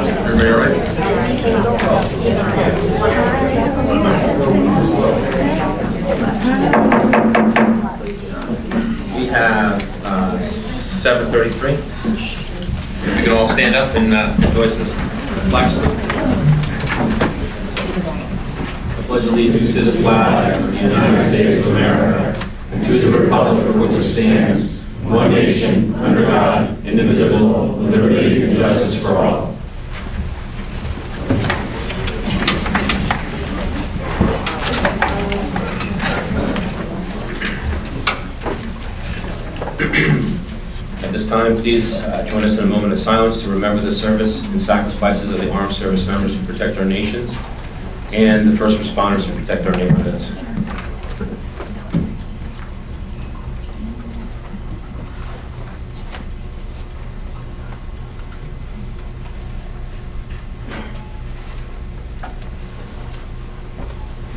Everybody all right? We have 7:33. If you can all stand up and join us. Flag salute. I pledge allegiance to the flag of the United States of America and to the republic for which it stands, one nation, under God, indivisible, with liberty and justice for all. At this time, please join us in a moment of silence to remember the service and sacrifices of the armed service members who protect our nations and the first responders who protect our neighborhoods.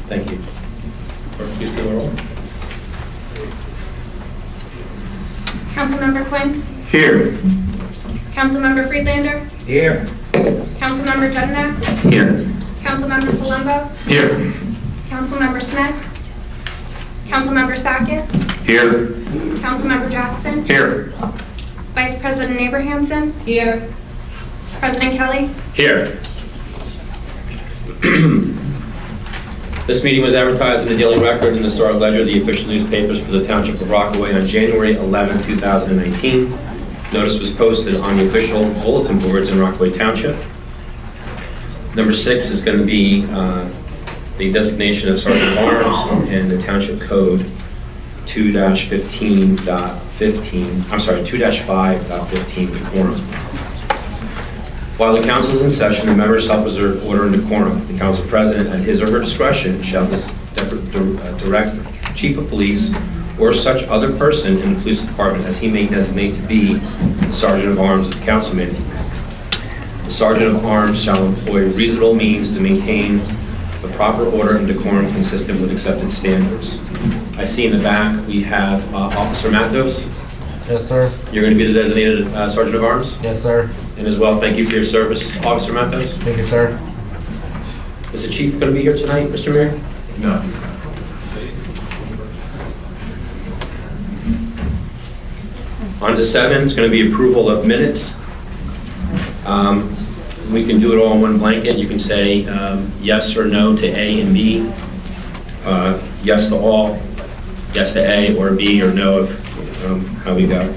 Thank you. Clerk, please do the roll. Councilmember Quinn? Here. Councilmember Friedlander? Here. Councilmember Judnak? Here. Councilmember Palumbo? Here. Councilmember Smith? Councilmember Sackett? Here. Councilmember Jackson? Here. Vice President Abrahamson? Here. President Kelly? Here. This meeting was advertised in the Daily Record and the Star Ledger, the official newspapers for the Township of Rockaway, on January 11, 2019. Notice was posted on the official bulletin boards in Rockaway Township. Number 6 is going to be the designation of Sergeant of Arms and the Township Code 2-15.15, I'm sorry, 2-5.15 decorum. While the council is in session, the members shall preserve order and decorum. The council president, at his or her discretion, shall direct the chief of police or such other person in the police department as he may designate to be the sergeant of arms of the council meeting. The sergeant of arms shall employ reasonable means to maintain the proper order and decorum consistent with accepted standards. I see in the back we have Officer Matos. Yes, sir. You're going to be the designated sergeant of arms? Yes, sir. And as well, thank you for your service, Officer Matos. Thank you, sir. Is the chief going to be here tonight, Mr. Mayor? No. On to 7, it's going to be approval of minutes. We can do it all in one blanket. You can say yes or no to A and B, yes to all, yes to A or B, or no of how we go.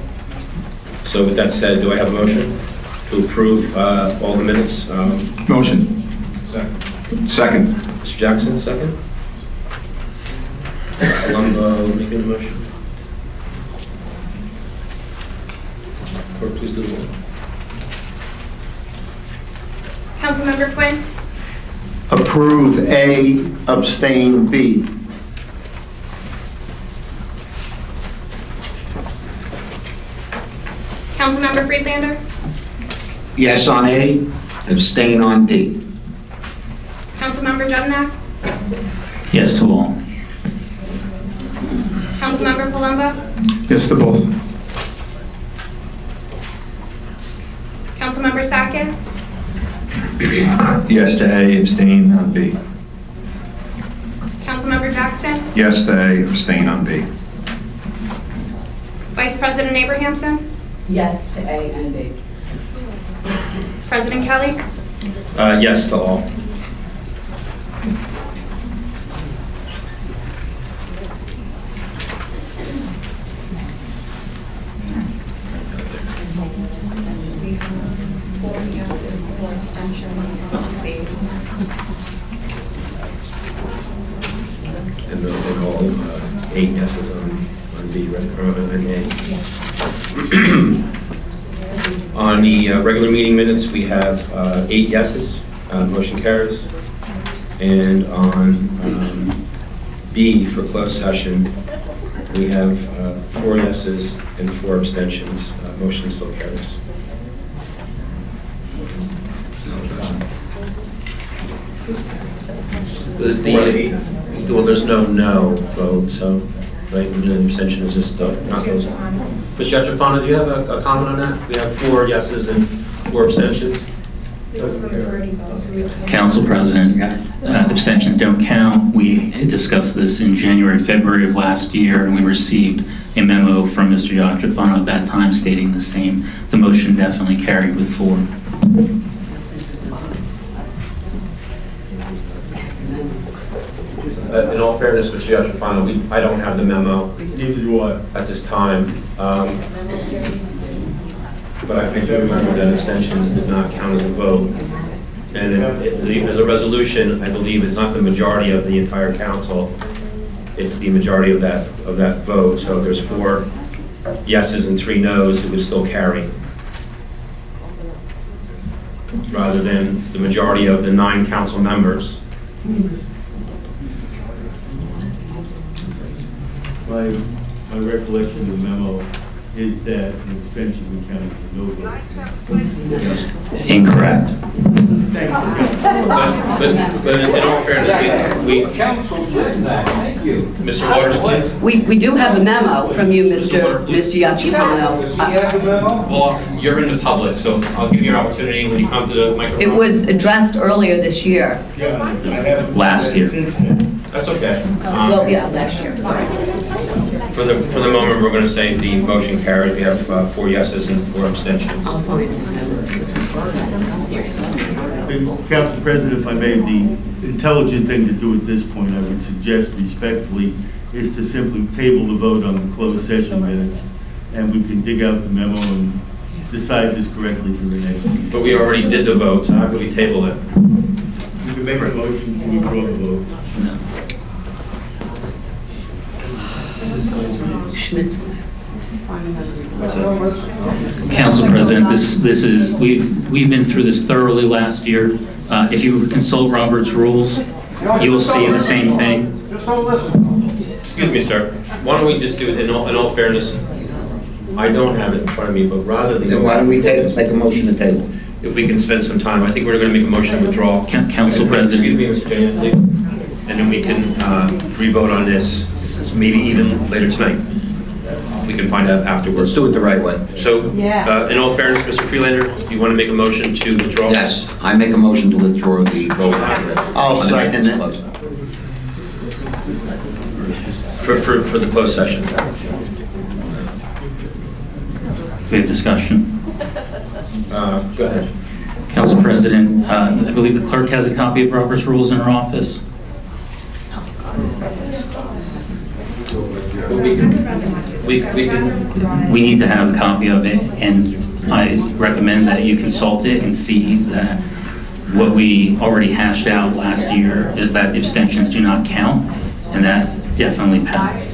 So with that said, do I have a motion to approve all the minutes? Motion. Second. Mr. Jackson, second. Palumbo making the motion. Clerk, please do the roll. Councilmember Quinn? Approve A, abstain B. Councilmember Friedlander? Yes on A, abstain on B. Councilmember Judnak? Yes to all. Councilmember Palumbo? Yes to both. Councilmember Sackett? Yes to A, abstain on B. Councilmember Jackson? Yes to A, abstain on B. Vice President Abrahamson? Yes to A and B. President Kelly? Yes to all. And all 8 yeses on B, right, or on A. On the regular meeting minutes, we have 8 yeses, motion carries. And on B for closed session, we have 4 yeses and 4 abstentions, motion still carries. Well, there's no vote, so, right, the abstention is just not those. Mr. Adjourn, do you have a comment on that? We have 4 yeses and 4 abstentions. Council President, abstentions don't count. We discussed this in January, February of last year, and we received a memo from Mr. Yachafano at that time stating the same. The motion definitely carried with 4. In all fairness, Mr. Yachafano, I don't have the memo Neither do I. at this time. But I do remember that abstentions did not count as a vote. And as a resolution, I believe it's not the majority of the entire council. It's the majority of that vote. So if there's 4 yeses and 3 noes, it would still carry. Rather than the majority of the 9 council members. My recollection of the memo is that an abstention would count as a no vote. Incorrect. But in all fairness, Mr. Waters, please. We do have a memo from you, Mr. Yachafano. Well, you're in the public, so I'll give you your opportunity when you come to the microphone. It was addressed earlier this year. Yeah, I haven't. Last year. Since then. That's okay. Well, yeah, last year, sorry. For the moment, we're going to say the motion carried. We have 4 yeses and 4 abstentions. Council President, if I may, the intelligent thing to do at this point, I would suggest respectfully, is to simply table the vote on the closed session minutes, and we can dig out the memo and decide this correctly for the next meeting. But we already did the vote, so how could we table it? We can make a motion to withdraw the vote. Schmidt. Council President, this is, we've been through this thoroughly last year. If you consult Robert's rules, you will see the same thing. Excuse me, sir. Why don't we just do it in all fairness? I don't have it in front of me, but rather than... Then why don't we make a motion to table? If we can spend some time, I think we're going to make a motion to withdraw. Council President. Excuse me, Mr. James, please. And then we can re-vote on this, maybe even later tonight. We can find out afterwards. Let's do it the right way. So, in all fairness, Mr. Freelander, do you want to make a motion to withdraw? Yes, I make a motion to withdraw the vote. I'll second it. For the closed session. We have discussion. Go ahead. Council President, I believe the clerk has a copy of Robert's rules in her office. We need to have a copy of it, and I recommend that you consult it and see that what we already hashed out last year is that the abstentions do not count, and that definitely passed.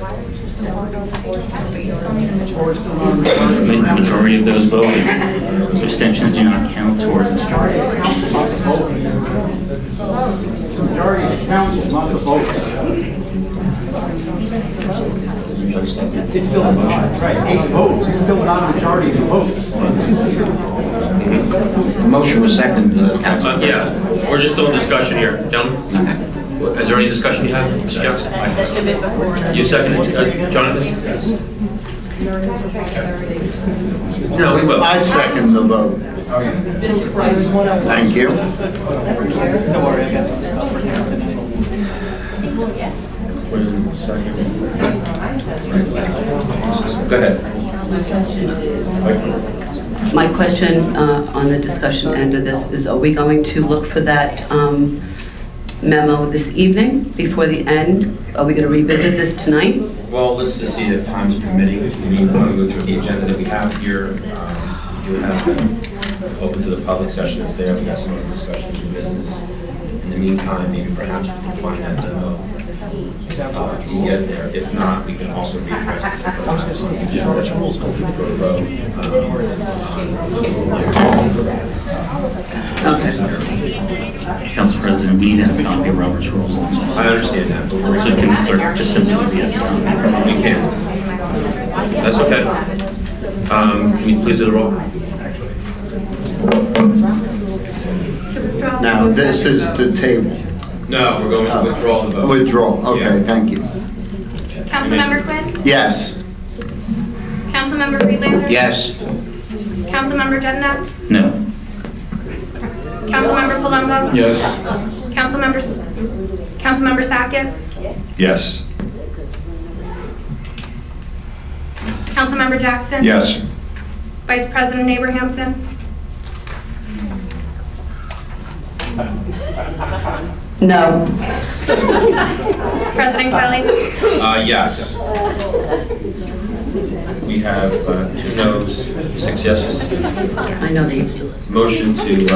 The majority of those voted. Abstentions do not count towards the strike. Majority of the council, not the votes. It's still a motion. Right, 8 votes, it's still not a majority of the votes. The motion was second, Council. Yeah, we're just doing discussion here. Gentlemen? Is there any discussion you have, Mr. Jackson? You seconded, Jonathan? No, we will. I second the vote. Thank you. Go ahead. My question on the discussion end of this is, are we going to look for that memo this evening before the end? Are we going to revisit this tonight? Well, let's just see if time's permitting. We want to go through the agenda that we have here. We do have open to the public session that's there. We have some other discussion in business. In the meantime, maybe perhaps we can find that memo. We get there. If not, we can also readdress this at the last on the agenda. Okay. Council President, we need to have a copy of Robert's rules. I understand that. So can the clerk just simply read it? We can. That's okay. Can we please do the roll? Now, this is the table. No, we're going to withdraw the vote. Withdraw, okay, Yeah. thank you. Councilmember Quinn? Yes. Councilmember Freelander? Yes. Councilmember Jednak? No. Councilmember Palumbo? Yes. Councilmember Sackett? Yes. Councilmember Jackson? Yes. Vice President Abrahamson? No. President Kelly? Yes. We have 2 noes, 6 yeses. I know the Motion to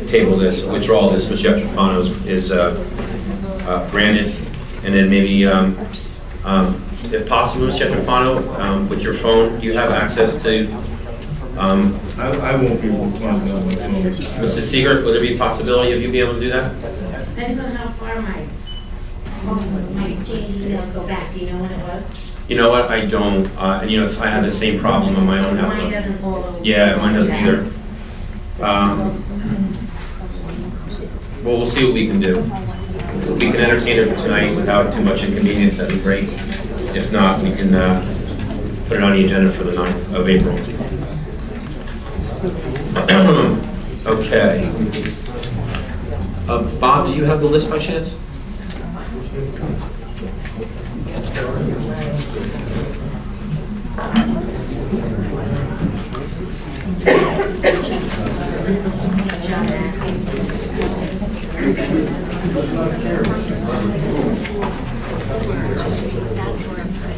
table this, withdraw this, Ms. Yetrafano is granted. And then maybe, if possible, Ms. Yetrafano, with your phone, do you have access to, I won't be able to find it on my phone. Mrs. Seeger, would there be a possibility of you being able to do that? Depends on how far my exchange emails go back. Do you know when it was? You know what, I don't, and you know, I have the same problem on my own. Mine doesn't follow. Yeah, mine doesn't either. Well, we'll see what we can do. If we can entertain it for tonight without too much inconvenience, that'd be great. If not, we can put it on the agenda for the 9th of April. Okay. Bob, do you have the list by chance?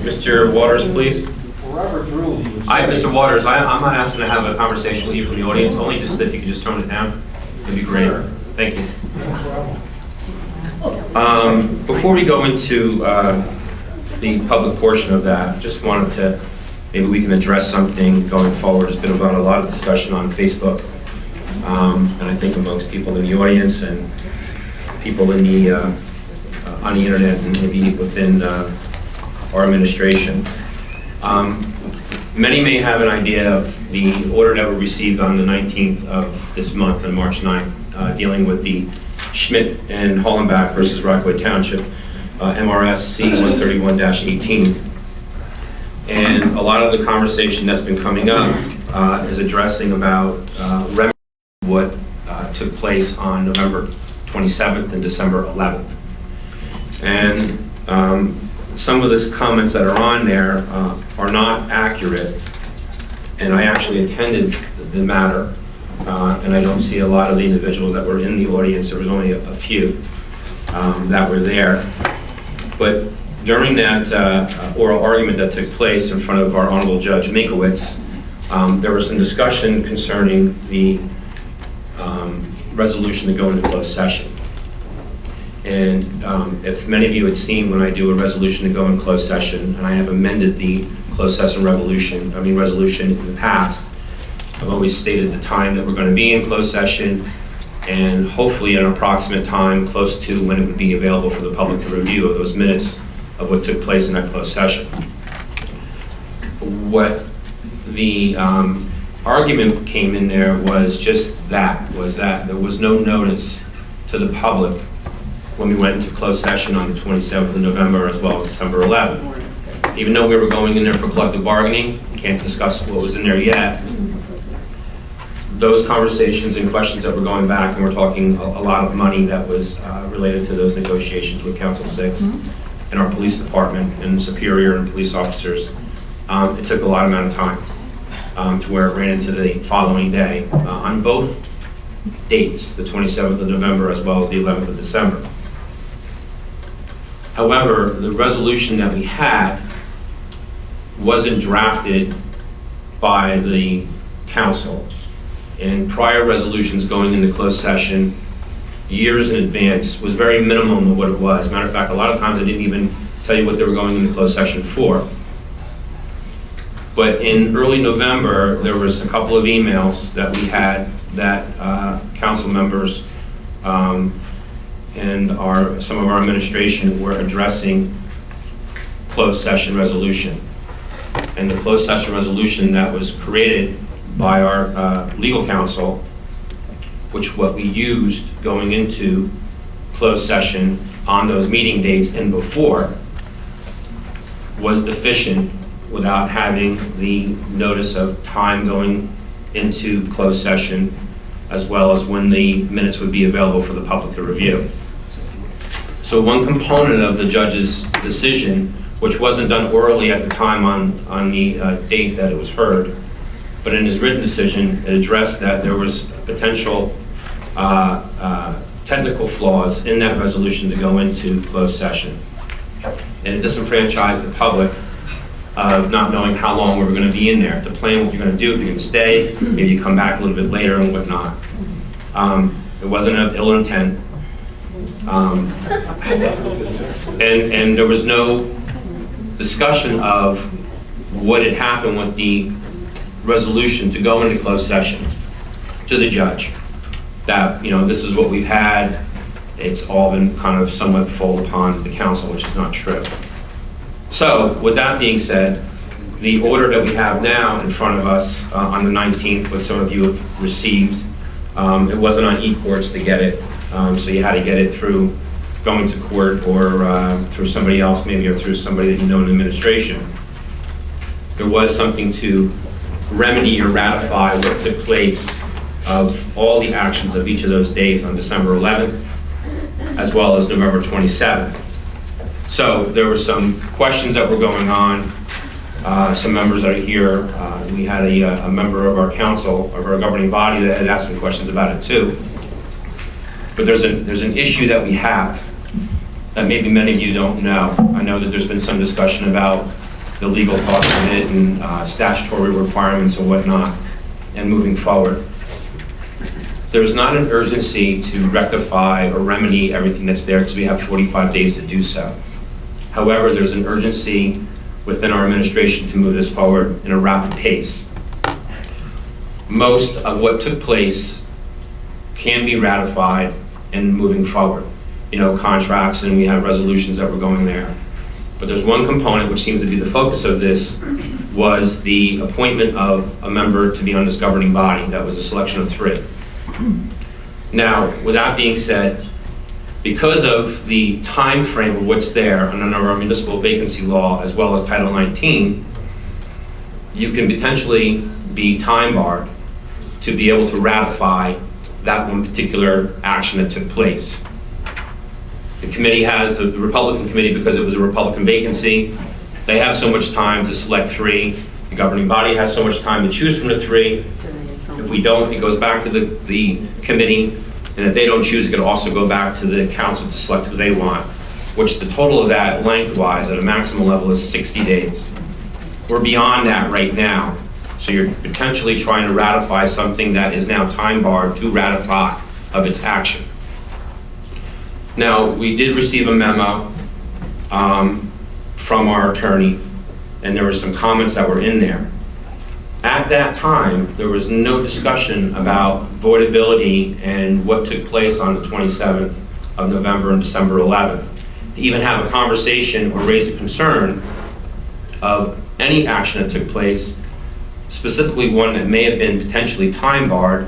Mr. Waters, please. Mr. Waters, I'm not asking to have a conversation with you from the audience, only just if you could just tone it down. It'd be great. Thank you. Before we go into the public portion of that, just wanted to, maybe we can address something going forward. There's been about a lot of discussion on Facebook, and I think amongst people in the audience and people in the on the internet and maybe within our administration. Many may have an idea of the order that we received on the 19th of this month, on March 9th, dealing with the Schmidt and Hollenbach versus Rockaway Township, MRS C-131-18. And a lot of the conversation that's been coming up is addressing about what took place on November 27th and December 11th. And some of the comments that are on there are not accurate. And I actually attended the matter, and I don't see a lot of the individuals that were in the audience. There was only a few that were there. But during that oral argument that took place in front of our Honorable Judge Minkowitz, there was some discussion concerning the resolution to go into closed session. And if many of you had seen when I do a resolution to go in closed session, and I have amended the closed session resolution in the past, I've always stated the time that we're going to be in closed session and hopefully an approximate time close to when it would be available for the public to review of those minutes of what took place in that closed session. What the argument came in there was just that, there was no notice to the public when we went into closed session on the 27th of November as well as December 11th. Even though we were going in there for collective bargaining, can't discuss what was in there yet, those conversations and questions that were going back, and we're talking a lot of money that was related to those negotiations with Council 6 and our police department and Superior and police officers, it took a lot amount of time to where it ran into the following day on both dates, the 27th of November as well as the 11th of December. However, the resolution that we had wasn't drafted by the council. And prior resolutions going into closed session years in advance was very minimum of what it was. Matter of fact, a lot of times I didn't even tell you what they were going into closed session for. But in early November, there was a couple of emails that we had that council members and some of our administration were addressing closed session resolution. And the closed session resolution that was created by our legal counsel, which what we used going into closed session on those meeting dates and before, was deficient without having the notice of time going into closed session as well as when the minutes would be available for the public to review. So one component of the judge's decision, which wasn't done orally at the time on the date that it was heard, but in his written decision, it addressed that there was potential technical flaws in that resolution to go into closed session. And it disenfranchised the public of not knowing how long we were going to be in there, to plan what you're going to do, if you're going to stay, maybe you come back a little bit later and whatnot. It wasn't of ill intent. And there was no discussion of what had happened with the resolution to go into closed session to the judge. That, this is what we've had. It's all been kind of somewhat full upon the council, which is not true. So, with that being said, the order that we have now in front of us on the 19th, which some of you have received, it wasn't on e-courts to get it, so you had to get it through going to court or through somebody else, maybe, or through somebody that you know in administration. There was something to remedy or ratify what took place of all the actions of each of those days on December 11th, as well as November 27th. So there were some questions that were going on. Some members that are here, we had a member of our council, of our governing body, that had asked some questions about it too. But there's an issue that we have that maybe many of you don't know. I know that there's been some discussion about the legal cost of it and statutory requirements and whatnot, and moving forward. There's not an urgency to rectify or remedy everything that's there because we have 45 days to do so. However, there's an urgency within our administration to move this forward in a rapid pace. Most of what took place can be ratified and moving forward. Contracts, and we have resolutions that were going there. But there's one component which seems to be the focus of this, was the appointment of a member to be on this governing body. That was a selection of 3. Now, with that being said, because of the time frame of what's there under our municipal vacancy law as well as Title 19, you can potentially be time barred to be able to ratify that one particular action that took place. The committee has, the Republican committee, because it was a Republican vacancy, they have so much time to select 3. The governing body has so much time to choose from the 3. If we don't, it goes back to the committee, and if they don't choose, it could also go back to the council to select who they want, which the total of that lengthwise at a maximum level is 60 days. We're beyond that right now, so you're potentially trying to ratify something that is now time barred to ratify of its action. Now, we did receive a memo from our attorney, and there were some comments that were in there. At that time, there was no discussion about voidability and what took place on the 27th of November and December 11th. To even have a conversation or raise a concern of any action that took place, specifically one that may have been potentially time barred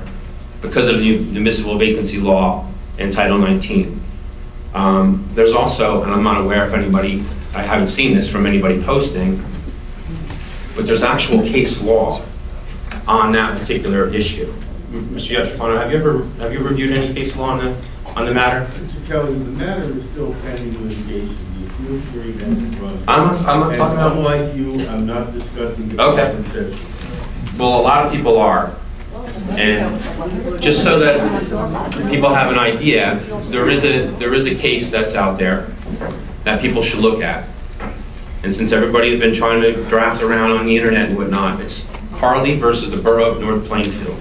because of the municipal vacancy law and Title 19. There's also, and I'm not aware if anybody, I haven't seen this from anybody posting, but there's actual case law on that particular issue. Mr. Yachafano, have you ever reviewed any case law on the matter? Mr. Kelly, the matter is still pending litigation. The appeal hearing hasn't run. I'm not talking about. Unlike you, I'm not discussing the Okay. concept. Well, a lot of people are. And just so that people have an idea, there is a case that's out there that people should look at. And since everybody's been trying to draft around on the internet and whatnot, it's Carley versus the Borough of North Plainfield.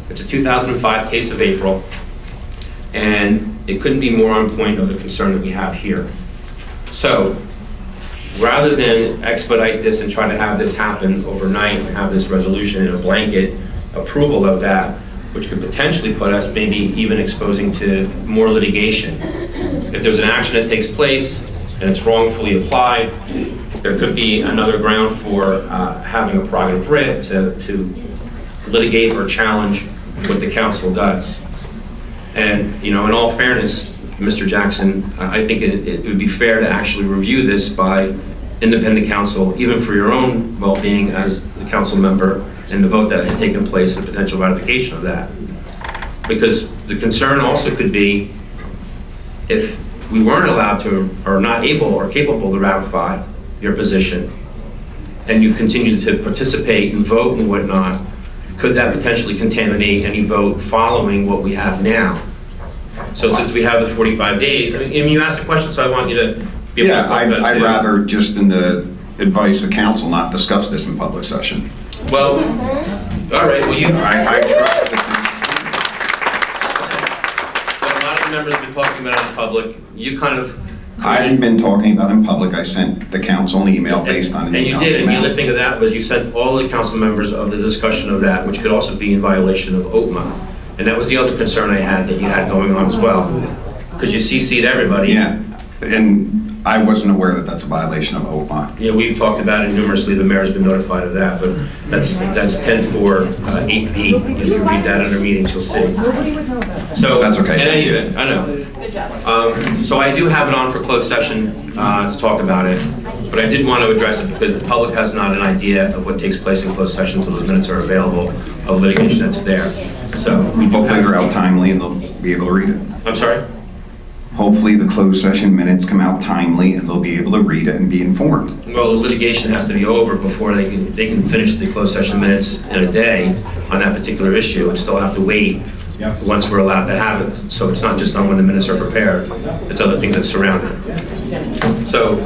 It's a 2005 case of April, and it couldn't be more on point of the concern that we have here. So, rather than expedite this and try to have this happen overnight and have this resolution in a blanket approval of that, which could potentially put us maybe even exposing to more litigation. If there's an action that takes place and it's wrongfully applied, there could be another ground for having a prerogative writ to litigate or challenge what the council does. And, in all fairness, Mr. Jackson, I think it would be fair to actually review this by independent counsel, even for your own well-being as the council member, and the vote that had taken place and potential ratification of that. Because the concern also could be if we weren't allowed to, or not able or capable to ratify your position, and you continue to participate and vote and whatnot, could that potentially contaminate any vote following what we have now? So since we have the 45 days, I mean, you asked a question, so I want you to be able to Yeah, talk about it I'd too. rather just in the advice of council not discuss this in public session. Well, all right, well, I trust that But a lot of the members have been talking about it in public. You kind of... I haven't been talking about it in public. I sent the council an email based on an And you email. did, and the came out. other thing of that was you sent all the council members of the discussion of that, which could also be in violation of OPMA. And that was the other concern I had that you had going on as well. Because you CC'd everybody. Yeah, and I wasn't aware that that's a violation of OPMA. Yeah, we've talked about it numerously, the mayor's been notified of that, but that's 10-4-8B. If you read that under meetings, you'll see. So, That's okay. In any event, I know. Good job. So I do have it on for closed session to talk about it, but I did want to address it because the public has not an idea of what takes place in closed session until those minutes are available of litigation that's there. So we do Hopefully they're have, out timely and they'll be able to read it. I'm sorry? Hopefully the closed session minutes come out timely and they'll be able to read it and be informed. Well, the litigation has to be over before they can finish the closed session minutes in a day on that particular issue and still have to wait once we're allowed to have it. So it's not just on when the minutes are prepared, it's other things that surround it. So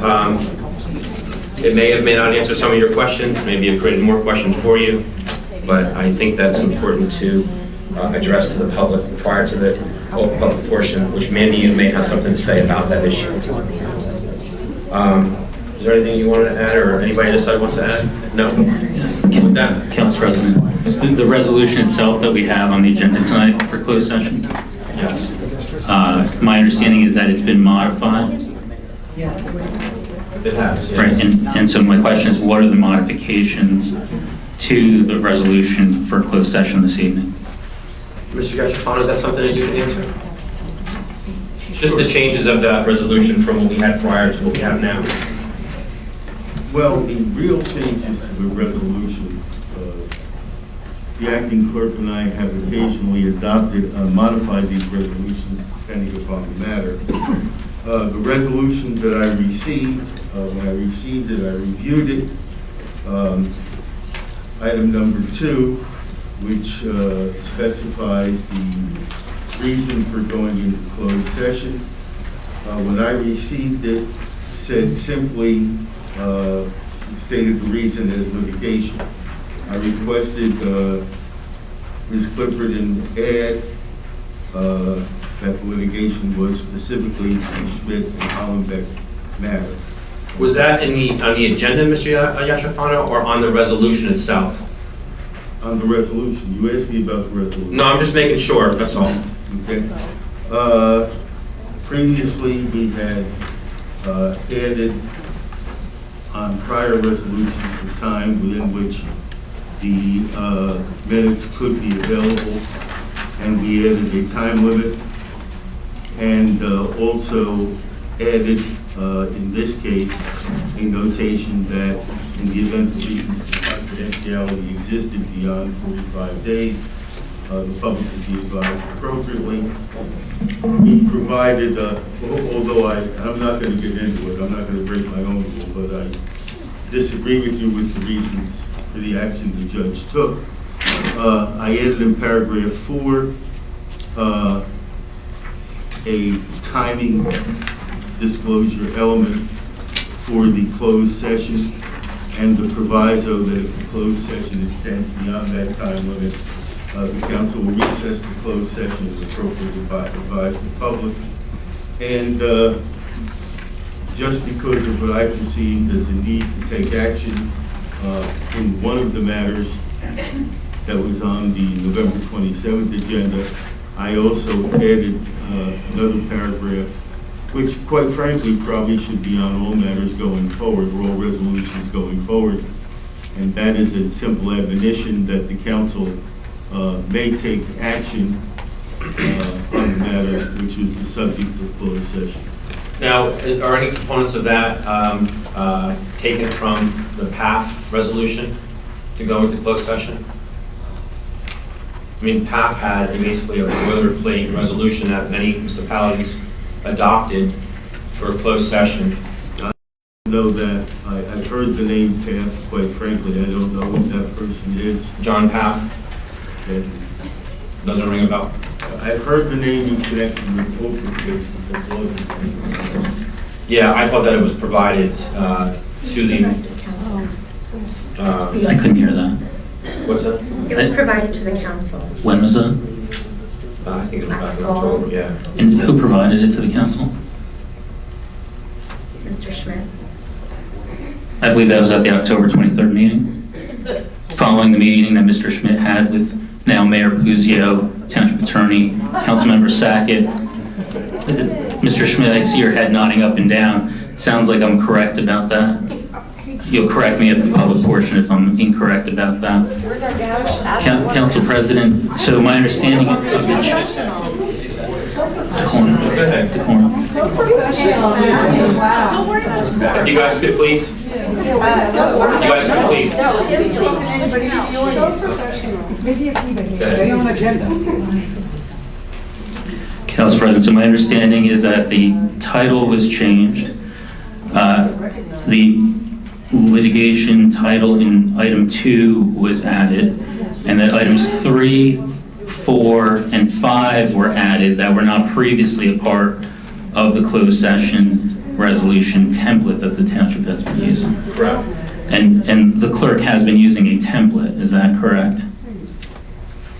it may not answer some of your questions, maybe it created more questions for you, but I think that's important to address to the public prior to the open public portion, which maybe you may have something to say about that issue. Is there anything you wanted to add, or anybody on this side wants to add? No? With that, Council President, the resolution itself that we have on the agenda tonight for closed session, yes. my understanding is that it's been modified. It has. Yes. Right, and so my question is, what are the modifications to the resolution for closed session this evening? Mr. Gachafano, is that something that you can answer? Just the changes of that resolution from what we had prior to what we have now. Well, the real changes to the resolution, the acting clerk and I have occasionally modified these resolutions depending upon the matter. The resolution that I received, when I received it, I reviewed it. Item number 2, which specifies the reason for going into closed session. When I received it, said simply, stated the reason as litigation. I requested Ms. Clifford and add that the litigation was specifically the Schmidt and Hollenbeck matter. Was that on the agenda, Mr. Gachafano, or on the resolution itself? On the resolution, you asked me about the resolution. No, I'm just making sure, that's all. Okay. Previously, we had added on prior resolutions the time within which the minutes could be available, and we added a time limit, and also added, in this case, a notation that in the event that recent confidentiality existed beyond 45 days, the public would be advised appropriately. We provided, although I'm not going to get into it, I'm not going to break my own rule, but I disagree with you with the reasons for the action the judge took. I added in paragraph 4 a timing disclosure element for the closed session and the proviso that if the closed session extends beyond that time limit, the council will recess the closed session as appropriate to advise the public. And just because of what I perceived as a need to take action in one of the matters that was on the November 27th agenda, I also added another paragraph, which quite frankly probably should be on all matters going forward, or all resolutions going forward. And that is a simple admonition that the council may take action on the matter which is the subject of closed session. Now, are any components of that taken from the PAF resolution to go into closed session? I mean, PAP had basically a boilerplate resolution that many municipalities adopted for a closed session. I know that, I've heard the name Taft, quite frankly, I don't know who that person is. John Papp, And doesn't ring a bell. I've heard the name in connection with open spaces, that wasn't. Yeah, I thought that it was provided to the, I couldn't hear that. what's that? It was provided to the council. When was that? I think it was back in Last fall. October, yeah. And who provided it to the council? Mr. Schmidt. I believe that was at the October 23rd meeting, following the meeting that Mr. Schmidt had with now Mayor Puzio, Township Attorney, Councilmember Sackett. Mr. Schmidt, I see your head nodding up and down. Sounds like I'm correct about that. You'll correct me at the public portion if I'm incorrect about that. Council President, so my understanding of the corner. Go ahead. The corner. You guys could please? You guys could please? Stay on agenda. Council President, so my understanding is that the title was changed. The litigation title in item 2 was added, and that items 3, 4, and 5 were added that were not previously a part of the closed session resolution template that the township has been using. Correct. And the clerk has been using a template, is that correct?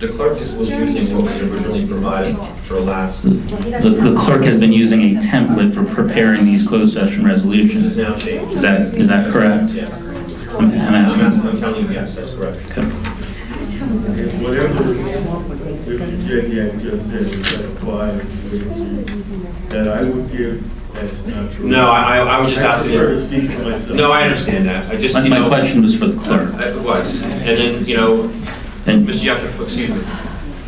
The clerk was using what was originally provided for last. The clerk has been using a template for preparing these closed session resolutions. It's now changed. Is that correct? Yes. I'm asking. I'm telling you, yes, that's correct. Whatever Virginia just said, that applies that I would give, that's not true. No, I was just asking. I prefer to speak for myself. No, I understand that. I just, you My know. question was for the clerk. It was. And then, you know, Mr. Yetrafano, excuse me.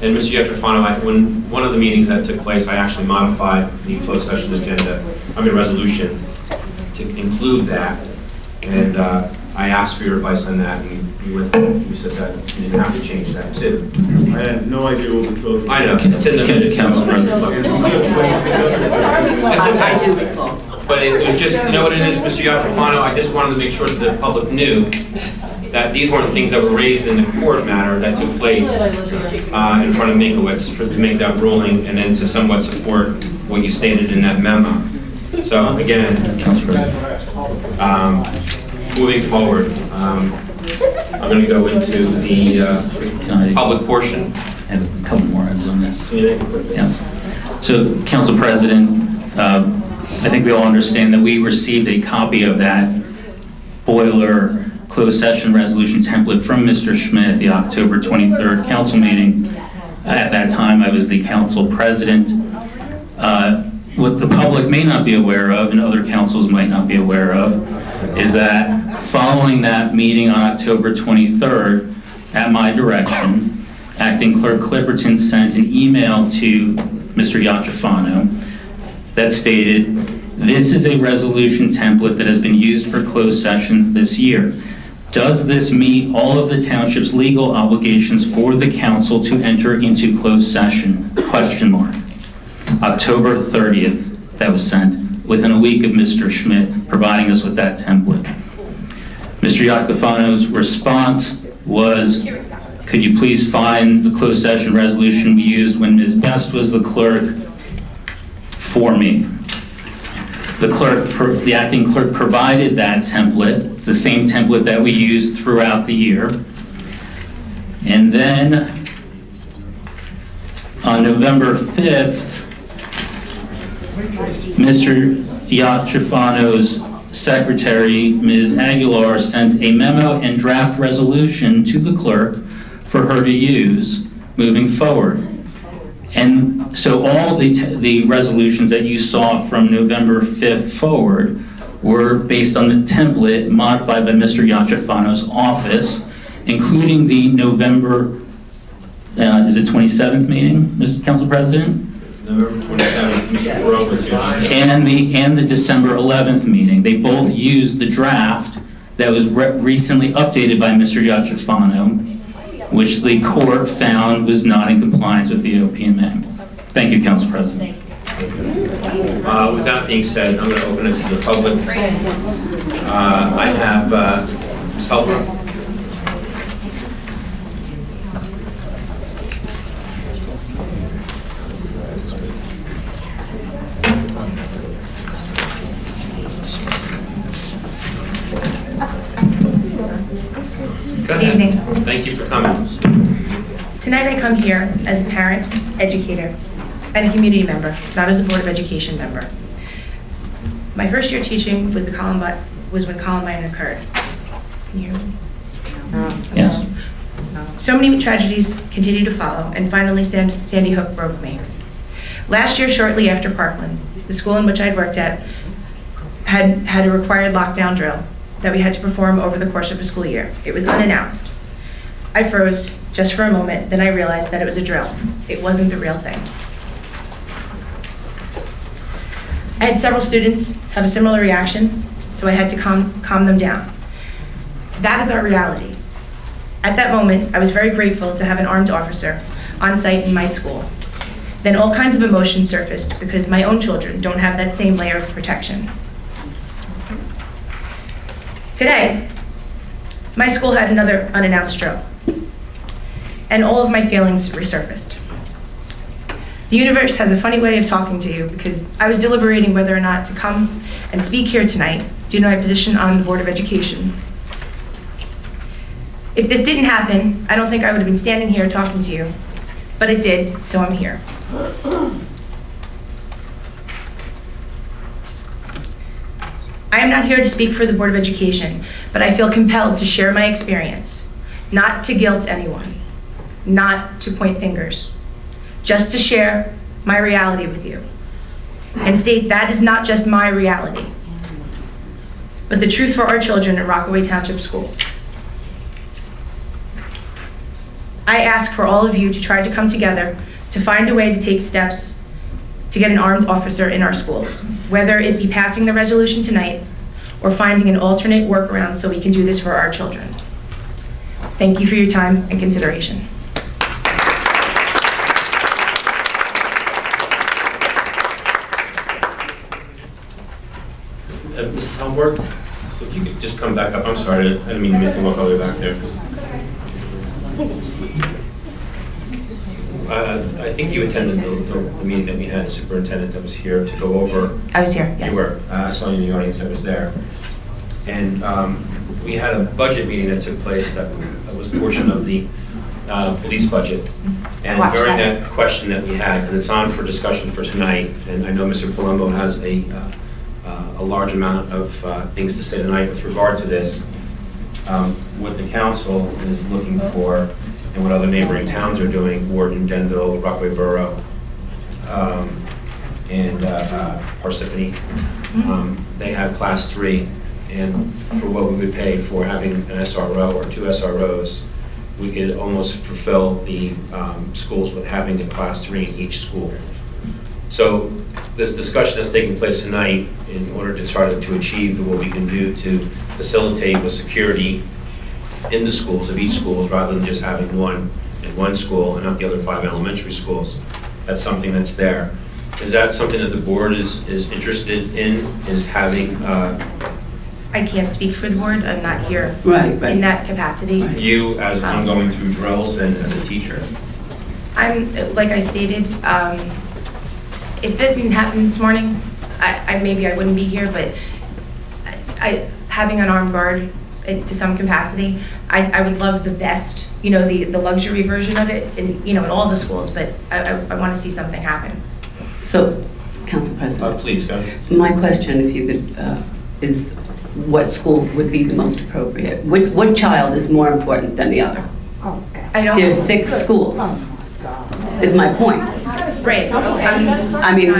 And Mr. Yetrafano, when one of the meetings that took place, I actually modified the closed session agenda, resolution to include that. And I asked for your advice on that, and you said that you didn't have to change that too. I have no idea what we're talking about. I know, it's in the minutes. Council President. I do recall. But it was just, you know what it is, Mr. Yetrafano, I just wanted to make sure that the public knew that these weren't things that were raised in the court matter that took place in front of Minkowitz to make that ruling, and then to somewhat support what you stated in that memo. So again, Council President. moving forward, I'm going to go into the public portion. I have a couple more items on this. Yeah. Yeah. So, Council President, I think we all understand that we received a copy of that boiler closed session resolution template from Mr. Schmidt at the October 23rd council meeting. At that time, I was the council president. What the public may not be aware of, and other councils might not be aware of, is that following that meeting on October 23rd, at my direction, Acting Clerk Clipperton sent an email to Mr. Yetrafano that stated, "This is a resolution template that has been used for closed sessions this year. Does this meet all of the township's legal obligations for the council to enter into closed session? Question mark. October 30th, that was sent, within a week of Mr. Schmidt providing us with that template. Mr. Yetrafano's response was, could you please find the closed session resolution we used when Ms. Best was the clerk for me? The acting clerk provided that template. It's the same template that we used throughout the year. And then on November 5th, Mr. Yetrafano's secretary, Ms. Aguilar, sent a memo and draft resolution to the clerk for her to use moving forward. And so all the resolutions that you saw from November 5th forward were based on the template modified by Mr. Yetrafano's office, including the November, is it 27th meeting, Mr. Council President? November 27th, Mr. Burrow was here. And the December 11th meeting. They both used the draft that was recently updated by Mr. Yetrafano which the court found was not in compliance with the OPMA. Thank you, Council President. With that being said, I'm going to open it to the public. I have Ms. Helper. Go Good ahead. evening. Thank you for coming. Tonight I come here as a parent, educator, and a community member, not as a Board of Education member. My first year teaching was when Columbine occurred. Can you hear me? Yes. So many tragedies continue to follow, and finally Sandy Hook broke me. Last year, shortly after Parkland, the school in which I'd worked at had a required lockdown drill that we had to perform over the course of a school year. It was unannounced. I froze just for a moment, then I realized that it was a drill. It wasn't the real thing. I had several students have a similar reaction, so I had to calm them down. That is our reality. At that moment, I was very grateful to have an armed officer on site in my school. Then all kinds of emotions surfaced because my own children don't have that same layer of protection. Today, my school had another unannounced drill, and all of my feelings resurfaced. The universe has a funny way of talking to you because I was deliberating whether or not to come and speak here tonight due to my position on the Board of Education. If this didn't happen, I don't think I would have been standing here talking to you, but it did, so I'm here. I am not here to speak for the Board of Education, but I feel compelled to share my experience, not to guilt anyone, not to point fingers, just to share my reality with you and state that is not just my reality, but the truth for our children in Rockaway Township schools. I ask for all of you to try to come together to find a way to take steps to get an armed officer in our schools, whether it be passing the resolution tonight or finding an alternate workaround so we can do this for our children. Thank you for your time and consideration. Mrs. Helberg, if you could just come back up. I'm sorry, I didn't mean to make you walk all the way back there. I think you attended the meeting that we had, the superintendent that was here to go over. I was here, yes. You were. I saw you in the audience that was there. And we had a budget meeting that took place that was a portion of the police budget. And during that question that we had, because it's on for discussion for tonight, and I know Mr. Palumbo has a large amount of things to say tonight with regard to this, what the council is looking for and what other neighboring towns are doing, Warden, Denville, Rockaway Borough, and Parsippany. They have class 3, and for what we would pay for having an SRO or 2 SROs, we could almost fulfill the schools with having a class 3 in each school. So this discussion that's taking place tonight in order to try to achieve what we can do to facilitate with security in the schools of each schools rather than just having one in one school and not the other 5 elementary schools. That's something that's there. Is that something that the board is interested in, is having? I can't speak for the board. I'm not here in that capacity. You as one going through drills and as a teacher? I'm, like I stated, if that didn't happen this morning, maybe I wouldn't be here, but having an armed guard to some capacity, I would love the best, the luxury version of it in all the schools, but I want to see something happen. So, Council President. Please, go ahead. My question, if you could, is what school would be the most appropriate? What child is more important than the other? There's 6 schools, is my point. Right. I mean,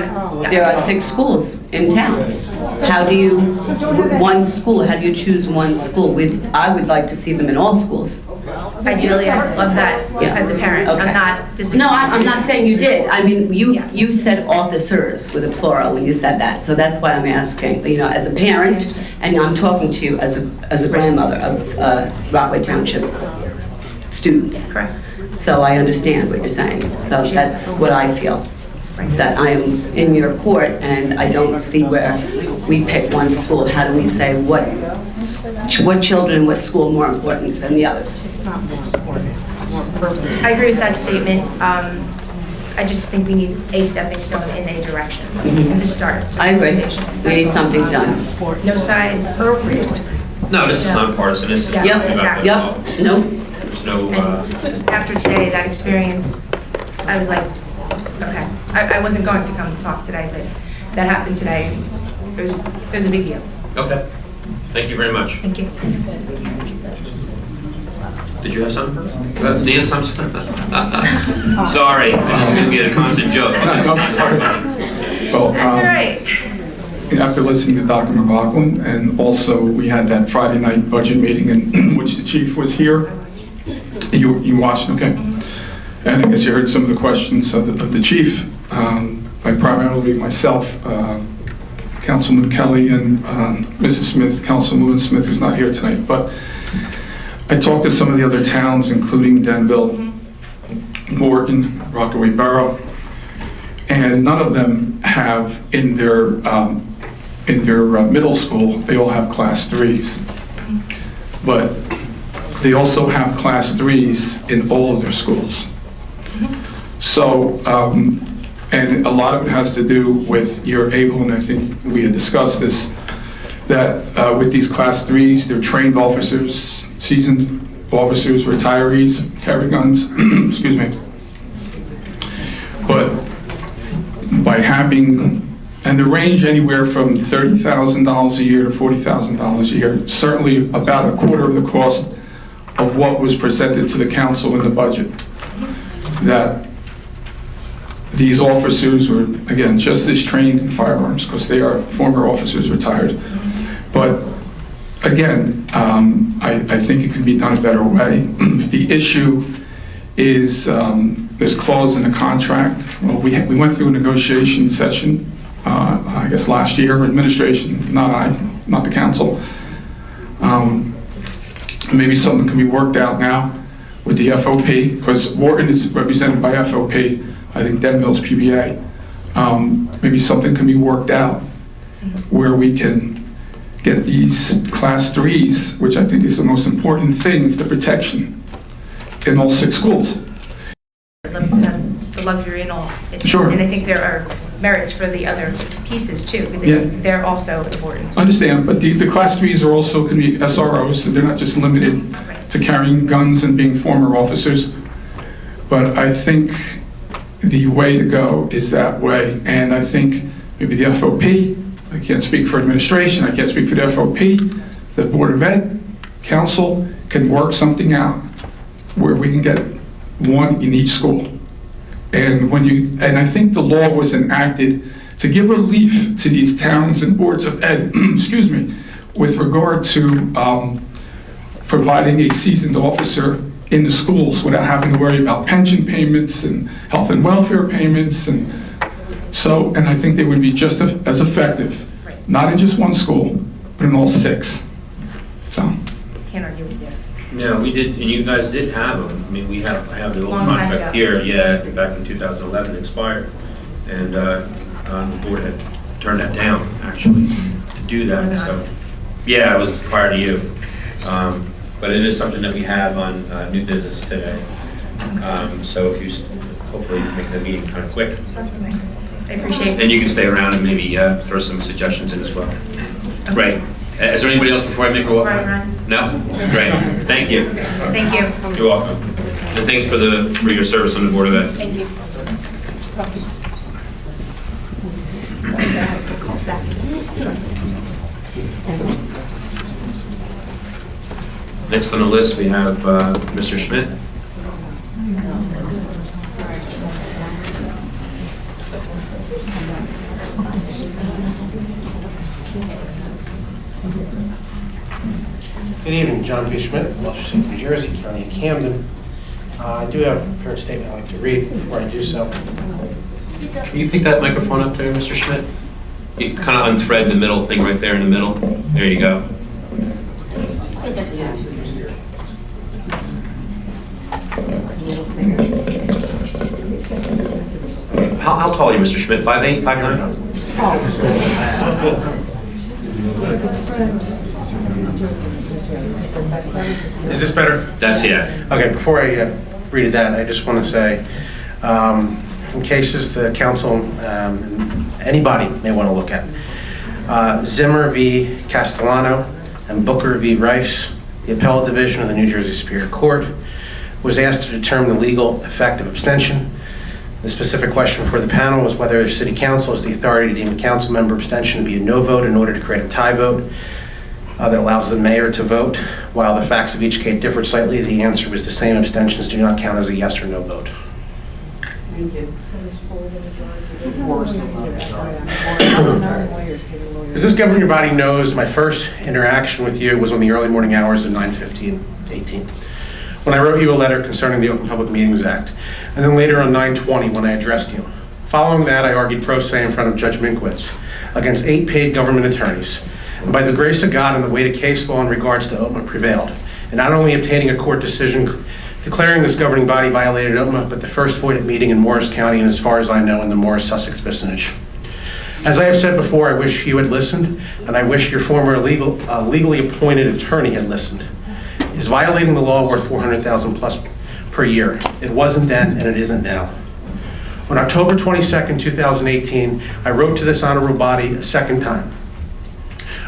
there are 6 schools in town. How do you, how do you choose one school? I would like to see them in all schools. Ideally, I would love that as a parent. Okay. I'm not disagreeing. No, I'm not saying you did. I mean, you said officers with a plural when you said that. So that's why I'm asking, as a parent, and I'm talking to you as a grandmother of Rockaway Township. students. Correct. So I understand what you're saying. So that's what I feel, that I am in your court and I don't see where we pick one school. How do we say what children, what school are more important than the others? I agree with that statement. I just think we need a stepping stone in a direction to start. I agree. We need something done. No sides. No, this is nonpartisan. This is Yeah. about Yep, nope. There's no, And after today, that experience, I was like, okay. I wasn't going to come talk today, but that happened today. It was a big deal. okay. Thank you very much. Thank you. Did you have something? Dan, something? Sorry, this is going to be a constant joke. Well, All right. after listening to Dr. McLaughlin, and also we had that Friday night budget meeting in which the chief was here. You watched, okay? And I guess you heard some of the questions of the chief, by primarily myself, Councilman Kelly, and Mrs. Smith, Councilwoman Smith, who's not here tonight. But I talked to some of the other towns, including Denville, Morton, Rockaway Borough, and none of them have in their middle school, they all have class 3s. But they also have class 3s in all of their schools. So, and a lot of it has to do with you're able, and I think we had discussed this, that with these class 3s, they're trained officers, seasoned officers, retirees, carry guns, excuse me. But by having, and the range anywhere from $30,000 a year to $40,000 a year, certainly about a quarter of the cost of what was presented to the council in the budget. That these officers were, again, just as trained in firearms, because they are former officers retired. But again, I think it could be done a better way. The issue is this clause in the contract. Well, we went through a negotiation session, I guess last year, administration, not the council. Maybe something can be worked out now with the FOP, because Wharton is represented by FOP, I think Denville's PBA. Maybe something can be worked out where we can get these class 3s, which I think is the most important thing, is the protection in all 6 schools. The luxury and all. Sure. And I think there are merits for the other pieces too, because they're also important. I understand, but the class 3s are also can be SROs, so they're not just limited to carrying guns and being former officers. But I think the way to go is that way, and I think maybe the FOP, I can't speak for administration, I can't speak for the FOP, the Board of Ed, Council can work something out where we can get one in each school. And I think the law was enacted to give relief to these towns and boards of ed, excuse me, with regard to providing a seasoned officer in the schools without having to worry about pension payments and health and welfare payments. And I think they would be just as effective, not in just one school, but in all 6. So. Can't argue with you. Yeah, we did, and you guys did have them. I mean, I have the old Long time contract ago. here, back in 2011, expired. And the board had turned that down, actually, to do that, so. Yeah, it was prior to you. But it is something that we have on new business today. So if you hopefully make the meeting kind of quick. I appreciate it. And you can stay around and maybe throw some suggestions in as well. Great. Is there anybody else before I make a walk? Ryan. No? Great. Thank you. Thank you. You're welcome. And thanks for your service on the Board of Ed. Thank you. Next on the list, we have Mr. Schmidt. Good evening, John B. Schmidt, Washington, New Jersey, County of Camden. I do have a prepared statement I'd like to read before I do so. Can you pick that microphone up there, Mr. Schmidt? You kind of unthread the middle thing right there in the middle. There you go. How tall are you, Mr. Schmidt? 5'8", 5'9"? Is this better? That's, yeah. Okay, before I read that, I just want to say, in cases the council, anybody may want to look at, Zimmer v. Castellano and Booker v. Rice, the Appellate Division of the New Jersey Superior Court, was asked to determine the legal effect of abstention. The specific question for the panel was whether the City Council has the authority to deem a council member abstention to be a no vote in order to create a tie vote that allows the mayor to vote. While the facts of each case differed slightly, the answer was the same. Abstentions do not count as a yes or no vote. Thank you. As this governing body knows, my first interaction with you was on the early morning hours of 9/15/18, when I wrote you a letter concerning the Open Public Meetings Act, and then later on 9/20 when I addressed you. Following that, I argued pro se in front of Judge Minkwitz against 8 paid government attorneys. And by the grace of God and the weight of case law in regards to OPMA prevailed, and not only obtaining a court decision declaring this governing body violated OPMA, but the first voided meeting in Morris County and, as far as I know, in the Morris Sussex vicinage. As I have said before, I wish you had listened, and I wish your former legally appointed attorney had listened. Is violating the law worth $400,000 plus per year? It wasn't then, and it isn't now. On October 22nd, 2018, I wrote to this honorable body a second time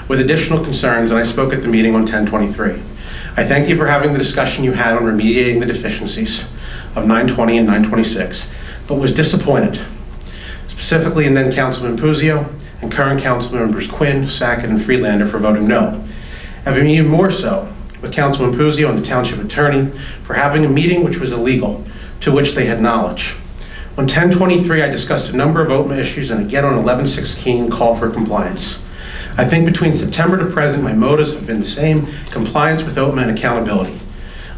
with additional concerns, and I spoke at the meeting on 10/23. I thank you for having the discussion you had on remediating the deficiencies of 920 and 926, but was disappointed, specifically in then Councilman Puzio and current council members Quinn, Sackett, and Freelander for voting no. And even more so with Councilman Puzio and the township attorney for having a meeting which was illegal, to which they had knowledge. On 10/23, I discussed a number of OPMA issues, and again on 11/16 called for compliance. I think between September to present, my motives have been the same: compliance with OPMA and accountability.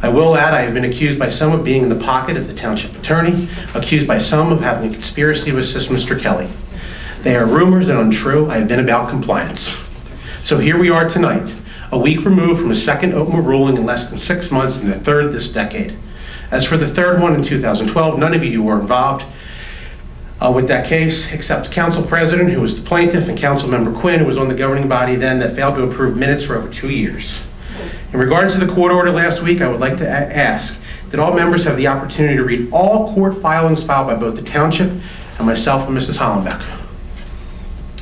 I will add, I have been accused by some of being in the pocket of the township attorney, accused by some of having a conspiracy to assist Mr. Kelly. They are rumors and untrue. I have been about compliance. So here we are tonight, a week removed from a second OPMA ruling in less than 6 months, and the third this decade. As for the third one in 2012, none of you were involved with that case, except Council President, who was the plaintiff, and Council Member Quinn, who was on the governing body then, that failed to approve minutes for over 2 years. In regards to the court order last week, I would like to ask that all members have the opportunity to read all court filings filed by both the township and myself and Mrs. Hollenbeck.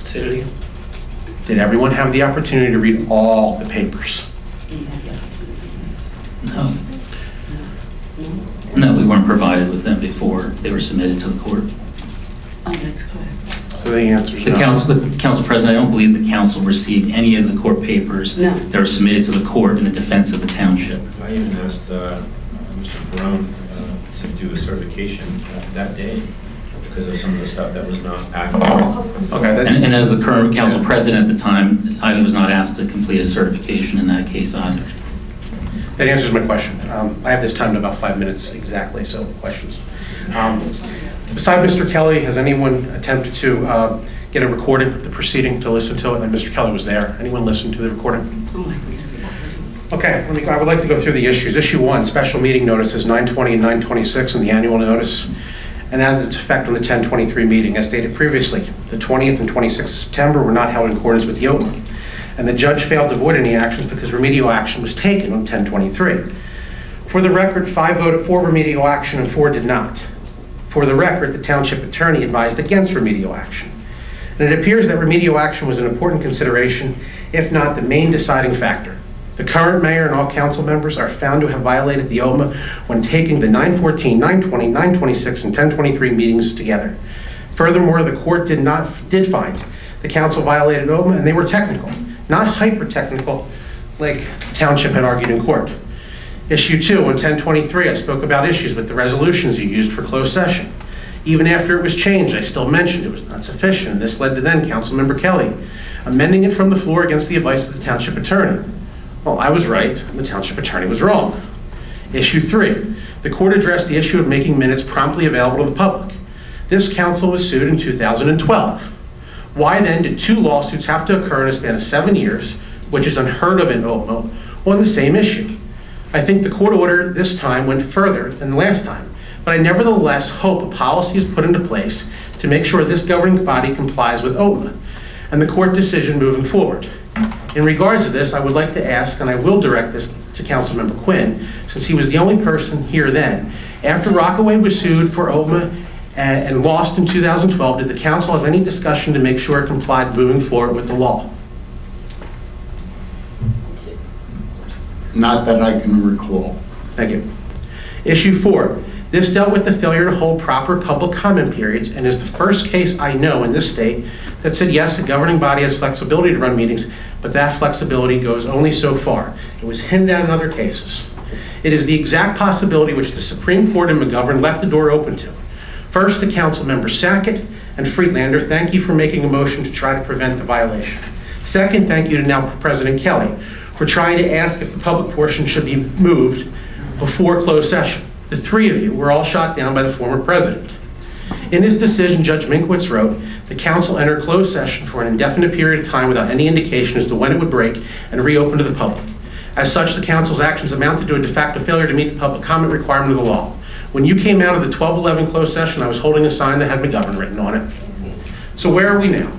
Say it again. Did everyone have the opportunity to read all the papers? No. No, we weren't provided with them before they were submitted to the court. Oh, that's correct. So the answer is The no. council president, I don't believe the council received any of the court papers No. that were submitted to the court in the defense of the township. I even asked Mr. Brown to do a certification that day because of some of the stuff that was not accurate. Okay, And as the current council president at the time, I was not asked to complete a certification in that case either. that answers my question. I have this time in about 5 minutes exactly, so questions. Besides Mr. Kelly, has anyone attempted to get a recording of the proceeding to listen to it? And Mr. Kelly was there. Anyone listen to the recording? Okay, I would like to go through the issues. Issue 1, special meeting notices 920 and 926 and the annual notice, and as its effect on the 1023 meeting. As stated previously, the 20th and 26th of September were not held in accordance with the OPMA, and the judge failed to avoid any actions because remedial action was taken on 1023. For the record, 5 voted for remedial action and 4 did not. For the record, the township attorney advised against remedial action. And it appears that remedial action was an important consideration, if not the main deciding factor. The current mayor and all council members are found to have violated the OPMA when taking the 914, 920, 926, and 1023 meetings together. Furthermore, the court did find the council violated OPMA, and they were technical, not hyper-technical like the township had argued in court. Issue 2, on 1023, I spoke about issues with the resolutions you used for closed session. Even after it was changed, I still mentioned it was not sufficient, and this led to then Councilmember Kelly amending it from the floor against the advice of the township attorney. Well, I was right, and the township attorney was wrong. Issue 3, the court addressed the issue of making minutes promptly available to the public. This council was sued in 2012. Why then did 2 lawsuits have to occur in a span of 7 years, which is unheard of in OPMA, on the same issue? I think the court order this time went further than the last time, but I nevertheless hope a policy is put into place to make sure this governing body complies with OTMA and the court decision moving forward. In regards to this, I would like to ask, and I will direct this to Councilmember Quinn, since he was the only person here then. After Rockaway was sued for OTMA and lost in 2012, did the council have any discussion to make sure it complied moving forward with the law? Not that I can recall. Thank you. Issue 4. This dealt with the failure to hold proper public comment periods and is the first case I know in this state that said, yes, the governing body has flexibility to run meetings, but that flexibility goes only so far. It was hinted at in other cases. It is the exact possibility which the Supreme Court in McGovern left the door open to. First, to Council Members Sackett and Friedlander, thank you for making a motion to try to prevent the violation. Second, thank you to now President Kelly for trying to ask if the public portion should be moved before closed session. The three of you were all shot down by the former president. In his decision, Judge Minkwitz wrote, the council entered closed session for an indefinite period of time without any indication as to when it would break and reopen to the public. As such, the council's actions amounted to a de facto failure to meet the public comment requirement of the law. When you came out of the 12-11 closed session, I was holding a sign that had McGovern written on it. So where are we now?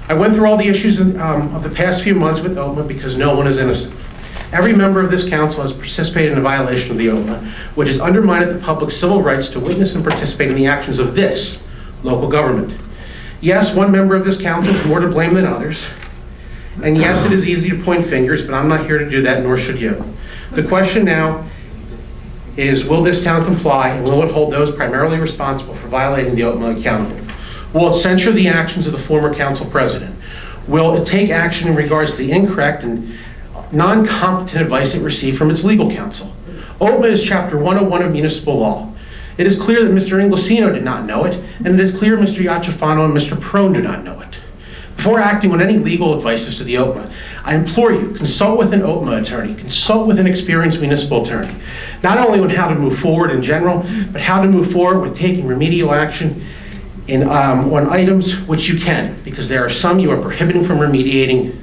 I went through all the issues of the past few months with OTMA because no one is innocent. Every member of this council has participated in a violation of the OTMA, which has undermined the public's civil rights to witness and participate in the actions of this local government. Yes, one member of this council is more to blame than others. And yes, it is easy to point fingers, but I'm not here to do that, nor should you. The question now is, will this town comply, and will it hold those primarily responsible for violating the OTMA accountable? Will it censure the actions of the former council president? Will it take action in regards to the incorrect and non-competent advice it received from its legal counsel? OTMA is Chapter 101 of municipal law. It is clear that Mr. Inglesino did not know it, and it is clear Mr. Iacofano and Mr. Perone do not know it. Before acting on any legal advice as to the OTMA, I implore you, consult with an OTMA attorney, consult with an experienced municipal attorney, not only on how to move forward in general, but how to move forward with taking remedial action on items which you can, because there are some you are prohibiting from remediating.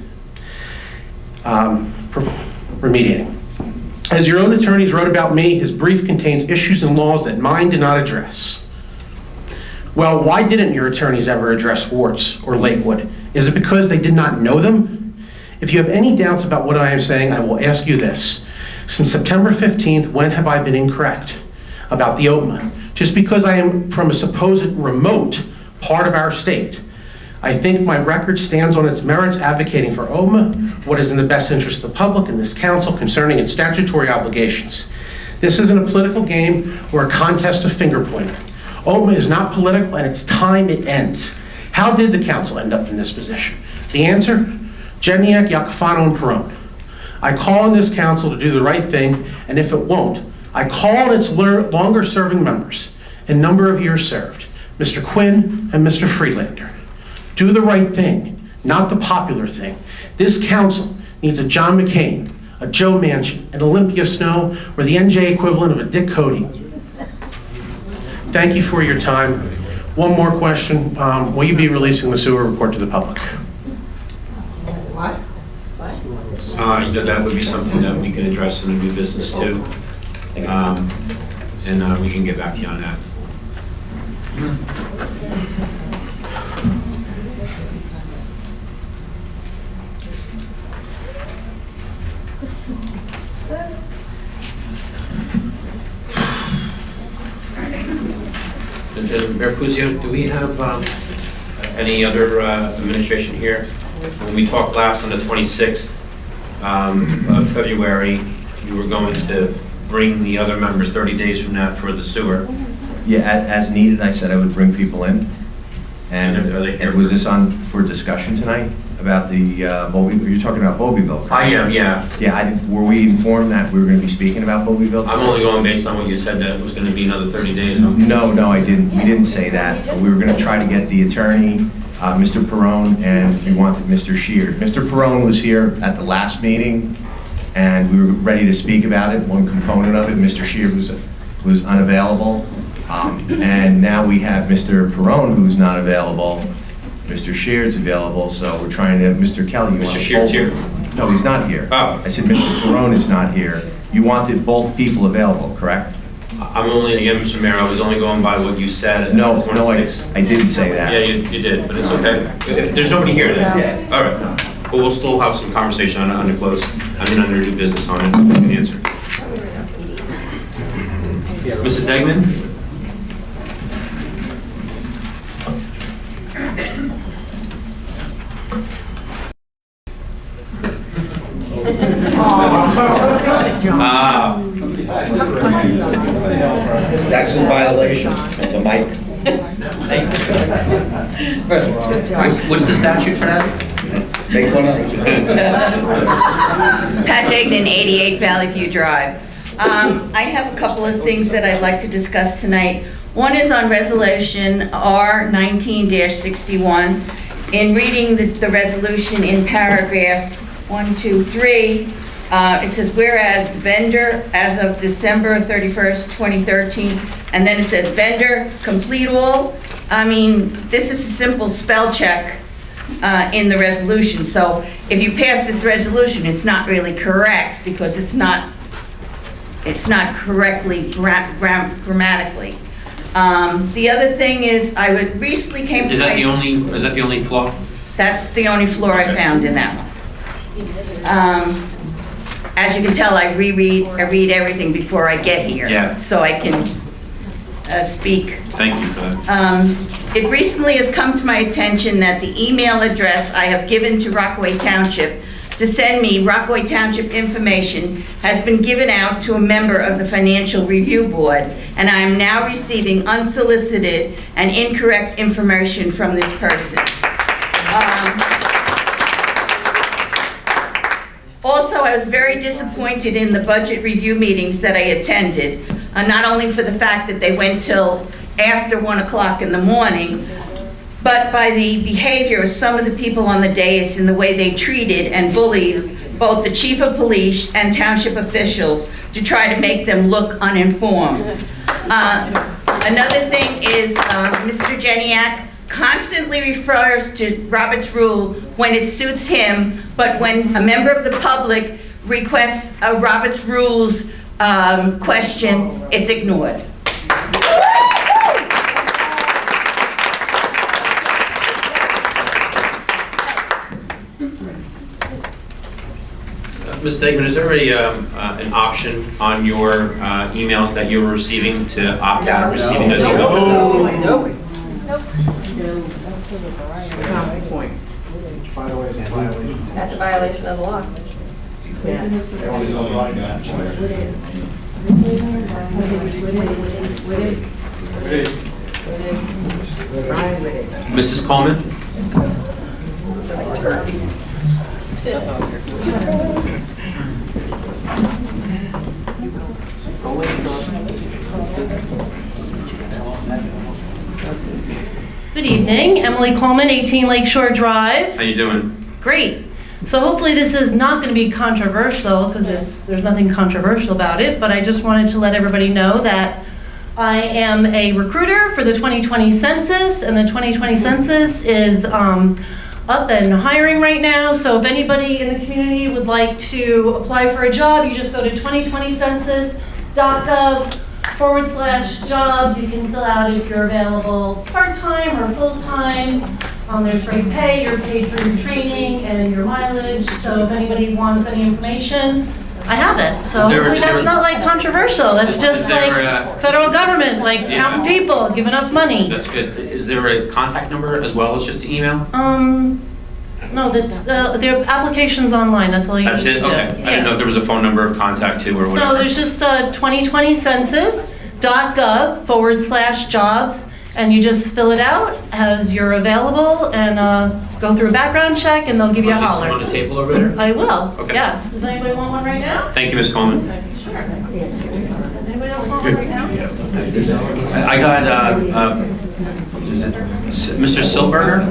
As your own attorneys wrote about me, his brief contains issues and laws that mine did not address. Well, why didn't your attorneys ever address Wards or Lakewood? Is it because they did not know them? If you have any doubts about what I am saying, I will ask you this. Since September 15th, when have I been incorrect about the OTMA? Just because I am from a supposed remote part of our state, I think my record stands on its merits advocating for OTMA, what is in the best interest of the public and this council concerning its statutory obligations. This isn't a political game or a contest of finger pointing. OTMA is not political, and it's time it ends. How did the council end up in this position? The answer? Jeniak, Iacofano, and Perone. I call on this council to do the right thing, and if it won't, I call on its longer-serving members, in number of years served, Mr. Quinn and Mr. Friedlander. Do the right thing, not the popular thing. This council needs a John McCain, a Joe Manchin, an Olympia Snow, or the NJ equivalent of a Dick Cody. Thank you for your time. One more question. Will you be releasing the sewer report to the public? What? That would be something that we could address in a new business too. And we can get back to you on that. Mayor Puzio, do we have any other administration here? When we talked last on the 26th of February, you were going to bring the other members 30 days from that for the sewer. Yeah, as needed, I said I would bring people in. And was this on for discussion tonight about the Bobbyville? You're talking about Bobbyville, correct? I am, yeah. Yeah, were we informed that we were going to be speaking about Bobbyville? I'm only going based on what you said, that it was going to be another 30 days. No, I didn't. We didn't say that. We were going to try to get the attorney, Mr. Perone, and we wanted Mr. Sheard. Mr. Perone was here at the last meeting, and we were ready to speak about it, one component of it. Mr. Sheard was unavailable. And now we have Mr. Perone, who's not available. Mr. Sheard's available, so we're trying to, Mr. Kelly, you want to... Mr. Sheard's here? No, he's not here. Oh. I said Mr. Perone is not here. You wanted both people available, correct? I'm only, again, Mr. Mayor, I was only going by what you said. No, at no, I 26. didn't say that. Yeah, you did, but it's okay. If there's nobody here then. Yeah. All right. But we'll still have some conversation on under under new business on it, so we can answer. Mrs. Degman? That's in violation of the mic. What's the statute for that? Make one up. Pat Degnan, 88 Valley View Drive. I have a couple of things that I'd like to discuss tonight. One is on Resolution R19-61. In reading the resolution in paragraph 1, 2, 3, it says, whereas the vendor, as of December 31st, 2013, and then it says vendor, complete all. I mean, this is a simple spell check in the resolution. So if you pass this resolution, it's not really correct because it's not correctly grammatically. The other thing is, I would recently came to Is that the only flaw? That's the only flaw I found in that one. As you can tell, I read everything before I get here. Yeah. So I can speak. Thank you for that. It recently has come to my attention that the email address I have given to Rockaway Township to send me Rockaway Township information has been given out to a member of the Financial Review Board, and I am now receiving unsolicited and incorrect information from this person. Also, I was very disappointed in the budget review meetings that I attended, not only for the fact that they went till after 1 o'clock in the morning, but by the behavior of some of the people on the dais and the way they treated and bullied both the chief of police and township officials to try to make them look uninformed. Another thing is Mr. Jeniak constantly refers to Robert's rule when it suits him, but when a member of the public requests a Robert's rules question, it's ignored. Ms. Degman, is there an option on your emails that you were receiving to opt out of receiving those emails? No. That's a violation of the law. Mrs. Coleman? Good evening, Emily Coleman, 18 Lakeshore Drive. How you doing? Great. So hopefully this is not going to be controversial because there's nothing controversial about it, but I just wanted to let everybody know that I am a recruiter for the 2020 census, and the 2020 census is up and hiring right now. So if anybody in the community would like to apply for a job, you just go to 2020census.gov/jobs. You can fill out if you're available part-time or full-time. There's great pay, you're paid for your training and your mileage. So if anybody wants any information, I have it. So hopefully that's not like controversial. That's just like federal government, like counting people, giving us money. That's good. Is there a contact number as well as just an email? No, that's the application's online. That's all you need to do. That's it? Okay. I didn't know if there was a phone number of contact too or whatever. No, there's just 2020census.gov/jobs, and you just fill it out as you're available and go through a background check, and they'll give you a holler. On the table over there? I will. Okay. Yes. Does anybody want one right now? Thank you, Ms. Coleman. Sure. Anybody else want one right now? I got, is it Mr. Silberger?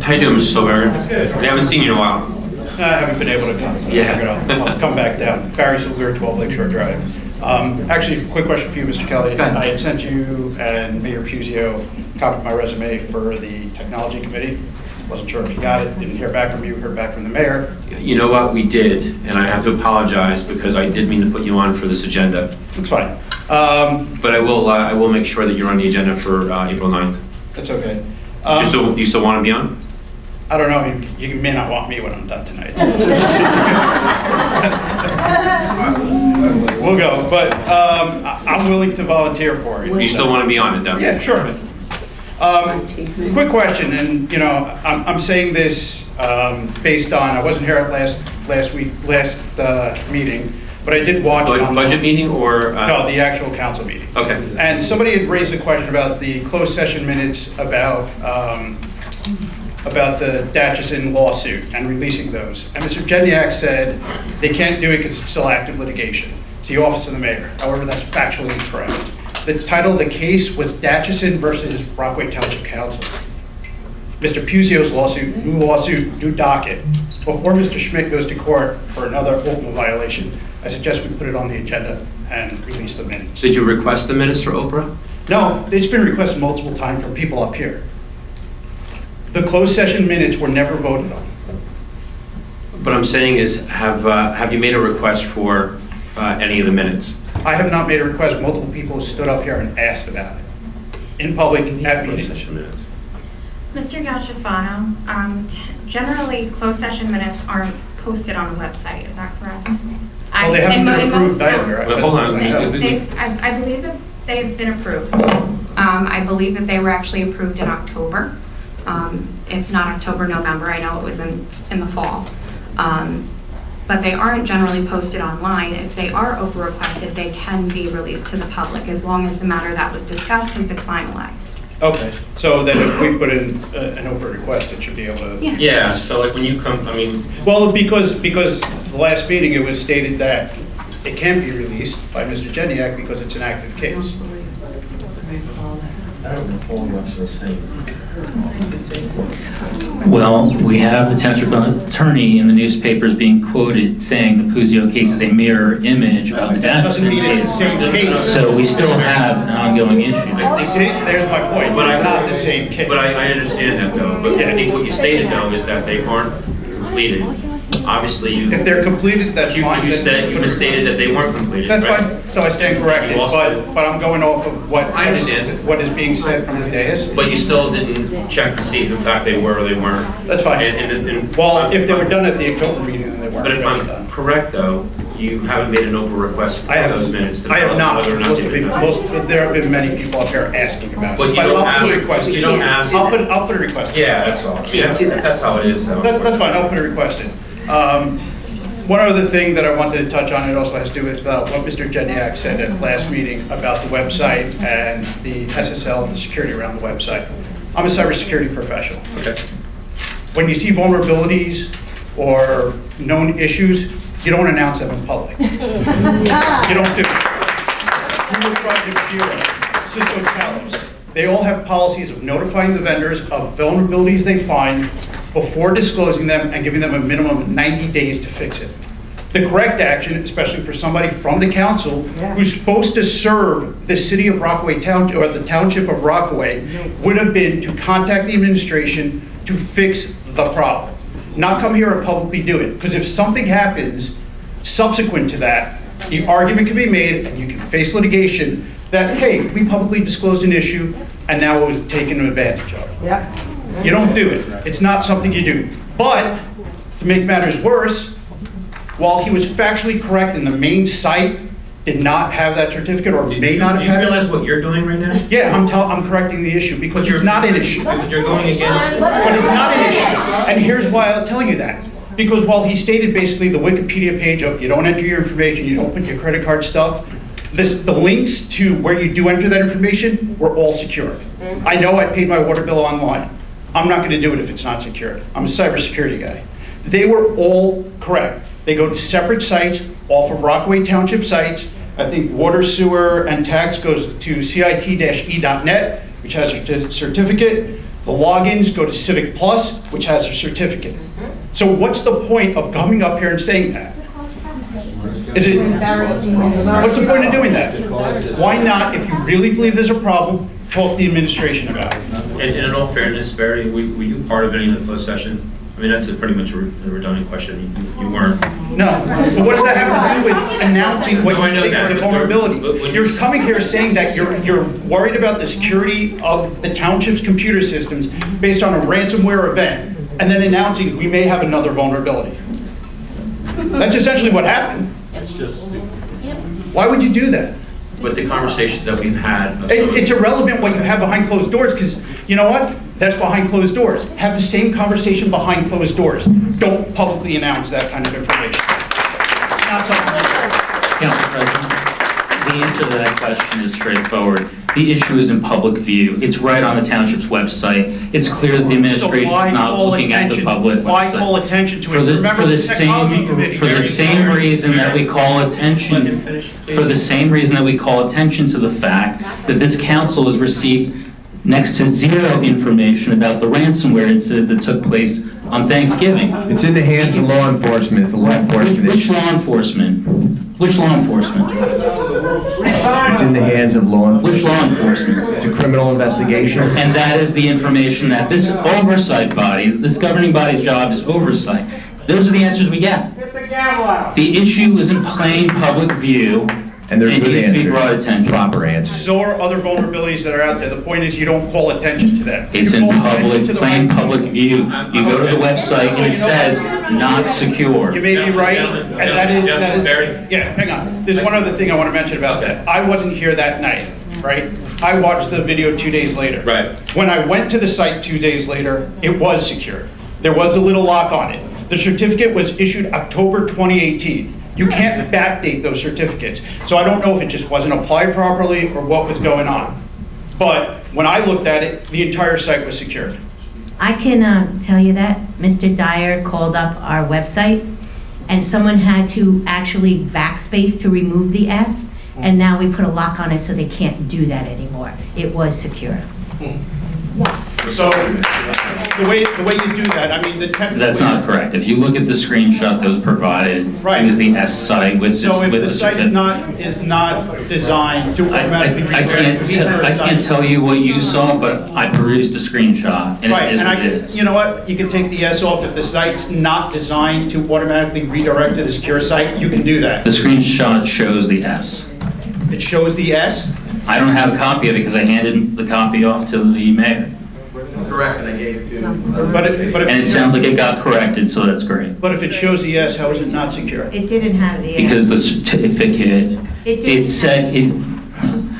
How you doing, Mr. Silberger? Good. We haven't seen you in a while. I haven't been able to come. So Yeah. I figured I'll come back down. Barry Silver, 12 Lakeshore Drive. Actually, quick question for you, Mr. Kelly. Go ahead. I had sent you and Mayor Puzio a copy of my resume for the Technology Committee. Wasn't sure if you got it, didn't hear back from you, heard back from the mayor. You know what, we did, and I have to apologize because I did mean to put you on for this agenda. That's fine. But I will make sure that you're on the agenda for April 9th. That's okay. Do you still want to be on? I don't know, you may not want me when I'm done tonight. We'll go, but I'm willing to volunteer for it. You still want to be on it, though? Yeah, sure. Quick question, and you know, I'm saying this based on, I wasn't here at last meeting, but I did watch it on budget meeting or? No, the actual council meeting. Okay. And somebody had raised a question about the closed session minutes about the Datchison lawsuit and releasing those. And Mr. Jeniak said they can't do it because it's still active litigation. It's the office of the mayor. However, that's factually incorrect. The title of the case was Datchison versus Rockaway Township Council. Mr. Puzio's lawsuit, new docket. Before Mr. Schmidt goes to court for another Oprah violation, I suggest we put it on the agenda and release the minutes. Did you request the minutes for Oprah? No, it's been requested multiple times from people up here. The closed session minutes were never voted on. What I'm saying is, have you made a request for any of the minutes? I have not made a request. Multiple people stood up here and asked about it in public at meetings. Mr. Gachafano, generally, closed session minutes aren't posted on the website, is that correct? Well, they haven't been approved either. But hold on. I believe that they've been approved. I believe that they were actually approved in October. If not October, November, I know it was in the fall. But they aren't generally posted online. If they are Oprah requested, they can be released to the public as long as the matter that was discussed has been finalized. Okay, so then if we put in an Oprah request, it should be able to... Yeah, so like when you come, I mean... Well, because the last meeting, it was stated that it can be released by Mr. Jeniak because it's an active case. I don't recall what I was saying. Well, we have the township attorney in the newspapers being quoted saying the Puzio case is a mirror image of the Doesn't Datchison mean it's the case. same case. So we still have an ongoing issue. See, there's my point, but it's not the same case. But I understand that though, but I think what you stated though is that they aren't completed. Obviously, If they're completed, that's fine. You stated that they weren't completed, That's right? fine, so I stand corrected, You also- but I'm going off of I understand. what is being said from the dais. But you still didn't check to see if in fact they were or they weren't. That's fine. And- Well, if they were done at the October meeting, then they weren't. But if really I'm done. correct though, you haven't made an Oprah request for I have- those minutes. I have not. Whether or not they've been done. There have been many people up here asking about it. But you don't I'll ask- put a request. you don't ask- I'll put a request. Yeah, that's all. Yeah. That's how it is though. That's fine, I'll put a request in. One other thing that I wanted to touch on, it also has to do with what Mr. Jeniak said at last meeting about the website and the SSL and the security around the website. I'm a cybersecurity professional. Okay. When you see vulnerabilities or known issues, you don't announce them in public. You don't do it. Google Project Zero, Cisco Towers, they all have policies of notifying the vendors of vulnerabilities they find before disclosing them and giving them a minimum of 90 days to fix it. The correct action, especially for somebody from the council who's supposed to serve the city of Rockaway Township or the township of Rockaway, would have been to contact the administration to fix the problem. Not come here and publicly do it, because if something happens subsequent to that, the argument can be made and you can face litigation that, hey, we publicly disclosed an issue and now it was taken advantage of. You don't do it. It's not something you do. But to make matters worse, while he was factually correct and the main site did not have that certificate or may not have had it. Do you realize what you're doing right now? Yeah, I'm correcting the issue because it's not an issue. But you're going against. But it's not an issue. And here's why I'll tell you that. Because while he stated basically the Wikipedia page of you don't enter your information, you don't put your credit card stuff, the links to where you do enter that information were all secured. I know I paid my water bill online. I'm not going to do it if it's not secured. I'm a cybersecurity guy. They were all correct. They go to separate sites off of Rockaway Township sites. I think water, sewer, and tax goes to cit-e.net, which has a certificate. The logins go to Civic Plus, which has a certificate. So what's the point of coming up here and saying that? Is it, what's the point of doing that? Why not, if you really believe there's a problem, talk to the administration about it? And in all fairness, Barry, were you part of any of the closed session? I mean, that's a pretty much a redundant question. You weren't. No, but what does that have to do with announcing what No, I you know think that, is a but vulnerability? when You're you- coming here saying that you're worried about the security of the township's computer systems based on a ransomware event, and then announcing we may have another vulnerability. That's essentially what happened. It's just. Why would you do that? But the conversations that we've had. It's irrelevant what you have behind closed doors, because you know what? That's behind closed doors. Have the same conversation behind closed doors. Don't publicly announce that kind of information. It's not something you do. Council President, the answer to that question is straightforward. The issue is in public view. It's right on the township's website. It's clear that the administration So why is not call looking at the attention- public Why website. call attention to For it? the, Remember for the technology committee, for the Barry. same reason that we call attention, for the same reason that we call attention to the fact that this council has received next to zero information about the ransomware incident that took place on Thanksgiving. It's in the hands of law enforcement. It's a law enforcement Which issue. law enforcement? Which law enforcement? It's in the hands of law enforcement. Which law enforcement? It's a criminal investigation. And that is the information that this oversight body, this governing body's job is oversight. Those are the answers we get. The issue is in plain public view, And there's and good needs to be brought answers, attention. proper answers. So are other vulnerabilities that are out there. The point is you don't call attention to them. It's You in call attention public, to the plain right public people. view. You go to the website and it says, not secure. You may be right, Gentlemen, and that is, Barry. yeah, hang on. There's one other thing I want to mention about that. I wasn't here that night, right? I watched the video 2 days later. Right. When I went to the site 2 days later, it was secure. There was a little lock on it. The certificate was issued October 2018. You can't backdate those certificates. So I don't know if it just wasn't applied properly or what was going on. But when I looked at it, the entire site was secured. I can tell you that Mr. Dyer called up our website, and someone had to actually backspace to remove the S, and now we put a lock on it so they can't do that anymore. It was secure. So the way you do that, I mean, the technical. That's not correct. If you look at the screenshot that was provided, Right. it was the S site with this. So if with the this- site is not designed to automatically I redirect to the can't other site. tell you what you saw, but I perused the screenshot, and Right, it is and what it is. you know what, you can take the S off. If the site's not designed to automatically redirect to the secure site, you can do that. The screenshot shows the S. It shows the S. I don't have a copy of it because I handed the copy off to the mayor. Correct, and I gave it to And it sounds like it got corrected, so that's great. But if it shows the S, how is it not secure? It didn't have the. Because the certificate, it said,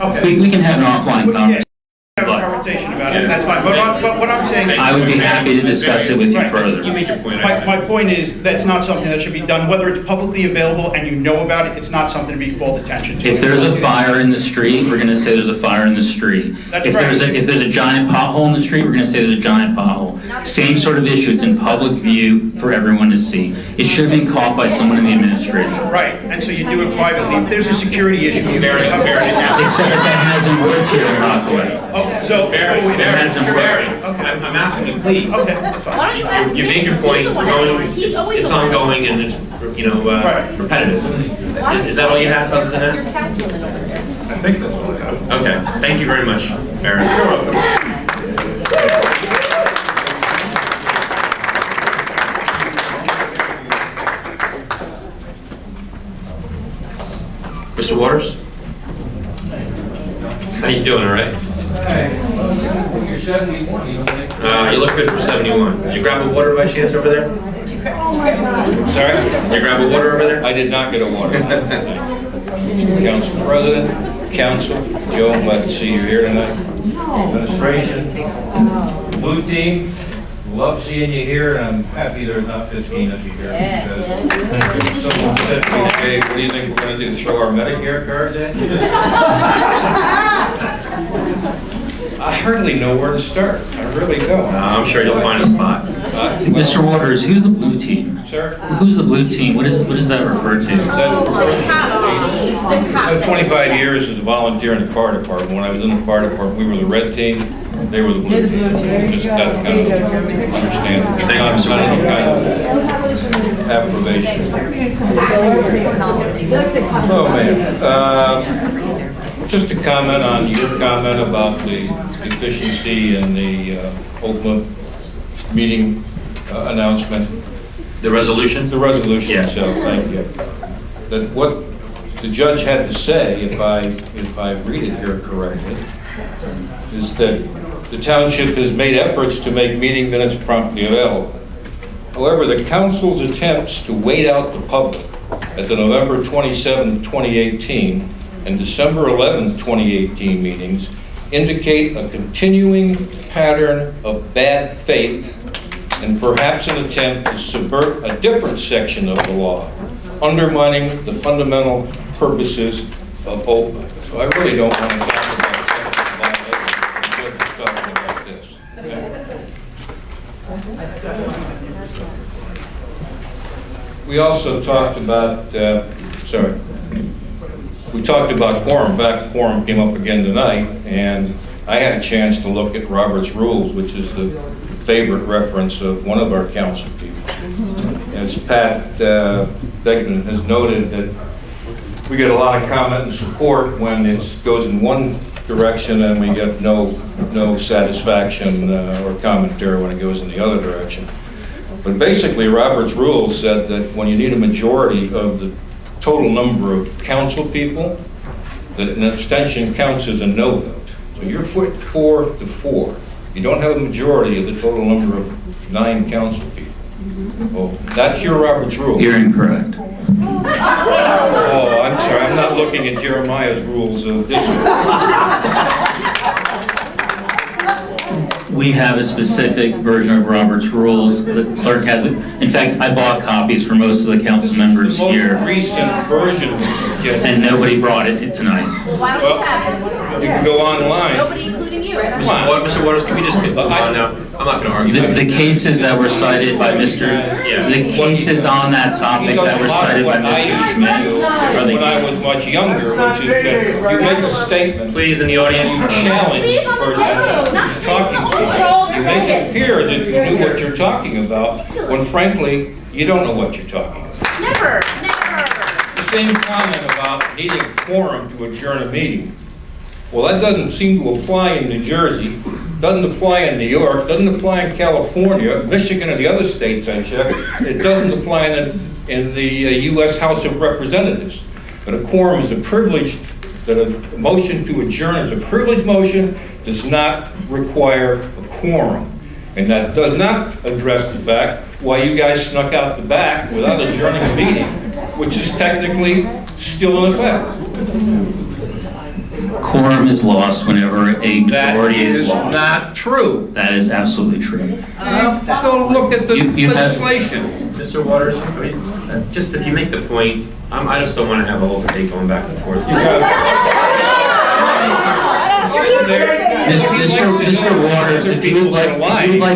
Okay. we can have an offline conversation. Have a conversation about it, that's fine. But what I'm saying. I would be happy to discuss it with you Right. further. You made your point. My point is, that's not something that should be done, whether it's publicly available and you know about it, it's not something to be called attention to. If there's a fire in the street, we're gonna say there's a fire in the street. That's If there's right. if there's a giant pothole in the street, we're gonna say there's a giant pothole. Same sort of issue, it's in public view for everyone to see. It should have been caught by someone in the administration. Right, and so you do it privately. If there's a security issue, you Barry, can cover it now. Except that that hasn't worked here in Rockaway. Oh, so. Barry, I'm asking you, please. Okay, that's fine. You made your point, we're going, it's ongoing and it's, repetitive. Is that all you have other than that? I think that's all I got. Okay, thank you very much, Barry. You're welcome. Mr. Waters? How you doing, all right? You're 71, you don't think? You look good for 71. Did you grab a water by chance over there? Sorry? Did you grab a water over there? I did not get a water. Council President, Council, Joe, I'm glad to see you here tonight. Administration, Blue Team, love seeing you here, and I'm happy there's not 15 of you here. Because someone said to me today, what do you think we're going to do, throw our Medicare cards at you? I hardly know where to start. I really don't. I'm sure you'll find a spot. Mr. Waters, who's the blue team? Sir? Who's the blue team? What does that refer to? I have 25 years as a volunteer in the fire department. When I was in the fire department, we were the red team, they were the blue team. Just got to kind of understand. approbation. Oh, man. Just to comment on your comment about the efficiency and the open meeting announcement. The resolution? The resolution Yeah. itself, thank you. That what the judge had to say, if I read it here correctly, is that the township has made efforts to make meeting minutes promptly available. However, the council's attempts to wait out the public at the November 27, 2018 and December 11, 2018 meetings indicate a continuing pattern of bad faith and perhaps an attempt to subvert a different section of the law, undermining the fundamental purposes of open. So I really don't want to talk about talking about this. We also talked about, we talked about quorum. In fact, quorum came up again tonight, and I had a chance to look at Robert's Rules, which is the favorite reference of one of our council people. As Pat Beckman has noted, that we get a lot of comment and support when it goes in one direction and we get no satisfaction or commentary when it goes in the other direction. But basically, Robert's Rules said that when you need a majority of the total number of council people, that an abstention counts as a no vote. So you're 4-4. You don't have a majority of the total number of 9 council people. Well, that's your Robert's Rule. You're incorrect. Oh, I'm sorry, I'm not looking at Jeremiah's rules of this. We have a specific version of Robert's Rules. The clerk has it. In fact, I bought copies for most of the council members here. Most recent version. And nobody brought it tonight. Why don't you have it? You can go online. Nobody, including you. Mr. Waters, can we just get on now? I'm not going to argue. The cases that were cited by the cases on that topic that were cited by Mr. Schmidt are the When I was much younger, which is that you make a statement. Please, in the audience. You challenge the person who's talking to you. You make it appear as if you knew what you're talking about, when frankly, you don't know what you're talking about. Never. The same comment about needing a quorum to adjourn a meeting. Well, that doesn't seem to apply in New Jersey, doesn't apply in New York, doesn't apply in California, Michigan, and the other states I checked. It doesn't apply in the U.S. House of Representatives. But a quorum is a privilege, that a motion to adjourn is a privileged motion, does not require a quorum. And that does not address the fact why you guys snuck out the back without adjourning a meeting, which is technically still in effect. quorum is lost whenever a majority is lost. That is not true. That is absolutely true. Go look at the legislation. Mr. Waters, just if you make the point, I just don't want to have a whole debate going back and forth. Mr. Waters, if you would like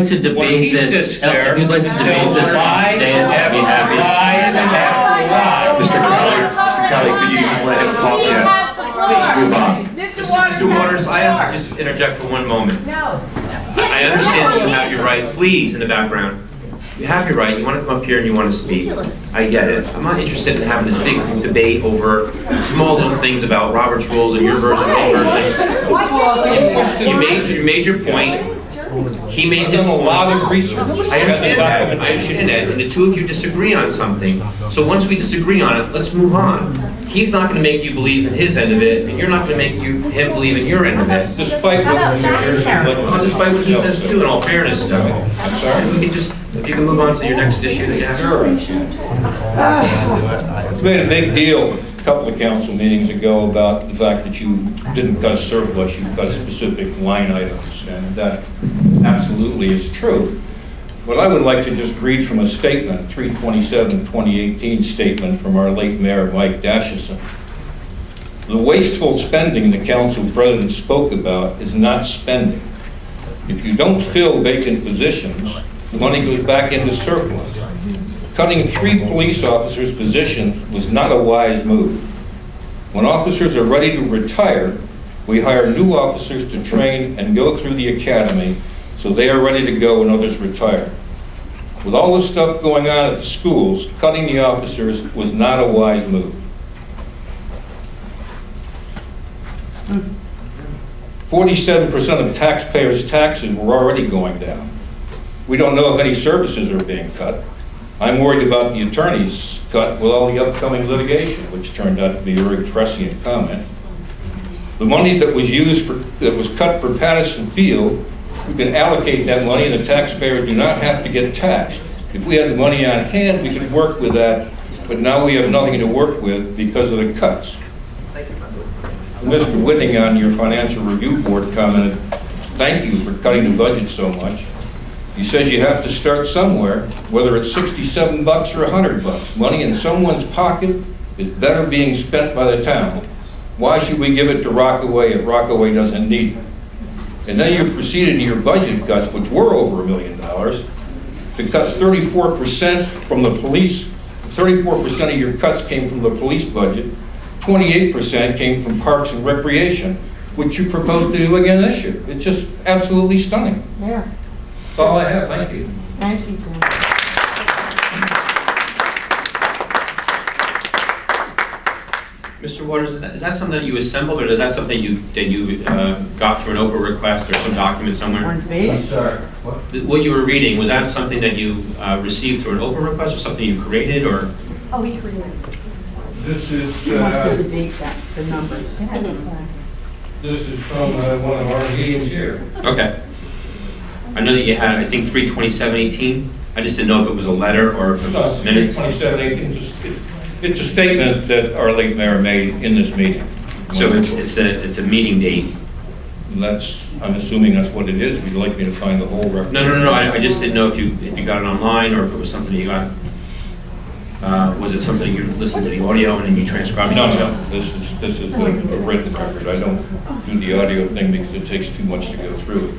to debate this, I'd be happy. Mr. Kelly, could you just let him talk? Please move on. Mr. Waters, I have to just interject for one moment. No. I understand that you have your right, please, in the background. You have your right, you want to come up here and you want to speak. I get it. I'm not interested in having this big debate over small little things about Robert's Rules and your version and his version. You made your point. He made his a lot of research. I understand that. I understand that. And the two of you disagree on something. So once we disagree on it, let's move on. He's not going to make you believe in his end of it, and you're not going to make him believe in your end of it. Despite what despite what he says too, in all fairness, though. I'm sorry. We can just, if you can move on to your next issue that you have. Sure. I made a big deal a couple of council meetings ago about the fact that you didn't cut surplus, you cut specific line items, and that absolutely is true. But I would like to just read from a statement, 3/27/2018 statement from our late mayor, Mike Dashison. The wasteful spending the council president spoke about is not spending. If you don't fill vacant positions, the money goes back into surplus. Cutting 3 police officers' positions was not a wise move. When officers are ready to retire, we hire new officers to train and go through the academy so they are ready to go when others retire. With all this stuff going on at the schools, cutting the officers was not a wise move. 47% of taxpayers' taxes were already going down. We don't know if any services are being cut. I'm worried about the attorney's cut with all the upcoming litigation, which turned out to be a very prescient comment. The money that was cut for Patterson Field, we can allocate that money and the taxpayers do not have to get taxed. If we had the money on hand, we could work with that, but now we have nothing to work with because of the cuts. Mr. Whitting on your Financial Review Board commented, thank you for cutting the budget so much. He says you have to start somewhere, whether it's $67 or $100. Money in someone's pocket is better being spent by the town. Why should we give it to Rockaway if Rockaway doesn't need it? And then you proceeded in your budget cuts, which were over $1 million, to cut 34% from the police. 34% of your cuts came from the police budget. 28% came from Parks and Recreation, which you propose to do again this year. It's just absolutely stunning. Yeah. That's all I have. Thank you. Thank you, Jim. Mr. Waters, is that something that you assembled, or is that something that you got through an Oprah request or some document somewhere? I'm sorry. What you were reading, was that something that you received through an Oprah request or something you created, or? Oh, he created. This is He wants to debate that, the numbers. this is from one of our meetings here. Okay. I know that you had, I think, 3/27/18. I just didn't know if it was a letter or if it was minutes. 27/18. It's a statement that our late mayor made in this meeting. So it's a meeting date. I'm assuming that's what it is. Would you like me to find the whole record? No. I just didn't know if you got it online or if it was something you got. Was it something you listened to the audio and then you transcribed it yourself? No. This is a written record. I don't do the audio thing because it takes too much to go through.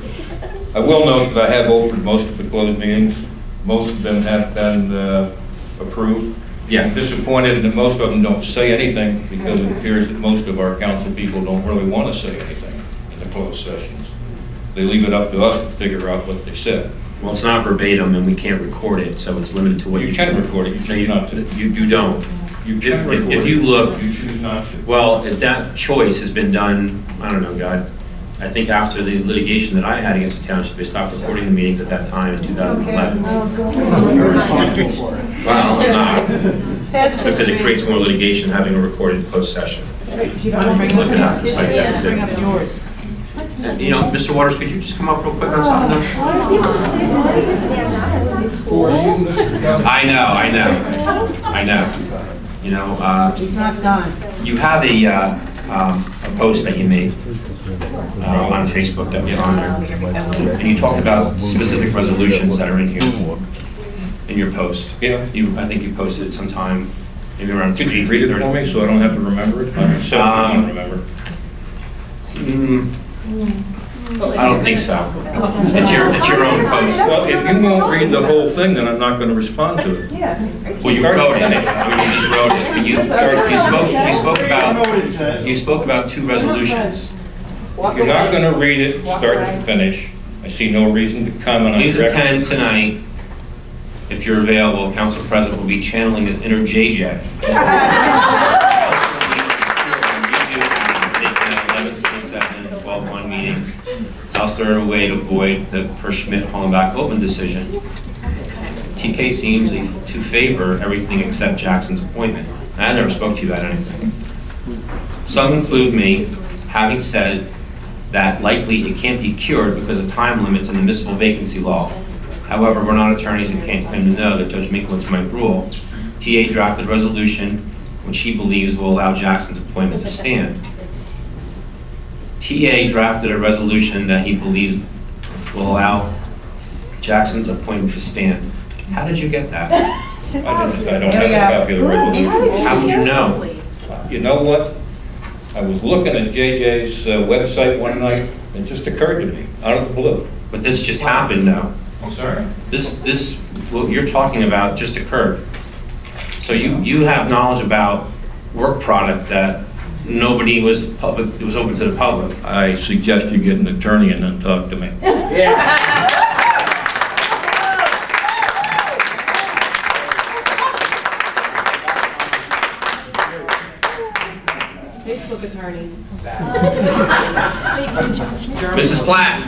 I will note that I have opened most of the closed meetings. Most of them have been approved. Yeah. I'm disappointed that most of them don't say anything because it appears that most of our council people don't really want to say anything in the closed sessions. They leave it up to us to figure out what they said. Well, it's not verbatim and we can't record it, so it's limited to what you can record it. You choose not to. You don't. You can record if you look, you choose not to. Well, that choice has been done, I don't know, God. I think after the litigation that I had against the township, they stopped recording the meetings at that time in 2011. Well, I'm not. It's because it creates more litigation having a recorded closed session. You don't bring Look it up, it's like that. bring up yours. You know, Mr. Waters, could you just come up real quick on something? I know. You know, He's not done. you have a post that you made on Facebook that was on there. And you talked about specific resolutions that are in here, in your post. Yeah. I think you posted it sometime, maybe around Could you read it for me so I don't have to remember it? I'm so I don't remember. I don't think so. It's your own post. Well, if you won't read the whole thing, then I'm not going to respond to it. Well, you wrote it. I mean, you just wrote it. But you spoke about two resolutions. If you're not going to read it, start to finish, I see no reason to comment on it. Please attend tonight. If you're available, Council President will be channeling his inner JJ. 12-1 meetings. Else there are a way to avoid the Schmidt-Hollenbach-Oatman decision. TK seems to favor everything except Jackson's appointment. I never spoke to you about anything. Some include me, having said that likely it can't be cured because of time limits in the municipal vacancy law. However, we're not attorneys and can't claim to know that Judge Minkowitz might rule. TA drafted a resolution which she believes will allow Jackson's appointment to stand. TA drafted a resolution that he believes will allow Jackson's appointment to stand. How did you get that? I don't have a copy of the resolution. How would you know? You know what? I was looking at JJ's website one night, and it just occurred to me, out of the blue. But this just happened, though. I'm sorry? This, what you're talking about just occurred. So you have knowledge about work product that nobody was public, it was open to the public. I suggest you get an attorney and then talk to me. Facebook attorney. Mrs. Platt.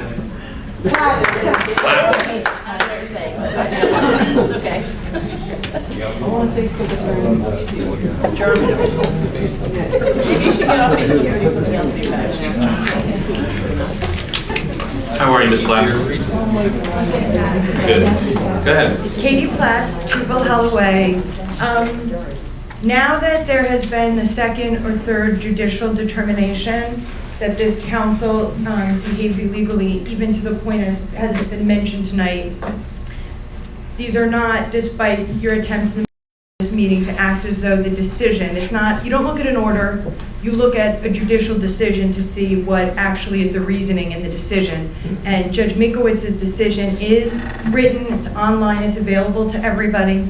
Platts. Okay. I want a Facebook attorney. Maybe you should get off Facebook and somebody else do that. How are you, Ms. Platts? Good. Go ahead. Katie Platts, Tupelo Holloway. Now that there has been the second or third judicial determination that this council behaves illegally, even to the point as has been mentioned tonight, these are not, despite your attempts in this meeting to act as though the decision, it's not, you don't look at an order, you look at a judicial decision to see what actually is the reasoning in the decision. And Judge Minkowitz's decision is written, it's online, it's available to everybody.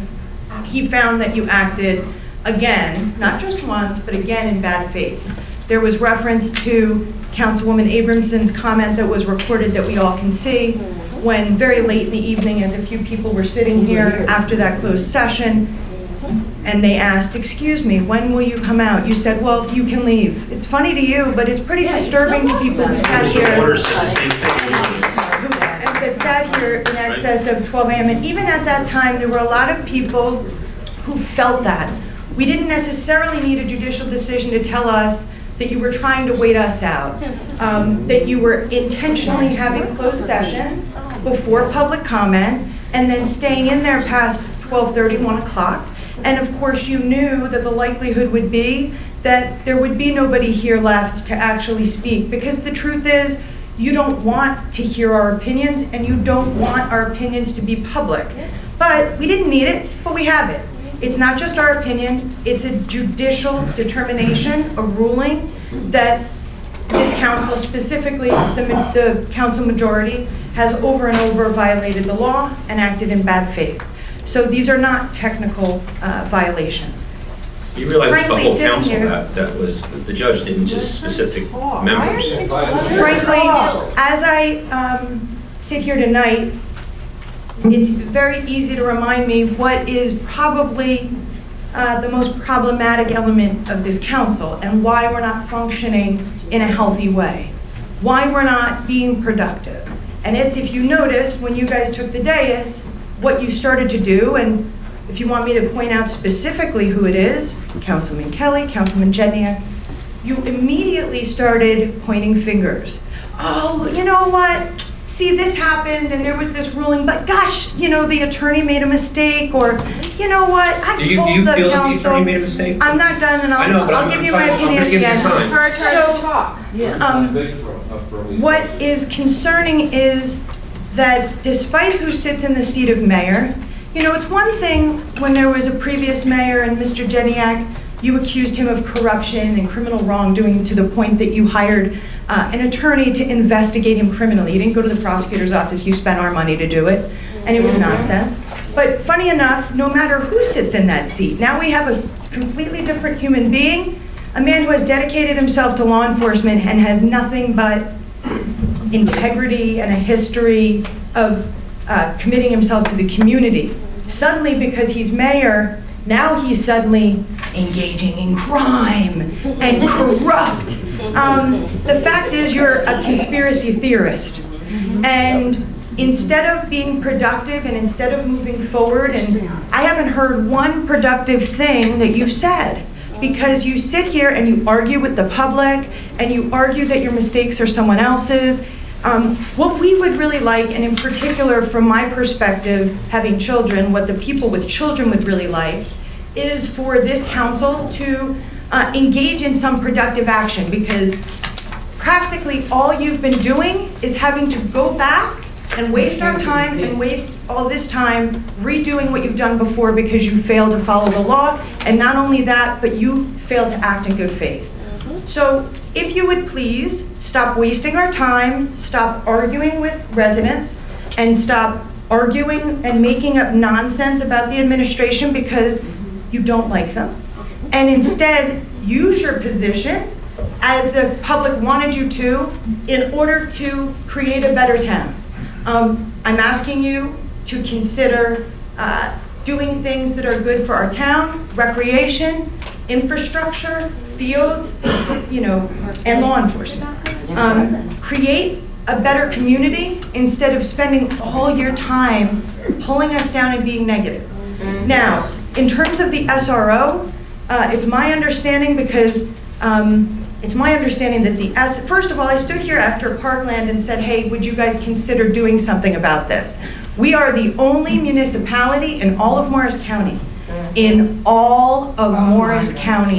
He found that you acted again, not just once, but again in bad faith. There was reference to Councilwoman Abramson's comment that was recorded that we all can see when very late in the evening, as a few people were sitting here after that closed session, and they asked, excuse me, when will you come out? You said, well, you can leave. It's funny to you, but it's pretty disturbing to people who sat here. That sat here in excess of 12 a.m. And even at that time, there were a lot of people who felt that. We didn't necessarily need a judicial decision to tell us that you were trying to wait us out, that you were intentionally having closed sessions before public comment, and then staying in there past 12:30, 1 o'clock. And of course, you knew that the likelihood would be that there would be nobody here left to actually speak, because the truth is, you don't want to hear our opinions, and you don't want our opinions to be public. But we didn't need it, but we have it. It's not just our opinion, it's a judicial determination, a ruling that this council, specifically the council majority, has over and over violated the law and acted in bad faith. So these are not technical violations. You realize it's the Frankly, whole sitting council here- that was, the judge didn't just specific members. Frankly, as I sit here tonight, it's very easy to remind me what is probably the most problematic element of this council and why we're not functioning in a healthy way, why we're not being productive. And it's, if you notice, when you guys took the dais, what you started to do, and if you want me to point out specifically who it is, Councilman Kelly, Councilman Jedniak, you immediately started pointing fingers. Oh, you know what? See, this happened and there was this ruling, but gosh, you know, the attorney made a mistake, or you know what? I Do you told feel the that the council. attorney made a mistake? I'm not done, and I know, but I'll I'm give you trying- my I'm opinion gonna give you again. time. Her turn to talk. What is concerning is that despite who sits in the seat of mayor, you know, it's one thing when there was a previous mayor and Mr. Jedniak, you accused him of corruption and criminal wrongdoing to the point that you hired an attorney to investigate him criminally. You didn't go to the prosecutor's office, you spent our money to do it, and it was nonsense. But funny enough, no matter who sits in that seat, now we have a completely different human being, a man who has dedicated himself to law enforcement and has nothing but integrity and a history of committing himself to the community. Suddenly, because he's mayor, now he's suddenly engaging in crime and corrupt. The fact is, you're a conspiracy theorist. And instead of being productive and instead of moving forward, and I haven't heard one productive thing that you've said, because you sit here and you argue with the public and you argue that your mistakes are someone else's. What we would really like, and in particular from my perspective, having children, what the people with children would really like, is for this council to engage in some productive action, because practically all you've been doing is having to go back and waste our time and waste all this time redoing what you've done before because you failed to follow the law, and not only that, but you failed to act in good faith. So if you would please stop wasting our time, stop arguing with residents, and stop arguing and making up nonsense about the administration because you don't like them, and instead use your position as the public wanted you to in order to create a better town. I'm asking you to consider doing things that are good for our town, recreation, infrastructure, fields, and law enforcement. Create a better community instead of spending all your time pulling us down and being negative. Now, in terms of the SRO, it's my understanding because it's my understanding that first of all, I stood here after Parkland and said, hey, would you guys consider doing something about this? We are the only municipality in all of Morris County,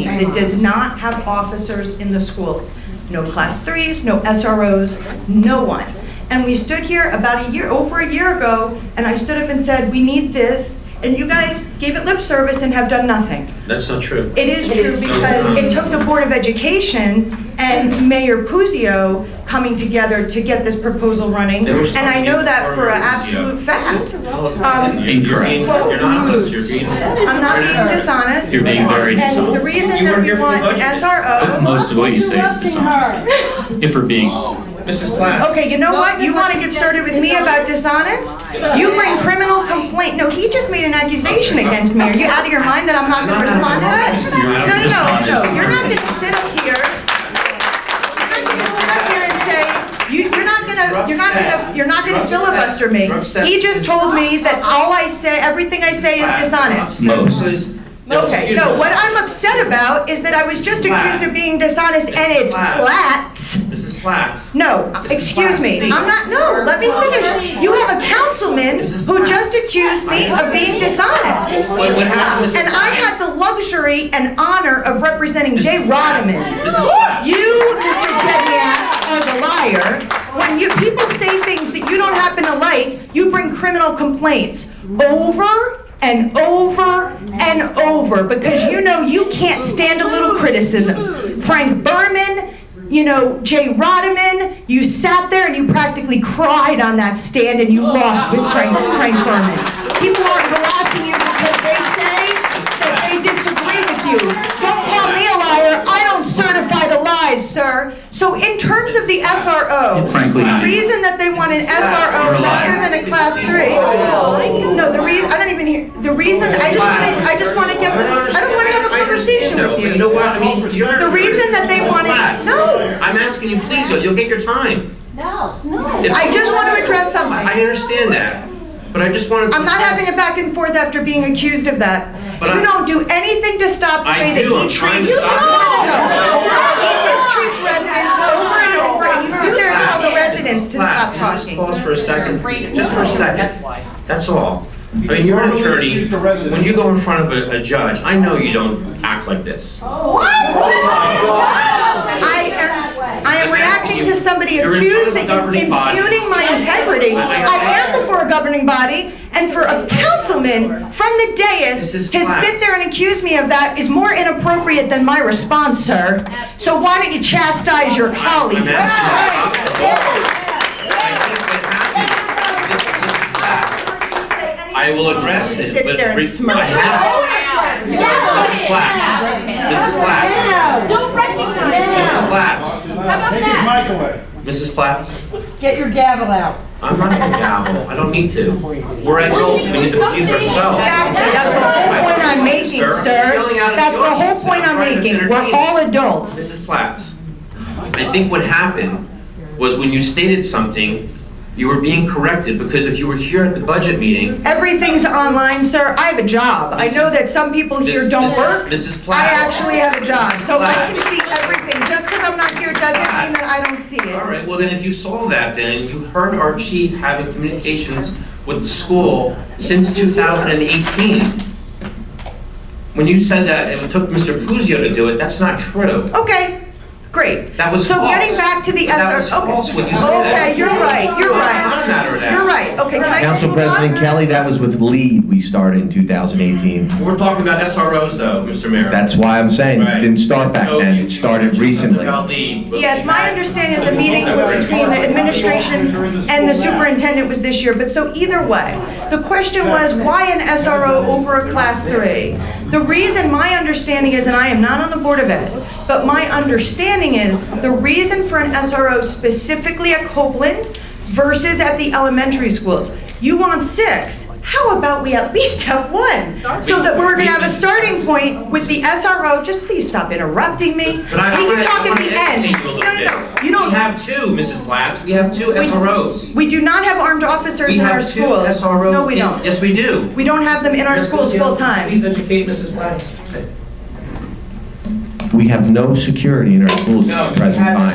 that does not have officers in the schools. No class 3s, no SROs, no one. And we stood here over a year ago, and I stood up and said, we need this, and you guys gave it lip service and have done nothing. That's not true. It is true because it took the Board of Education and Mayor Puzio coming together to get this proposal running, and I know that for an absolute fact. Incorrect. You're not honest. I'm not being dishonest. You're being very dishonest. And the reason that we want SROs... Most of what you say is dishonest. If we're being... Mrs. Platt. Okay, you know what? You want to get started with me about dishonest? You bring criminal complaint. No, he just made an accusation against me. Are you out of your mind that I'm not going to respond to that? No. You're not going to sit up here. You're not going to filibuster me. He just told me that everything I say is dishonest. Most. Okay, no, what I'm upset about is that I was just accused of being dishonest and it's Platts. Mrs. Platts. No, excuse me, let me finish. You have a councilman who just accused me of being dishonest. What happened, Mrs. And I had the luxury and honor of representing Jay Rodman. Mrs. Platts. You, Mr. Jediak, are the liar. When people say things that you don't happen to like, you bring criminal complaints over and over and over because you can't stand a little criticism. Frank Berman, Jay Rodman, you sat there and you practically cried on that stand and you lost with Frank Berman. People aren't harassing you because they say that they disagree with you. Don't call me a liar. I don't certify the lies, sir. So in terms of the SRO, the reason that they want an SRO rather than a class 3, no, the reason, I don't even hear, the reason, I just want to get, I don't want to have a conversation with you. You know what, The reason that they want it, no. I'm asking you, please, you'll get your time. No. I just want to address something. I understand that, but I just wanted to... I'm not having a back and forth after being accused of that. You don't do anything to stop the way that he treats... He mistreats residents over and over, and you sit there and tell the residents to stop talking. Just pause for a second, just for a second. That's all. I mean, you're an attorney. When you go in front of a judge, I know you don't act like this. I am reacting to somebody impugning my integrity. I am before a governing body, and for a councilman from the dais to sit there and accuse me of that is more inappropriate than my response, sir. So why don't you chastise your colleague? I will address it, Sit there and smirk. I have. Mrs. Platts. Mrs. Platts. Don't recognize him. Mrs. Platts. How about that? Mrs. Platts. Get your gavel out. I'm not going to gavel. I don't need to. We're adults. We need to police ourselves. Exactly. That's the whole point I'm making, sir. That's the whole point I'm making. We're all adults. Mrs. Platts, I think what happened was when you stated something, you were being corrected because if you were here at the budget meeting... Everything's online, sir. I have a job. I know that some people here don't work. Mrs. I Platts. actually have a job, so I can see everything. Just because I'm not here doesn't mean that I don't see it. All right, well then if you saw that then, you heard our chief having communications with the school since 2018. When you said that it took Mr. Puzio to do it, that's not true. Okay. Great. That was so false. Getting back to the That was false when you said that. Okay, you're right. You're right. Not a matter of that. You're right. Okay, can I Council move on? President Kelly, that was with LEAD we started in 2018. We're talking about SROs though, Mr. Mayor. That's why I'm saying it didn't start back then, it started recently. Yeah, it's my understanding that the meeting between the administration and the superintendent was this year, but so either way, the question was why an SRO over a class 3? The reason, my understanding is, and I am not on the Board of Ed, but my understanding is the reason for an SRO specifically at Copeland versus at the elementary schools. You want 6, How about we at least have one? So that we're gonna have a starting point with the SRO, just please stop interrupting me. But I We can wanna- talk I at wanna the educate end. you a little No, bit. no, you don't. We have two, Mrs. Blatz, we have two SROs. We do not have armed officers We in our have two schools. SROs. No, we in- don't. Yes, we do. We don't have them in our Mayor schools Puzio, full-time. Please educate Mrs. Blatz. We have no security in our schools at the present time.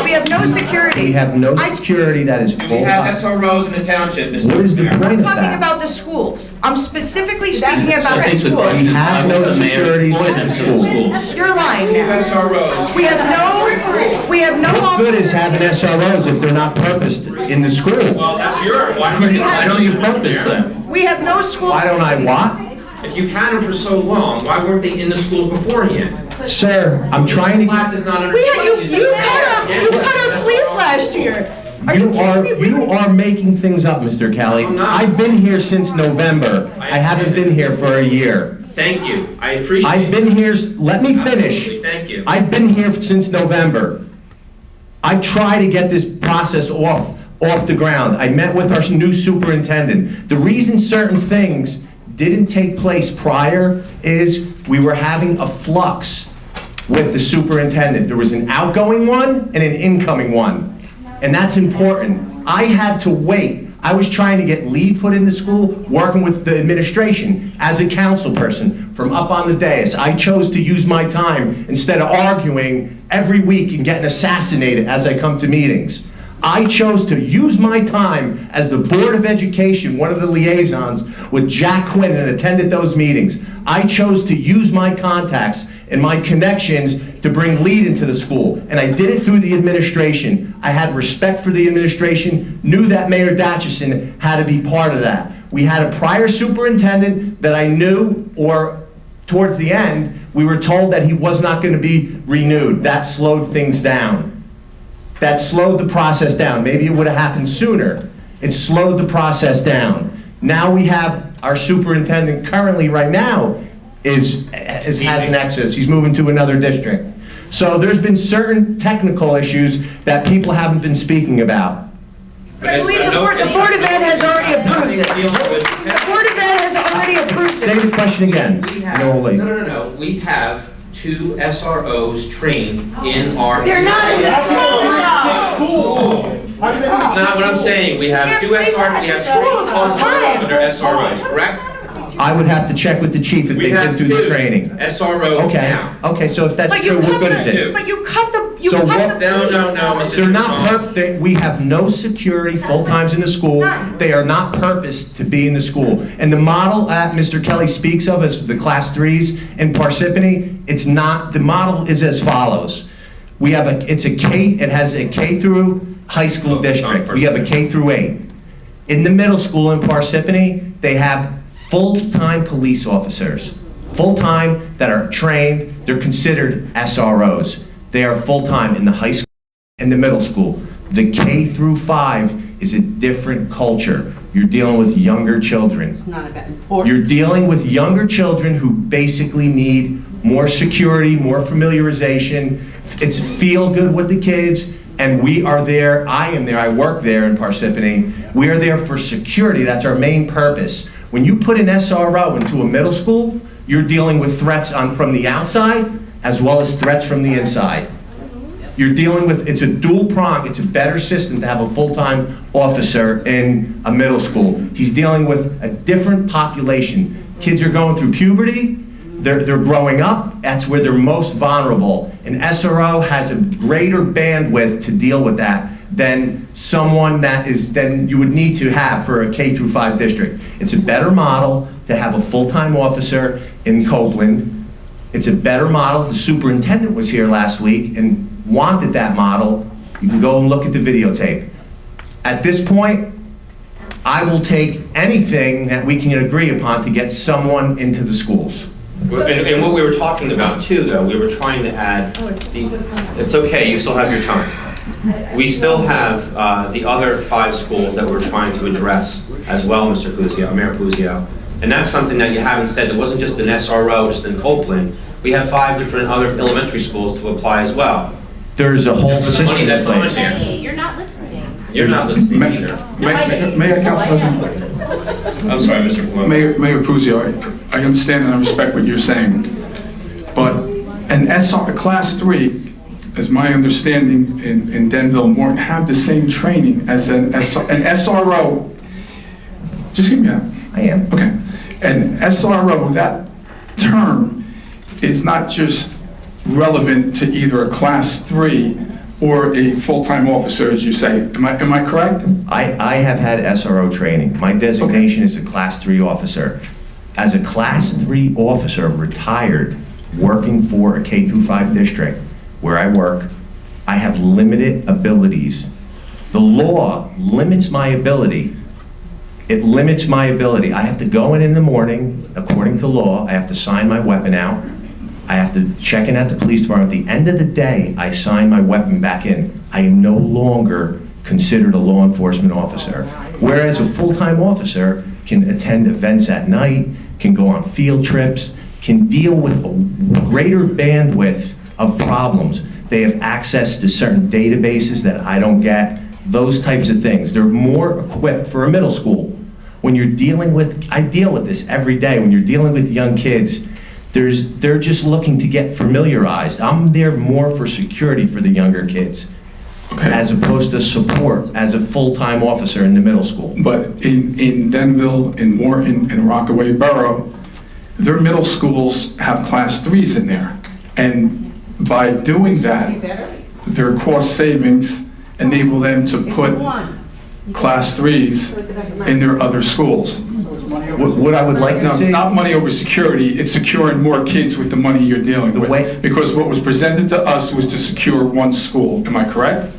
We have no security. We have no security that is Do we have full-time. SROs in the township, Mr. What is the Mayor? point of Talking that? about the schools. I'm specifically speaking about the We schools. have no securities in the schools. You're lying Two now. SROs. We have no What good is officers. having SROs if they're not purposed in the school? Well, that's your, why don't you purpose them? We have no school. Why don't I what? If you've had them for so long, why weren't they in the schools beforehand? Sir, I'm trying to... Blatz is not We had, you understanding. cut our police last year. You are making things up, Mr. Kelly. I'm not. I've been here since November. I haven't been here for a year. Thank you, I appreciate it. I've been here, let me finish. Absolutely, thank you. I've been here since November. I try to get this process off the ground. I met with our new superintendent. The reason certain things didn't take place prior is we were having a flux with the superintendent. There was an outgoing one and an incoming one. And that's important. I had to wait. I was trying to get Lee put in the school, working with the administration as a council person from up on the dais. I chose to use my time instead of arguing every week and getting assassinated as I come to meetings. I chose to use my time as the Board of Education, one of the liaisons with Jack Quinn, and attended those meetings. I chose to use my contacts and my connections to bring lead into the school, and I did it through the administration. I had respect for the administration, knew that Mayor Datchison had to be part of that. We had a prior superintendent that I knew, or towards the end, we were told that he was not going to be renewed. That slowed things down. That slowed the process down. Maybe it would have happened sooner. It slowed the process down. Now we have our superintendent currently right now has an exodus. He's moving to another district. So there's been certain technical issues that people haven't been speaking about. I believe the Board of Ed has already approved it. The Board of Ed has already approved Say it. the question again. No. We have two SROs trained in our... They're not in the school. That's not what I'm saying. We have two SROs, we have schools three full time. under SROs, correct? I would have to check with the chief if We they've been have through the two training. SROs Okay, now. okay, so if that's But you true, what cut good is the, it? but you cut the, you So cut what- the police. Mrs. They're not Tremont. we have no security full-times in the school. They are not purposed to be in the school. And the model that Mr. Kelly speaks of as the class 3s in Parsippany, it's not, the model is as follows. We have it has a K through high school district. We have a K through 8. In the middle school in Parsippany, they have full-time police officers. Full-time that are trained, they're considered SROs. They are full-time in the high school and the middle school. The K through 5 is a different culture. You're dealing with younger children. You're dealing with younger children who basically need more security, more familiarization. It's feel good with the kids, and we are there. I am there. I work there in Parsippany. We are there for security. That's our main purpose. When you put an SRO into a middle school, you're dealing with threats from the outside as well as threats from the inside. You're dealing with, it's a dual prong, it's a better system to have a full-time officer in a middle school. He's dealing with a different population. Kids are going through puberty, they're growing up, that's where they're most vulnerable. An SRO has a greater bandwidth to deal with that than someone than you would need to have for a K through 5 district. It's a better model to have a full-time officer in Copeland. It's a better model. The superintendent was here last week and wanted that model. You can go and look at the videotape. At this point, I will take anything that we can agree upon to get someone into the schools. And what we were talking about too, though, we were trying to add, it's okay, you still have your time. We still have the other 5 schools that we're trying to address as well, Mr. Puzio, Mayor Puzio. And that's something that you haven't said. It wasn't just an SRO just in Copeland. We have 5 different other elementary schools to apply as well. There's a whole system in That's place. on here. You're not listening. You're not listening either. May I, Council President? I'm sorry, Mr. Palumbo. Mayor Puzio, I understand and I respect what you're saying, but an SR, Class 3, as my understanding in Denville, Morton, have the same training as an SRO. Just give me that. I am. Okay. An SRO, that term is not just relevant to either a Class 3 or a full-time officer, as you say. Am I correct? I have had SRO training. My designation is a Class 3 officer. As a Class 3 officer, retired, working for a K-5 district where I work, I have limited abilities. The law limits my ability. It limits my ability. I have to go in the morning, according to law, I have to sign my weapon out. I have to check in at the police department. At the end of the day, I sign my weapon back in. I am no longer considered a law enforcement officer. Whereas a full-time officer can attend events at night, can go on field trips, can deal with a greater bandwidth of problems. They have access to certain databases that I don't get, those types of things. They're more equipped for a middle school. When you're dealing with, I deal with this every day, when you're dealing with young kids, they're just looking to get familiarized. I'm there more for security for the younger kids, as opposed to support as a full-time officer in the middle school. But in Denville, in Morton, and Rockaway Borough, their middle schools have Class 3s in there. And by doing that, their cost savings enable them to put Class 3s in their other schools. What I would like to No, see... it's not money over security, it's securing more kids with the money you're dealing with. Because what was presented to us was to secure one school, am I correct?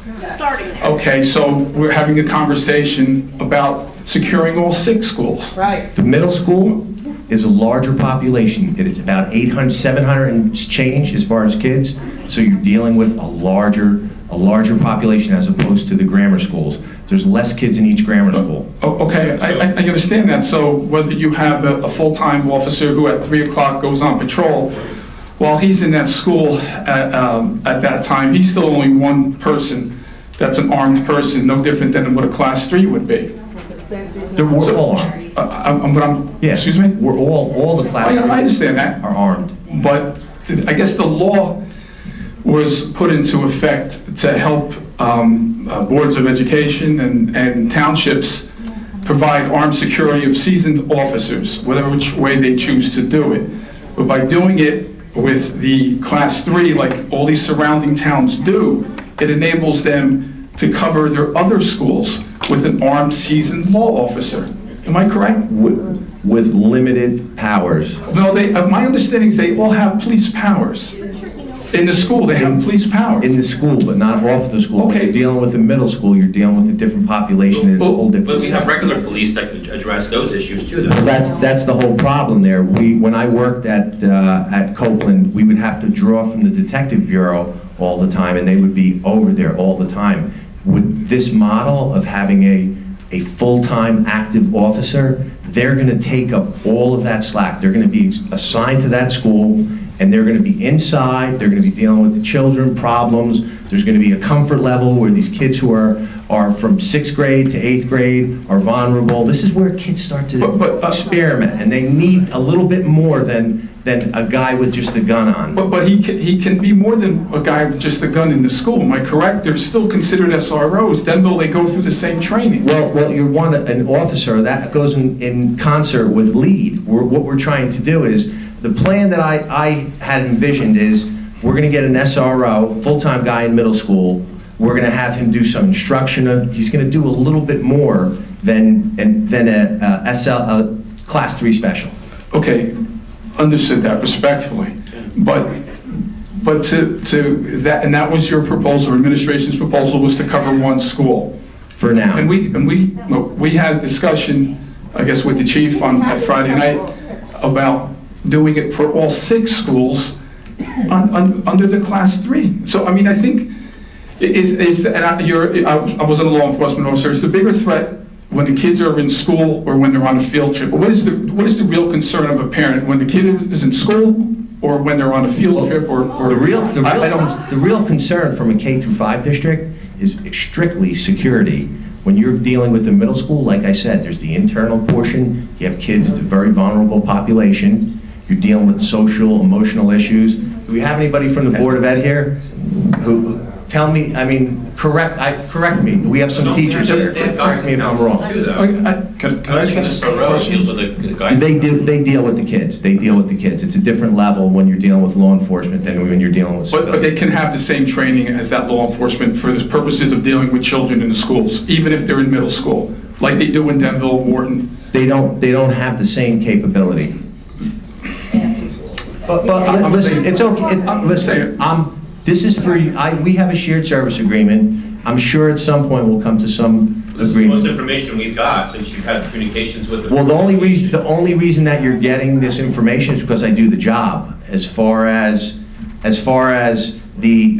Okay, so we're having a conversation about securing all 6 schools. Right. The middle school is a larger population. It is about 800, 700 and change as far as kids. So you're dealing with a larger population as opposed to the grammar schools. There's less kids in each grammar school. Okay, I understand that. So whether you have a full-time officer who at 3 o'clock goes on patrol, while he's in that school at that time, he's still only one person that's an armed person, no different than what a Class 3 would be. We're all armed. Yeah. Excuse me? We're all the Class 3 I understand that. are armed. But I guess the law was put into effect to help boards of education and townships provide armed security of seasoned officers, whatever which way they choose to do it. But by doing it with the Class 3, like all these surrounding towns do, it enables them to cover their other schools with an armed seasoned law officer. Am I correct? With limited powers. No, my understanding is they all have police powers. In the school, they have police powers. In the school, but not off the school. Okay. You're dealing with the middle school, you're dealing with a different population, and a whole different... But we have regular police that could address those issues too, though. That's the whole problem there. When I worked at Copeland, we would have to draw from the detective bureau all the time, and they would be over there all the time. With this model of having a full-time active officer, they're going to take up all of that slack. They're going to be assigned to that school, and they're going to be inside, they're going to be dealing with the children problems, there's going to be a comfort level where these kids who are from 6th grade to 8th grade are vulnerable. This is where kids start to experiment, and they need a little bit more than a guy with just a gun on. But he can be more than a guy with just a gun in the school, am I correct? They're still considered SROs. Denville, they go through the same training. Well, you want an officer, that goes in concert with lead. What we're trying to do is, the plan that I had envisioned is, we're going to get an SRO, full-time guy in middle school. We're going to have him do some instruction. He's going to do a little bit more than a Class 3 special. Okay, understood that respectfully. But to that, and that was your proposal, administration's proposal was to cover one school. For now. And we had a discussion, I guess, with the chief at Friday night about doing it for all 6 schools under the Class 3. So, I mean, I think, I wasn't a law enforcement officer, is the bigger threat when the kids are in school or when they're on a field trip? But what is the real concern of a parent when the kid is in school or when they're on a field trip? The real concern from a K-5 district is strictly security. When you're dealing with the middle school, like I said, there's the internal portion, you have kids, it's a very vulnerable population, you're dealing with social, emotional issues. Do we have anybody from the Board of Ed here who, tell me, I mean, correct me, we have some teachers here, correct me if I'm wrong. Can I ask this question? They deal with the kids, it's a different level when you're dealing with law enforcement than when you're dealing with civilians. But they can have the same training as that law enforcement for the purposes of dealing with children in the schools, even if they're in middle school, like they do in Denville, Wharton. They don't have the same capability. But listen, it's okay, listen, this is for, we have a shared service agreement. I'm sure at some point we'll come to some agreement. Most information we've got, since you've had communications with the... Well, the only reason that you're getting this information is because I do the job. As far as the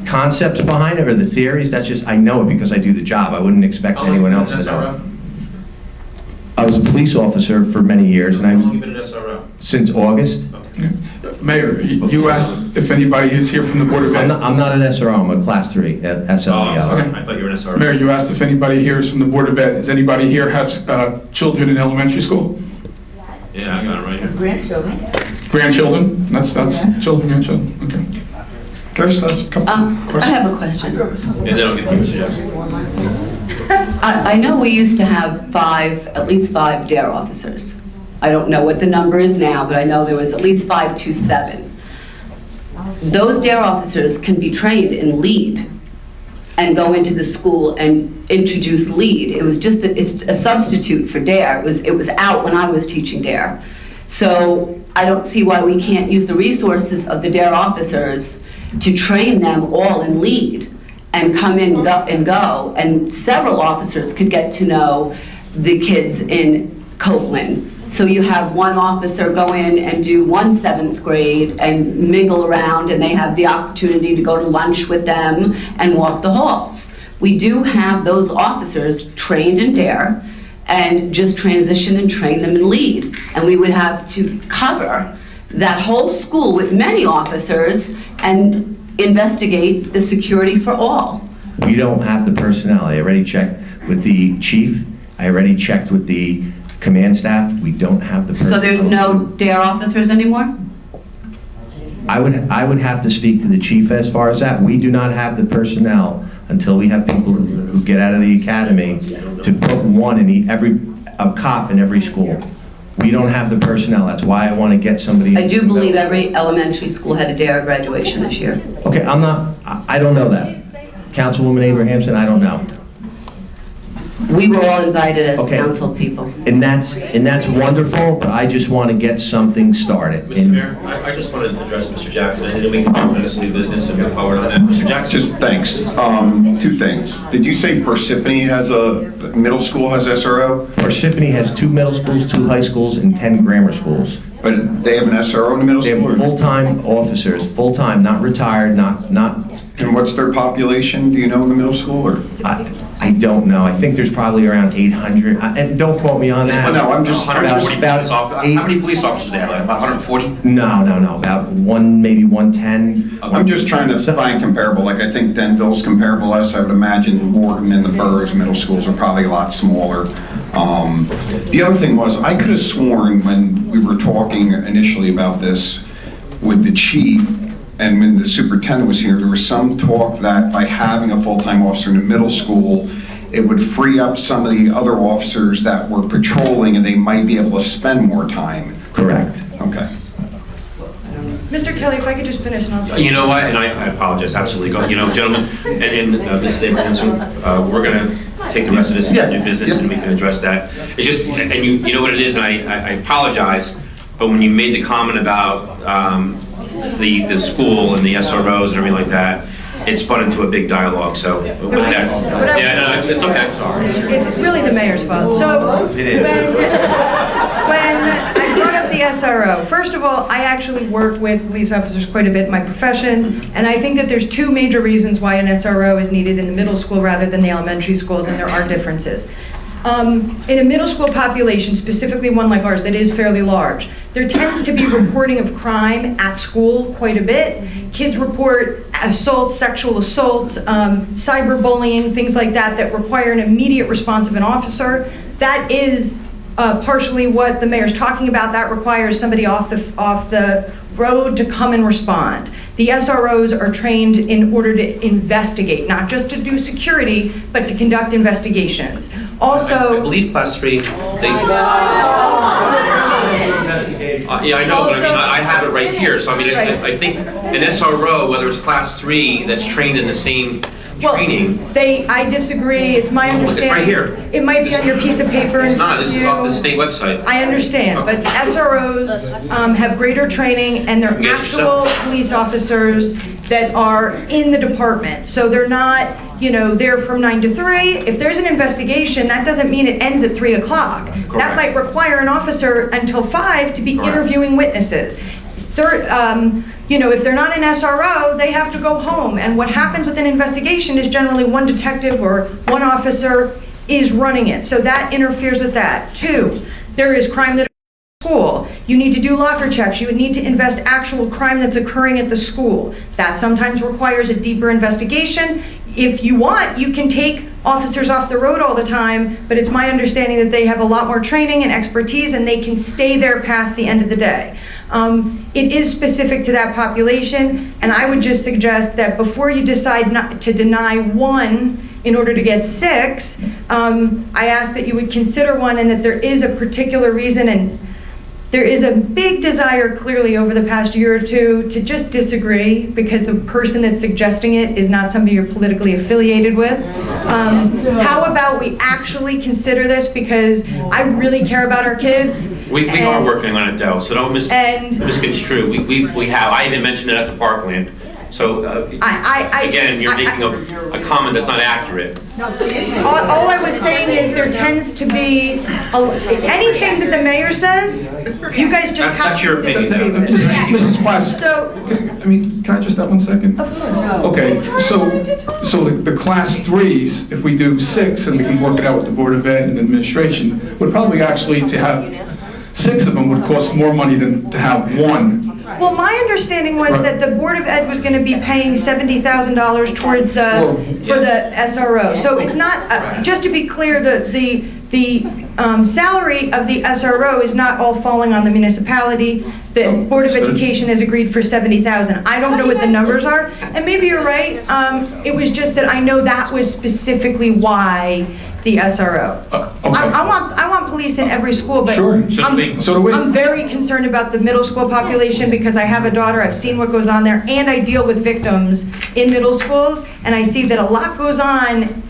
concepts behind it or the theories, that's just, I know it because I do the job. I wouldn't expect anyone else to know. I was a police officer for many years, and How long have you been an SRO? Since August. Mayor, you asked if anybody is here from the Board of Ed. I'm not an SRO, I'm a Class 3 at SLEL. Okay. I thought you were an SRO. Mayor, you asked if anybody here is from the Board of Ed. Does anybody here have children in elementary school? Yeah, I got it right here. Grandchildren? That's children, grandchildren, okay. Chris, that's a couple I questions. have a question. And then I'll get to Mr. Jackson. I know we used to have at least five DARE officers. I don't know what the number is now, but I know there was at least 5 to 7. Those DARE officers can be trained in lead and go into the school and introduce lead. It was just, it's a substitute for DARE. It was out when I was teaching DARE. So I don't see why we can't use the resources of the DARE officers to train them all in lead and come in and go. And several officers could get to know the kids in Copeland. So you have one officer go in and do one 7th grade and mingle around, and they have the opportunity to go to lunch with them and walk the halls. We do have those officers trained in DARE and just transition and train them in lead. And we would have to cover that whole school with many officers and investigate the security for all. We don't have the personnel. I already checked with the chief. I already checked with the command staff. We don't have the personnel. So there's no DARE officers anymore? I would have to speak to the chief as far as that. We do not have the personnel until we have people who get out of the academy to put a cop in every school. We don't have the personnel. That's why I want to get somebody. I do believe every elementary school had a DARE graduation this year. Okay, I don't know that. Councilwoman Abrahamson, I don't know. We were all invited as Okay. council people. And that's wonderful, but I just want to get something started. Mr. Mayor, I just wanted to address Mr. Jackson, and then we can go into new business and move forward on that. Mr. Jackson? Just thanks. 2 things. Did you say Parsippany middle school has SRO? Parsippany has 2 middle schools, 2 high schools, and 10 grammar schools. But they have an SRO in the middle They school? have full-time officers, full-time, not retired, not. And what's their population, do you know, in the middle school, or? I don't know. I think there's probably around 800, and don't quote me on that. Well, no, I'm just. 140 police officers. How many police officers do they have? Like about 140? No, about maybe 110. I'm just trying to find comparable, like I think Denville's comparable to us. I would imagine Morgan and the boroughs middle schools are probably a lot smaller. The other thing was, I could have sworn when we were talking initially about this with the chief, and when the superintendent was here, there was some talk that by having a full-time officer in the middle school, it would free up some of the other officers that were patrolling and they might be able to spend more time. Correct. Okay. Mr. Kelly, if I could just finish and I'll say. You know what, and I apologize, absolutely. Go, gentlemen, and Mrs. Abrahamson, we're going to take the rest of this into new business and we can address that. It's just, and you know what it is, and I apologize, but when you made the comment about the school and the SROs and everything like that, it spun into a big dialogue, so with that, it's okay. Sorry. It's really the mayor's fault. So when I brought up the SRO, first of all, I actually work with police officers quite a bit in my profession, and I think that there's 2 major reasons why an SRO is needed in the middle school rather than the elementary schools, and there are differences. In a middle school population, specifically one like ours that is fairly large, there tends to be reporting of crime at school quite a bit. Kids report assaults, sexual assaults, cyberbullying, things like that, that require an immediate response of an officer. That is partially what the mayor's talking about. That requires somebody off the road to come and respond. The SROs are trained in order to investigate, not just to do security, but to conduct investigations. Also, I believe class 3, they... Yeah, I know, but I mean, I have it right here, so I mean, I think an SRO, whether it's class 3, that's trained in the same training... I disagree, it's my understanding... It's right here. It might be on your piece of paper. It's not, this is off the state website. I understand, but SROs have greater training, and they're actual police officers that are in the department. So they're not, there from 9 to 3. If there's an investigation, that doesn't mean it ends at 3 o'clock. That might require an officer until 5 to be interviewing witnesses. If they're not an SRO, they have to go home. And what happens with an investigation is generally one detective or one officer is running it. So that interferes with that. 2, there is crime that school. You need to do locker checks. You would need to invest actual crime that's occurring at the school. That sometimes requires a deeper investigation. If you want, you can take officers off the road all the time, but it's my understanding that they have a lot more training and expertise, and they can stay there past the end of the day. It is specific to that population, and I would just suggest that before you decide not to deny 1 in order to get 6, I ask that you would consider 1, and that there is a particular reason, and there is a big desire clearly over the past year or 2 to just disagree, because the person that's suggesting it is not somebody you're politically affiliated with. How about we actually consider this, because I really care about our kids. We are working on it though, so don't misconstrue. We have, I even mentioned it at the Parkland. So, again, you're making a comment that's not accurate. All I was saying is there tends to be, anything that the mayor says, you guys just have to... That's your opinion, though. Mrs. Platts, can I just have 1 second? Of course. Okay, so the class 3s, if we do 6 and we can work it out with the Board of Ed and administration, would probably actually to have 6 of them would cost more money than to have 1. Well, my understanding was that the Board of Ed was going to be paying $70,000 towards for the SRO. So it's not, just to be clear, the salary of the SRO is not all falling on the municipality. The Board of Education has agreed for $70,000. I don't know what the numbers are, and maybe you're right. It was just that I know that was specifically why the SRO. Okay. I want police in every school, but sure. So do we. I'm very concerned about the middle school population, because I have a daughter, I've seen what goes on there, and I deal with victims in middle schools, and I see that a lot goes on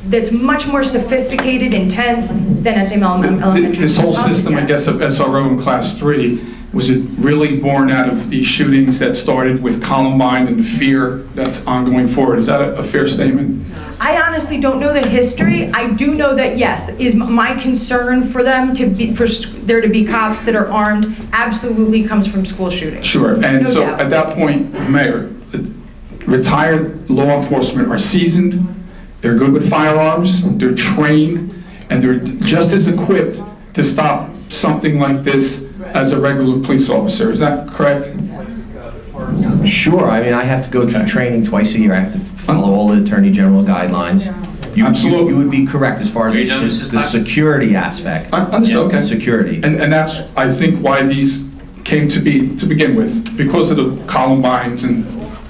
that's much more sophisticated, intense than at the elementary. This whole system, I guess, of SRO in class 3, was it really born out of the shootings that started with Columbine and the fear that's ongoing forward? Is that a fair statement? I honestly don't know the history. I do know that, yes, is my concern for them to be, for there to be cops that are armed, absolutely comes from school shootings. Sure, and no so doubt. At that point, Mayor, retired law enforcement are seasoned, they're good with firearms, they're trained, and they're just as equipped to stop something like this as a regular police officer. Is that correct? Sure, I mean, I have to go through training twice a year. I have to follow all the Attorney General guidelines. Absolutely. You would be correct as far as the security aspect. I understand, okay. Security. And that's, I think, why these came to be, to begin with, because of the Columbines and...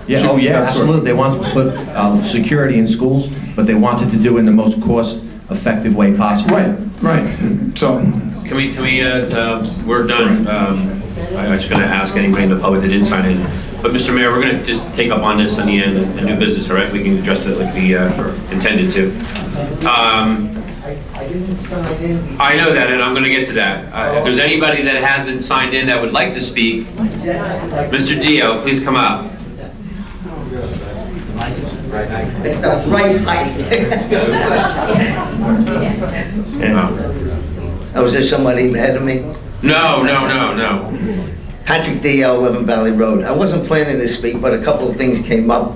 Yeah, oh yeah, absolutely. They wanted to put security in schools, but they wanted to do it in the most cost-effective way possible. Right. So... Can we, we're done. I was going to ask anybody in the public that didn't sign in. But Mr. Mayor, we're going to just take up on this in the end, and new business, all right? We can address it like we intended to. I know that, and I'm going to get to that. If there's anybody that hasn't signed in that would like to speak, Mr. Dio, please come up. Right height. Oh, was there somebody ahead of me? No. Patrick Dio, 11 Valley Road. I wasn't planning to speak, but a couple of things came up.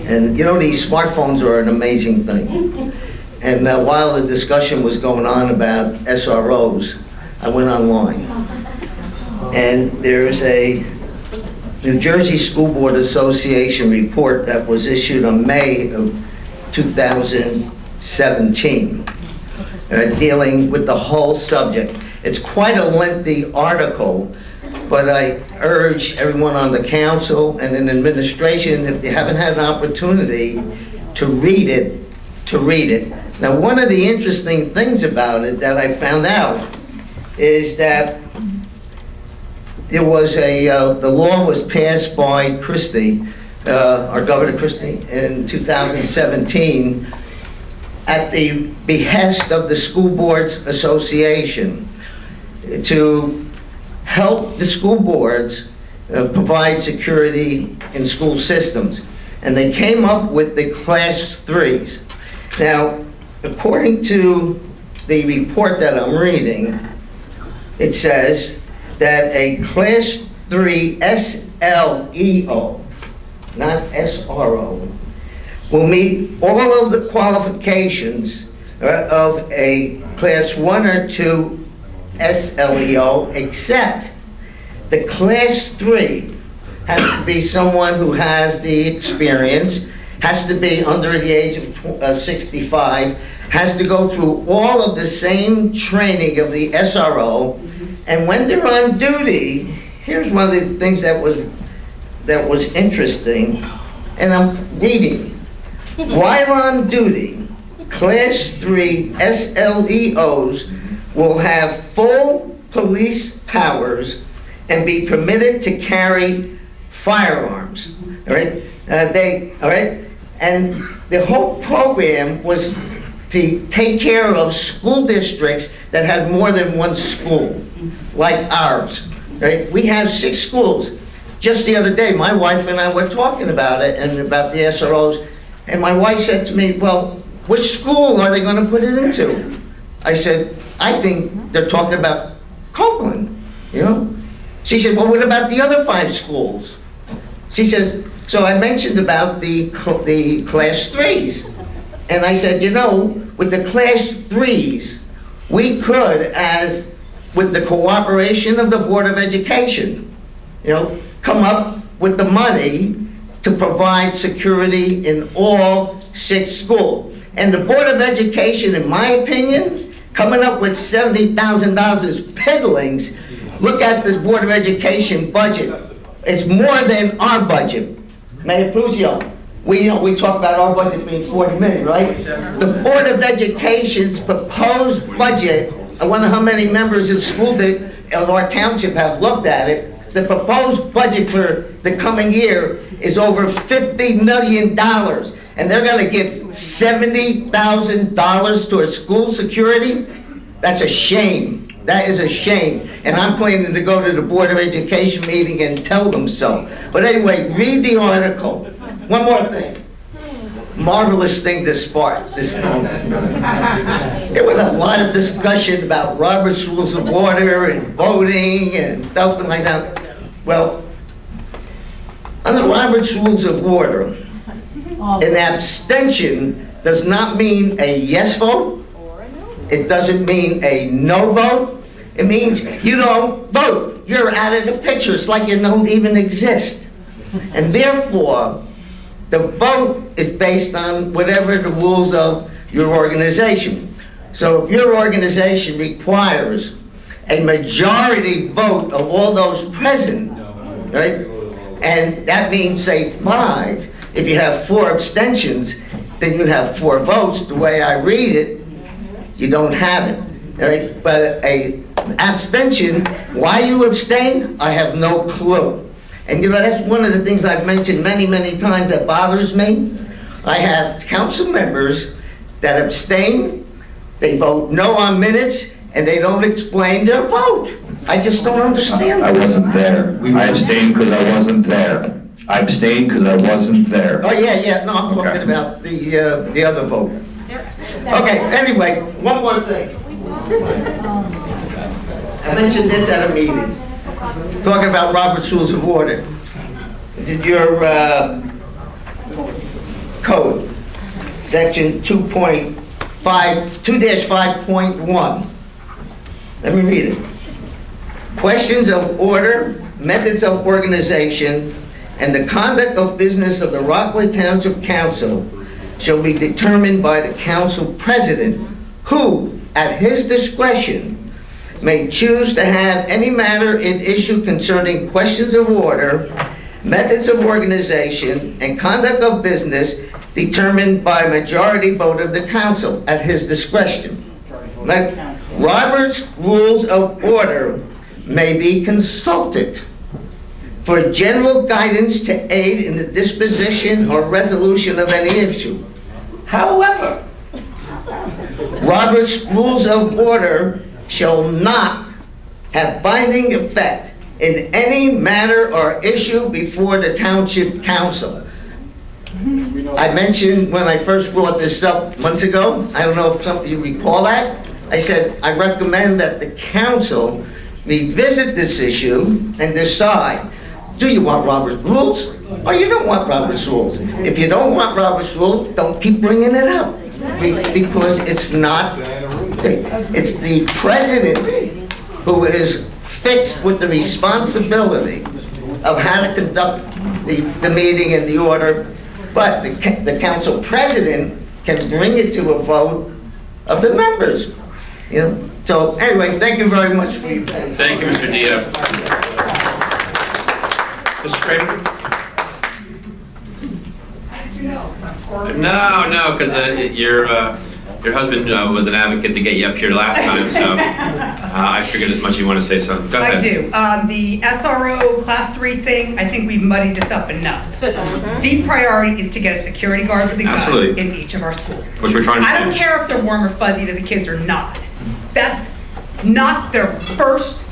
And you know, these smartphones are an amazing thing. And while the discussion was going on about SROs, I went online. And there's a New Jersey School Board Association report that was issued on May of 2017, dealing with the whole subject. It's quite a lengthy article, but I urge everyone on the council and in administration, if they haven't had an opportunity to read it, to read it. Now, one of the interesting things about it that I found out is that there was the law was passed by Christie, our Governor Christie, in 2017 at the behest of the School Boards Association to help the school boards provide security in school systems. And they came up with the Class 3s. Now, according to the report that I'm reading, it says that a Class 3 SLEO, not SRO, will meet all of the qualifications of a Class 1 or 2 SLEO, except the Class 3 has to be someone who has the experience, has to be under the age of 65, has to go through all of the same training of the SRO, and when they're on duty, here's one of the things that was interesting, and I'm reading. While on duty, Class 3 SLEOs will have full police powers and be permitted to carry firearms. All right, and the whole program was to take care of school districts that had more than one school, like ours. Right, we have 6 schools. Just the other day, my wife and I were talking about it and about the SROs, and my wife said to me, "Well, which school are they going to put it into?" I said, "I think they're talking about Copeland, you know?" She said, "Well, what about the other 5 schools?" She says, so I mentioned about the Class 3s. And I said, you know, with the Class 3s, we could, as with the cooperation of the Board of Education, you know, come up with the money to provide security in all 6 schools. And the Board of Education, in my opinion, coming up with $70,000 is piddlings. Look at this Board of Education budget. It's more than our budget. Mayor Pruzio, we talk about our budget being 40 million, right? The Board of Education's proposed budget, I wonder how many members of of our township have looked at it. The proposed budget for the coming year is over $50 million. And they're gonna give $70,000 to a school security? That's a shame. That is a shame. And I'm planning to go to the Board of Education meeting and tell them so. But anyway, read the article. One more thing. Marvelous thing this morning. There was a lot of discussion about Robert's Rules of Order and voting and stuff like that. Well, under Robert's Rules of Order, an abstention does not mean a yes vote. It doesn't mean a no vote. It means you don't vote. You're out of the picture. It's like you don't even exist. And therefore, the vote is based on whatever the rules of your organization. So if your organization requires a majority vote of all those present, right? And that means, say, 5. If you have 4 abstentions, then you have 4 votes. The way I read it, you don't have it, right? But an abstention, why you abstain, I have no clue. And you know, that's one of the things I've mentioned many, many times that bothers me. I have council members that abstain, they vote no on minutes, and they don't explain their vote. I just don't understand that. I wasn't there. I abstained because I wasn't there. I abstained because I wasn't there. Oh, yeah, no, I'm talking about the other vote. Okay, anyway, one more thing. I mentioned this at a meeting, talking about Robert's Rules of Order. Is it your code, section 2.5.1. Let me read it. Questions of order methods of organization, and the conduct of business of the Rockaway Township Council shall be determined by the council president, who, at his discretion, may choose to have any matter in issue concerning questions of order, methods of organization, and conduct of business determined by majority vote of the council at his discretion. Like, Robert's Rules of Order may be consulted for general guidance to aid in the disposition or resolution of any issue. However, Robert's Rules of Order shall not have binding effect in any matter or issue before the Township Council. I mentioned when I first brought this up months ago, I don't know if some of you recall that, I said I recommend that the council revisit this issue and decide, do you want Robert's Rules or you don't want Robert's Rules? If you don't want Robert's Rules, don't keep bringing it up, because it's not, it's the president who is fixed with the responsibility of how to conduct the meeting and the order, but the council president can bring it to a vote of the members. You know? So anyway, thank you very much for your time. Thank you, Mr. Dia. Mr. Schrader? No, because your husband was an advocate to get you up here last time, so I figured as much you want to say something. Go ahead. I do. The SRO Class 3 thing, I think we've muddied this up enough. The priority is to get a security guard with a gun in each of our schools. Which we're trying to do. I don't care if they're warm or fuzzy to the kids or not. That's not their first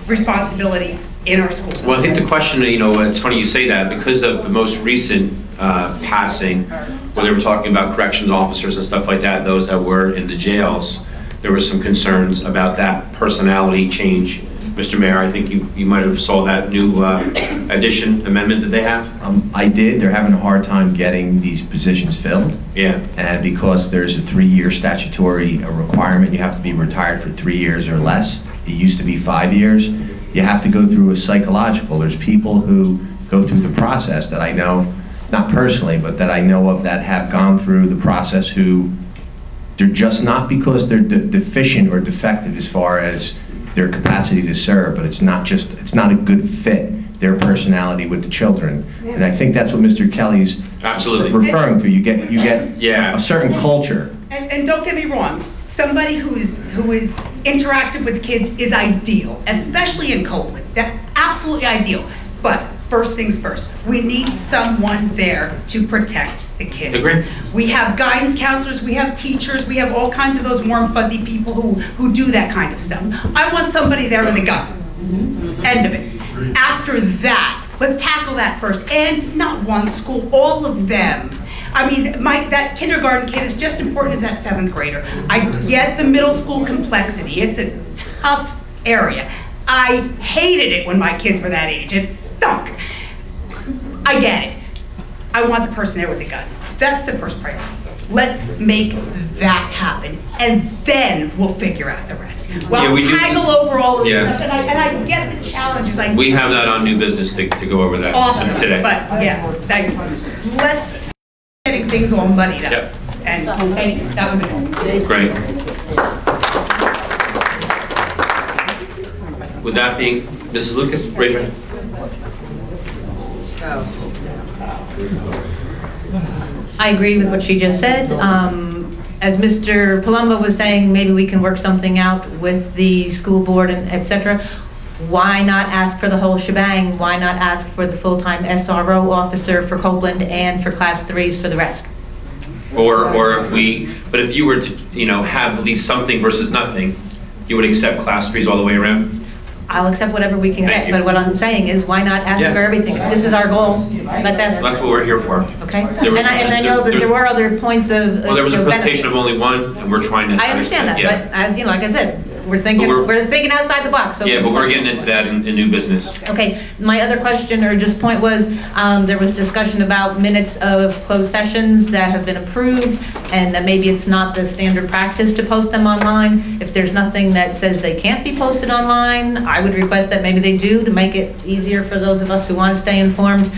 responsibility in our schools. Well, I think the question, it's funny you say that, because of the most recent passing, where they were talking about corrections officers and stuff like that, those that were in the jails, there were some concerns about that personality change. Mr. Mayor, I think you might have saw that new amendment that they have. I did. They're having a hard time getting these positions filled. Yeah. And because there's a 3-year statutory requirement, you have to be retired for 3 years or less. It used to be 5 years. You have to go through a psychological. There's people who go through the process that I know, not personally, but that I know of, that have gone through the process, who they're just not because they're deficient or defective as far as their capacity to serve, but it's not a good fit, their personality with the children. And I think that's what Mr. Kelly's referring to. You get a certain culture. And don't get me wrong, somebody who is interactive with kids is ideal, especially in Copeland. That's absolutely ideal. But first things first, we need someone there to protect the kids. Agree. We have guidance counselors, we have teachers, we have all kinds of those warm fuzzy people who do that kind of stuff. I want somebody there with a gun. End of it. After that, let's tackle that first. And not one school, all of them. I mean, that kindergarten kid is just important as that 7th grader. I get the middle school complexity. It's a tough area. I hated it when my kids were that age. It stunk. I get it. I want the person there with the gun. That's the first priority. Let's make that happen, and then we'll figure out the rest. Well, we haggle over all of this, and I get the challenges. We have that on new business to go over that today. But yeah, thank you. Let's getting things all muddied up. Yep. And that was it. Great. With that being, Mrs. Lucas, raise your hand. I agree with what she just said. As Mr. Palumbo was saying, maybe we can work something out with the school board and et cetera. Why not ask for the whole shebang? Why not ask for the full-time SRO officer for Copeland and for Class 3s for the rest? Or if you were to, have at least something versus nothing, you would accept Class 3s all the way around? I'll accept whatever we can get, but what I'm saying is, why not ask for everything? This is our goal. Let's ask. That's what we're here for. Okay. And I know that there were other points of. Well, there was a presentation of only one, and we're trying to. I understand that, but as you know, like I said, we're thinking, But we're thinking outside the box. So Yeah, but we're getting into that in new business. Okay, my other question or just point was, there was discussion about minutes of closed sessions that have been approved, and that maybe it's not the standard practice to post them online. If there's nothing that says they can't be posted online, I would request that maybe they do, to make it easier for those of us who want to stay informed,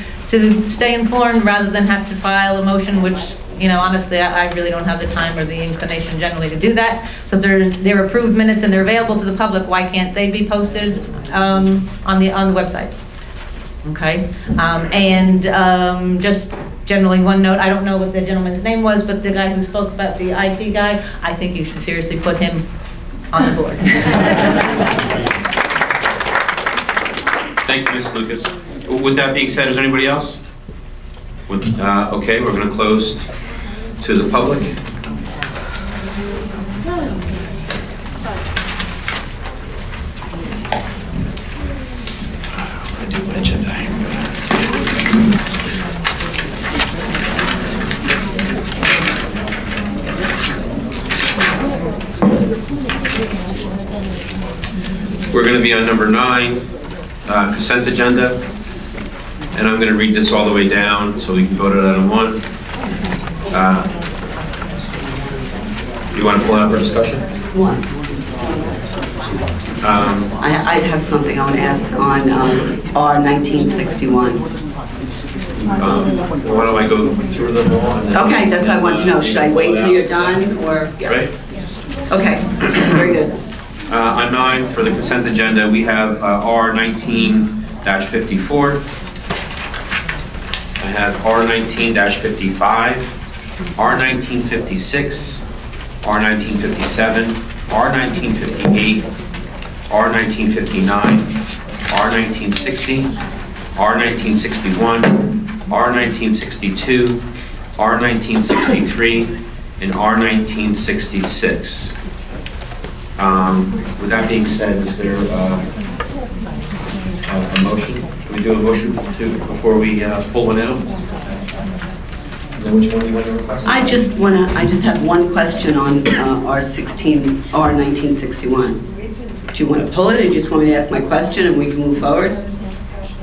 rather than have to file a motion, which, you know, honestly, I really don't have the time or the inclination generally to do that. So if they're approved minutes and they're available to the public, why can't they be posted on the website? Okay, just generally one note, I don't know what the gentleman's name was, but the guy who spoke about the IT guy, I think you should seriously put him on the board. Thank you, Ms. Lucas. With that being said, is there anybody else? Okay, we're going to close to the public. We're going to be on number 9, consent agenda, and I'm going to read this all the way down so we can vote it out in one. You want to pull it out for discussion? One. I'd have something I want to ask on R1961. Why don't I go through them all? Okay, that's what I want to know. Should I wait till you're done, or? Yeah. Right? Okay, very good. On 9, for the consent agenda, we have R19-54. I have R19-55, R19-56, R19-57, R19-58, R19-59, R19-60, R19-61, R19-62, R19-63, and R19-66. With that being said, is there a motion? Can we do a motion before we pull one out? And then which one do you want to request? I just have one question on R1961. Do you want to pull it, or do you just want me to ask my question and we can move forward?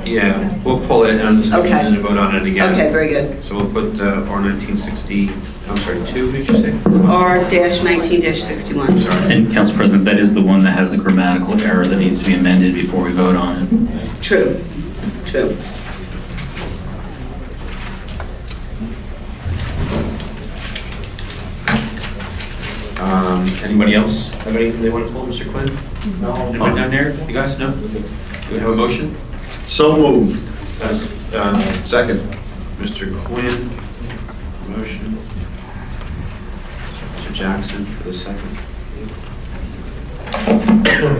Yeah, we'll pull it and just Okay. and vote on it again. Okay, very good. So we'll put R1960, I'm sorry, 2, did you say? R-19-61. Sorry. And Council President, that is the one that has the grammatical error that needs to be amended before we vote on it. True. Anybody else have anything they want to pull, Mr. Quinn? No. Anybody down there? You guys, no? Do we have a motion? So moved. Second. Mr. Quinn, motion. Mr. Jackson for the second.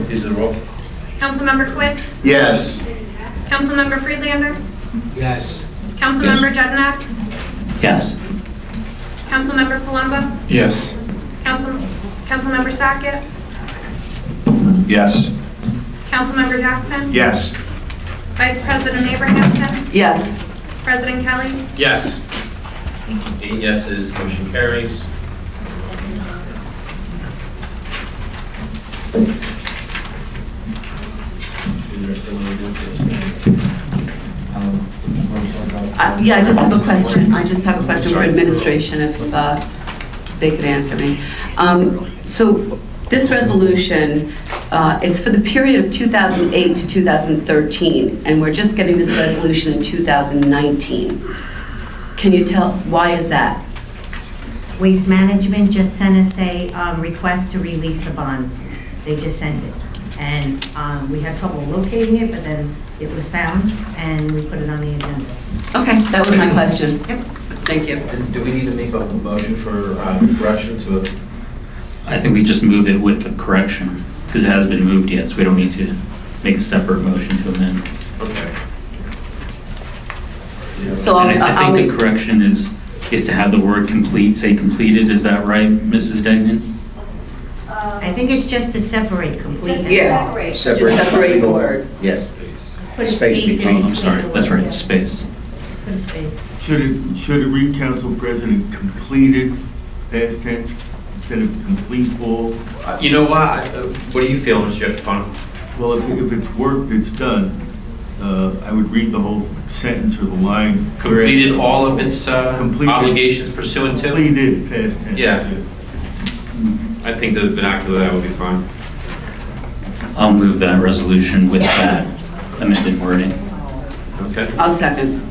Please the roll. Councilmember Quinn? Yes. Councilmember Friedlander? Yes. Councilmember Judnack? Yes. Councilmember Palumbo? Yes. Councilmember Sackett? Yes. Councilmember Jackson? Yes. Vice President Abrahamson? Yes. President Kelly? Yes. 8 yeses, motion carries. Yeah, I just have a question. For administration, if they could answer me. So this resolution, it's for the period of 2008 to 2013, and we're just getting this resolution in 2019. Can you tell, why is that? Waste Management just sent us a request to release the bond. They just sent it. And we had trouble locating it, but then it was found, and we put it on the agenda. Okay, that was my question. Yep. Thank you. And do we need to make a motion for correction to it? I think we just move it with the correction, because it hasn't been moved yet, so we don't need to make a separate motion to amend. Okay. So And I think the correction is to have the word complete, say completed, is that right, Mrs. Degnan? I think it's just to separate completely. Yeah, just separate the word. Yes. Put a Space space between. in I'm sorry, that's right, space. Put a space. Should it read, Council President, completed, past tense? instead of complete all? You know what? What do you feel, Mr. Yetrafano? Well, if it's work that's done, I would read the whole sentence or the line. Completed all of its obligations pursuant to? Completed, past tense. Yeah. I think the vernacular that would be fine. I'll move that resolution with that amended wording. Okay. I'll second.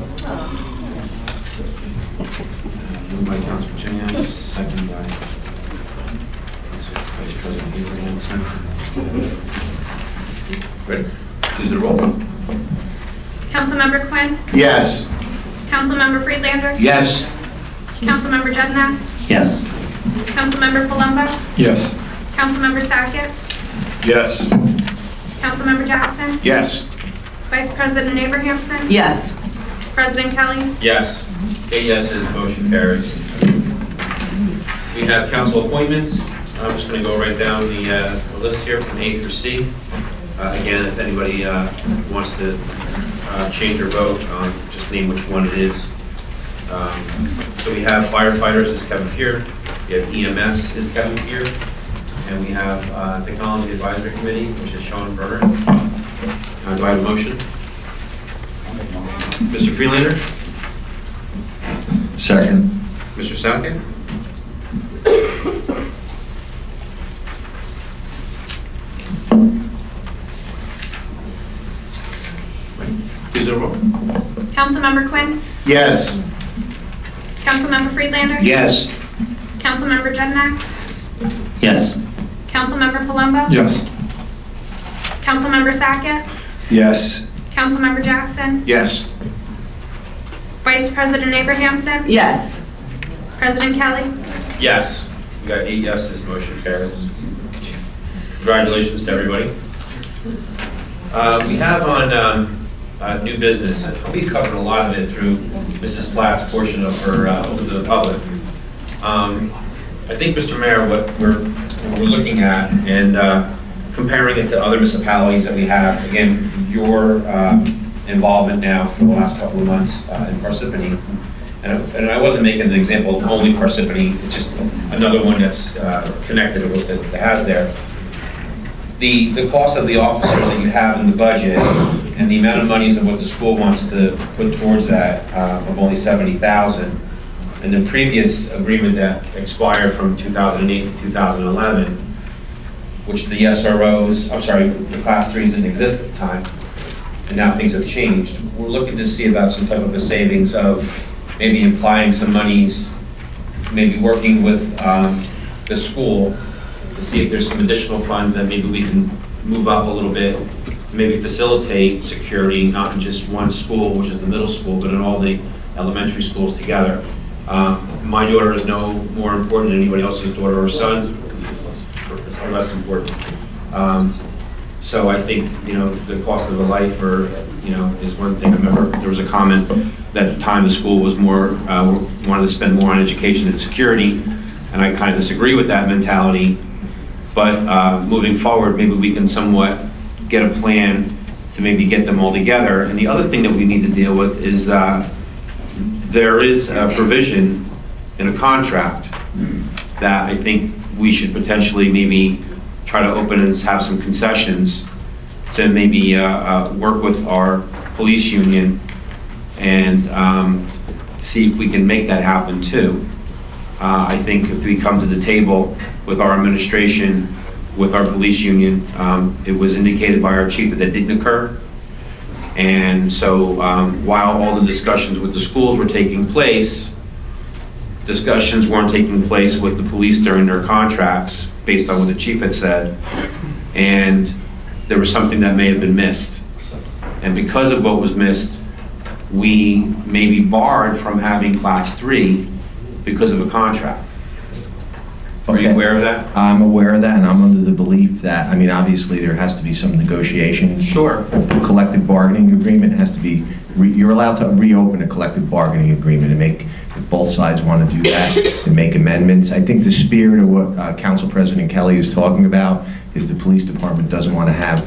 Moved by Councilor Virginia, second by Vice President Abrahamson. Ready? Please the roll. Councilmember Quinn? Yes. Councilmember Friedlander? Yes. Councilmember Jednak? Yes. Councilmember Palumbo? Yes. Councilmember Sackett? Yes. Councilmember Jackson? Yes. Vice President Abrahamson? Yes. President Kelly? Yes. 8 yeses, motion carries. We have council appointments. I'm just going to go right down the list here from A through C. Again, if anybody wants to change your vote, just name which one it is. So we have firefighters is Kevin Peer, we have EMS is Kevin Peer, and we have Technology Advisory Committee, which is Sean Berger. Do I have a motion? Mr. Freelander? Second. Mr. Sackett? Please the roll. Councilmember Quinn? Yes. Councilmember Friedlander? Yes. Councilmember Jednak? Yes. Councilmember Palumbo? Yes. Councilmember Sackett? Yes. Councilmember Jackson? Yes. Vice President Abrahamson? Yes. President Kelly? Yes. We got 8 yeses, motion carries. Congratulations to everybody. We have on new business, and we've covered a lot of it through Mrs. Platt's portion of her open to the public. I think, Mr. Mayor, what we're looking at and comparing it to other municipalities that we have, again, your involvement now for the last couple of months in Parsippany. And I wasn't making an example of only Parsippany, it's just another one that's connected to what that has there. The cost of the officer that you have in the budget and the amount of monies of what the school wants to put towards that of only $70,000, and the previous agreement that expired from 2008 to 2011, which the SROs, I'm sorry, the class 3s didn't exist at the time, and now things have changed. We're looking to see about some type of a savings of maybe applying some monies, maybe working with the school to see if there's some additional funds that maybe we can move up a little bit, maybe facilitate security, not in just one school, which is the middle school, but in all the elementary schools together. My daughter is no more important than anybody else's daughter or son, or less important. So I think, the cost of a life is one thing. I remember there was a comment that at the time the school was wanted to spend more on education and security, and I kind of disagree with that mentality. But moving forward, maybe we can somewhat get a plan to maybe get them all together. And the other thing that we need to deal with is there is a provision in a contract that I think we should potentially maybe try to open and have some concessions to maybe work with our police union and see if we can make that happen too. I think if we come to the table with our administration, with our police union, it was indicated by our chief that that didn't occur. And so while all the discussions with the schools were taking place, discussions weren't taking place with the police during their contracts based on what the chief had said. And there was something that may have been missed. And because of what was missed, we may be barred from having class 3 because of a contract. Are you aware of that? I'm aware of that, and I'm under the belief that, obviously there has to be some negotiations. Sure. The collective bargaining agreement has to be, you're allowed to reopen a collective bargaining agreement and make, if both sides want to do that, and make amendments. I think the spirit of what Council President Kelly is talking about is the police department doesn't want to have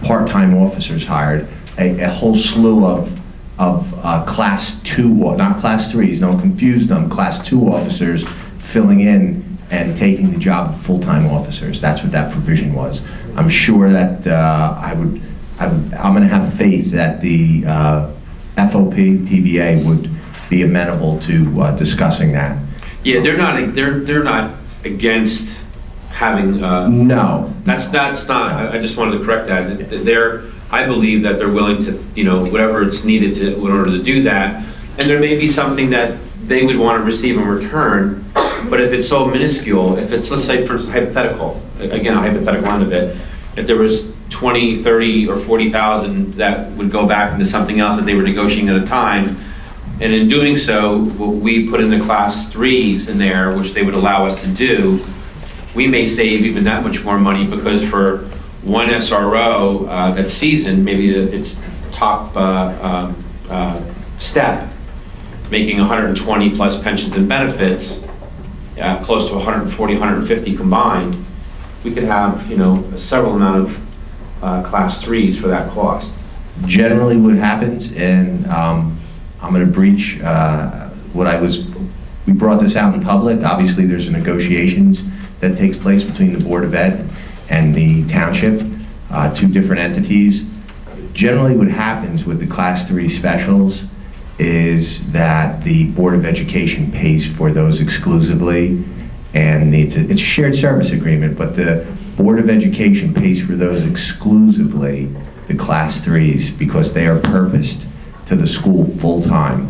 part-time officers hired, a whole slew of class 2, not class 3s, don't confuse them, class 2 officers filling in and taking the job of full-time officers. That's what that provision was. I'm sure that I'm going to have faith that the FOP, PBA would be amenable to discussing that. Yeah, they're not against having. No. That's not. I just wanted to correct that. I believe that they're willing to, whatever it's needed to in order to do that. And there may be something that they would want to receive in return. But if it's so minuscule, if it's, let's say, for instance, hypothetical, again, a hypothetical end of it, if there was 20, 30, or 40,000 that would go back into something else that they were negotiating at a time, and in doing so, we put in the class 3s in there, which they would allow us to do, we may save even that much more money, because for one SRO that's seasoned, maybe it's top step, making 120 plus pensions and benefits, close to 140, 150 combined, we could have, a several amount of class 3s for that cost. Generally what happens, and I'm going to breach we brought this out in public. Obviously there's a negotiations that takes place between the Board of Ed and the Township, two different entities. Generally what happens with the class 3 specials is that the Board of Education pays for those exclusively, and it's a shared service agreement, but the Board of Education pays for those exclusively, the class 3s, because they are purposed to the school full-time,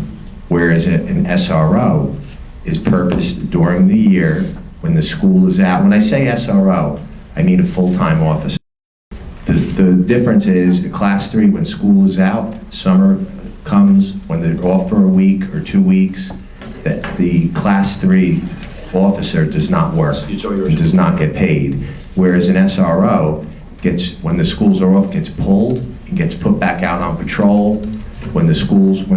whereas an SRO is purposed during the year when the school is out. When I say SRO, I mean a full-time officer. The difference is the class 3, when school is out, summer comes, when they're off for a week or 2 weeks, that the class 3 officer does not work, does not get paid. Whereas an SRO when the schools are off, gets pulled and gets put back out on patrol. When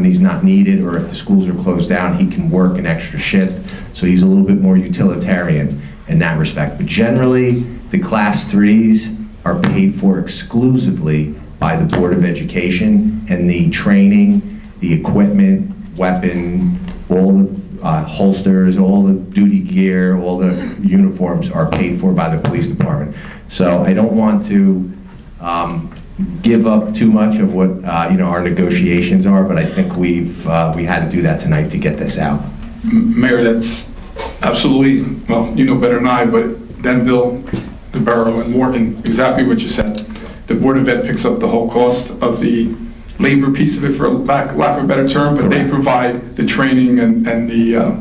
he's not needed, or if the schools are closed down, he can work an extra shift. So he's a little bit more utilitarian in that respect. But generally, the class 3s are paid for exclusively by the Board of Education, and the training, the equipment, weapon, all the holsters, all the duty gear, all the uniforms are paid for by the police department. So I don't want to give up too much of what our negotiations are, but I think we had to do that tonight to get this out. Mayor, that's absolutely, well, you know better than I, but Denville, the borough, and Morton, exactly what you said. The Board of Ed picks up the whole cost of the labor piece of it, for lack of a better term, but they provide the training and the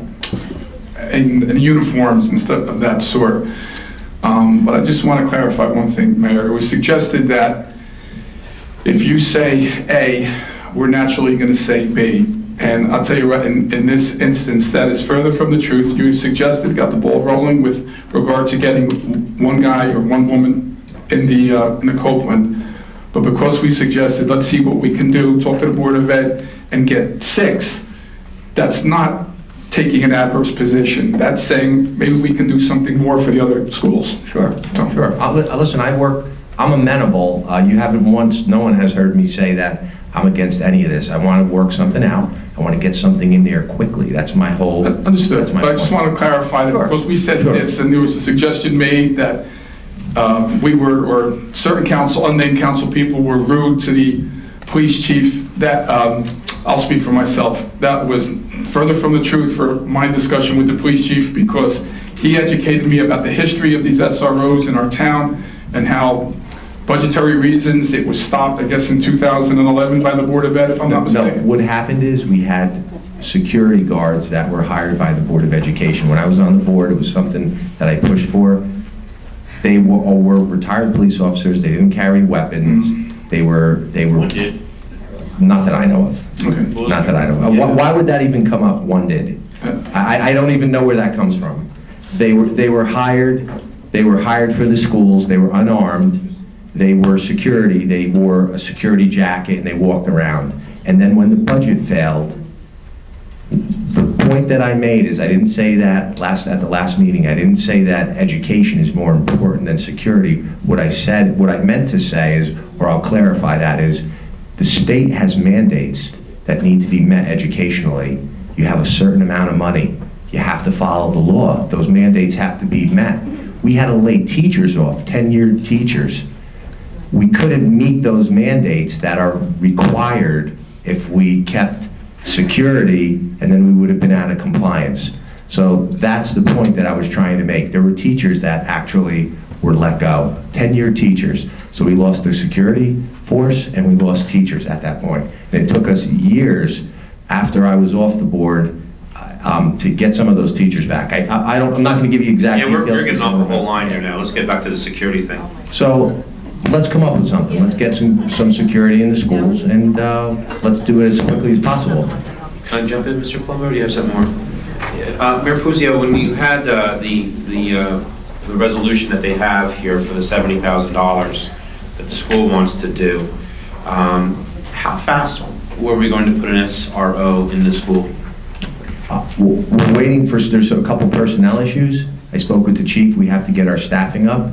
uniforms and stuff of that sort. But I just want to clarify one thing, Mayor. It was suggested that if you say A, we're naturally going to say B. And I'll tell you what, in this instance, that is further from the truth. You suggested, got the ball rolling with regard to getting one guy or one woman in the Copeland. But because we suggested, let's see what we can do, talk to the Board of Ed and get 6, that's not taking an adverse position. That's saying maybe we can do something more for the other schools. Sure, sure. Listen, I'm amenable. No one has heard me say that I'm against any of this. I want to work something out. I want to get something in there quickly. That's my whole... Understood, but I just want to clarify that because we said this, and there was a suggestion made that certain unnamed council people were rude to the police chief. That, I'll speak for myself. That was further from the truth for my discussion with the police chief, because he educated me about the history of these SROs in our town and how budgetary reasons it was stopped, I guess, in 2011 by the Board of Ed, if I'm not mistaken. No, what happened is we had security guards that were hired by the Board of Education. When I was on the board, it was something that I pushed for. They were retired police officers. They didn't carry weapons. They were not that I know of. Okay. Not that I know of. Why would that even come up? One did. I don't even know where that comes from. They were hired. They were hired for the schools. They were unarmed. They were security. They wore a security jacket and they walked around. And then when the budget failed, the point that I made is I didn't say that at the last meeting. I didn't say that education is more important than security. What I meant to say is, or I'll clarify that, is the state has mandates that need to be met educationally. You have a certain amount of money. you have to follow the law. Those mandates have to be met. We had to lay teachers off, tenured teachers. We couldn't meet those mandates that are required if we kept security, and then we would have been out of compliance. So that's the point that I was trying to make. There were teachers that actually were let go, tenured teachers. So we lost the security force and we lost teachers at that point. And it took us years after I was off the board to get some of those teachers back. I'm not going to give you exact details. Yeah, we're getting off the whole line here now. Let's get back to the security thing. So let's come up with something. Let's get some security in the schools, and let's do it as quickly as possible. Can I jump in, Mr. Plummer? Do you have something more? Mayor Puzio, when you had the resolution that they have here for the $70,000 that the school wants to do, how fast were we going to put an SRO in the school? We're waiting for, there's a couple personnel issues. I spoke with the chief. We have to get our staffing up.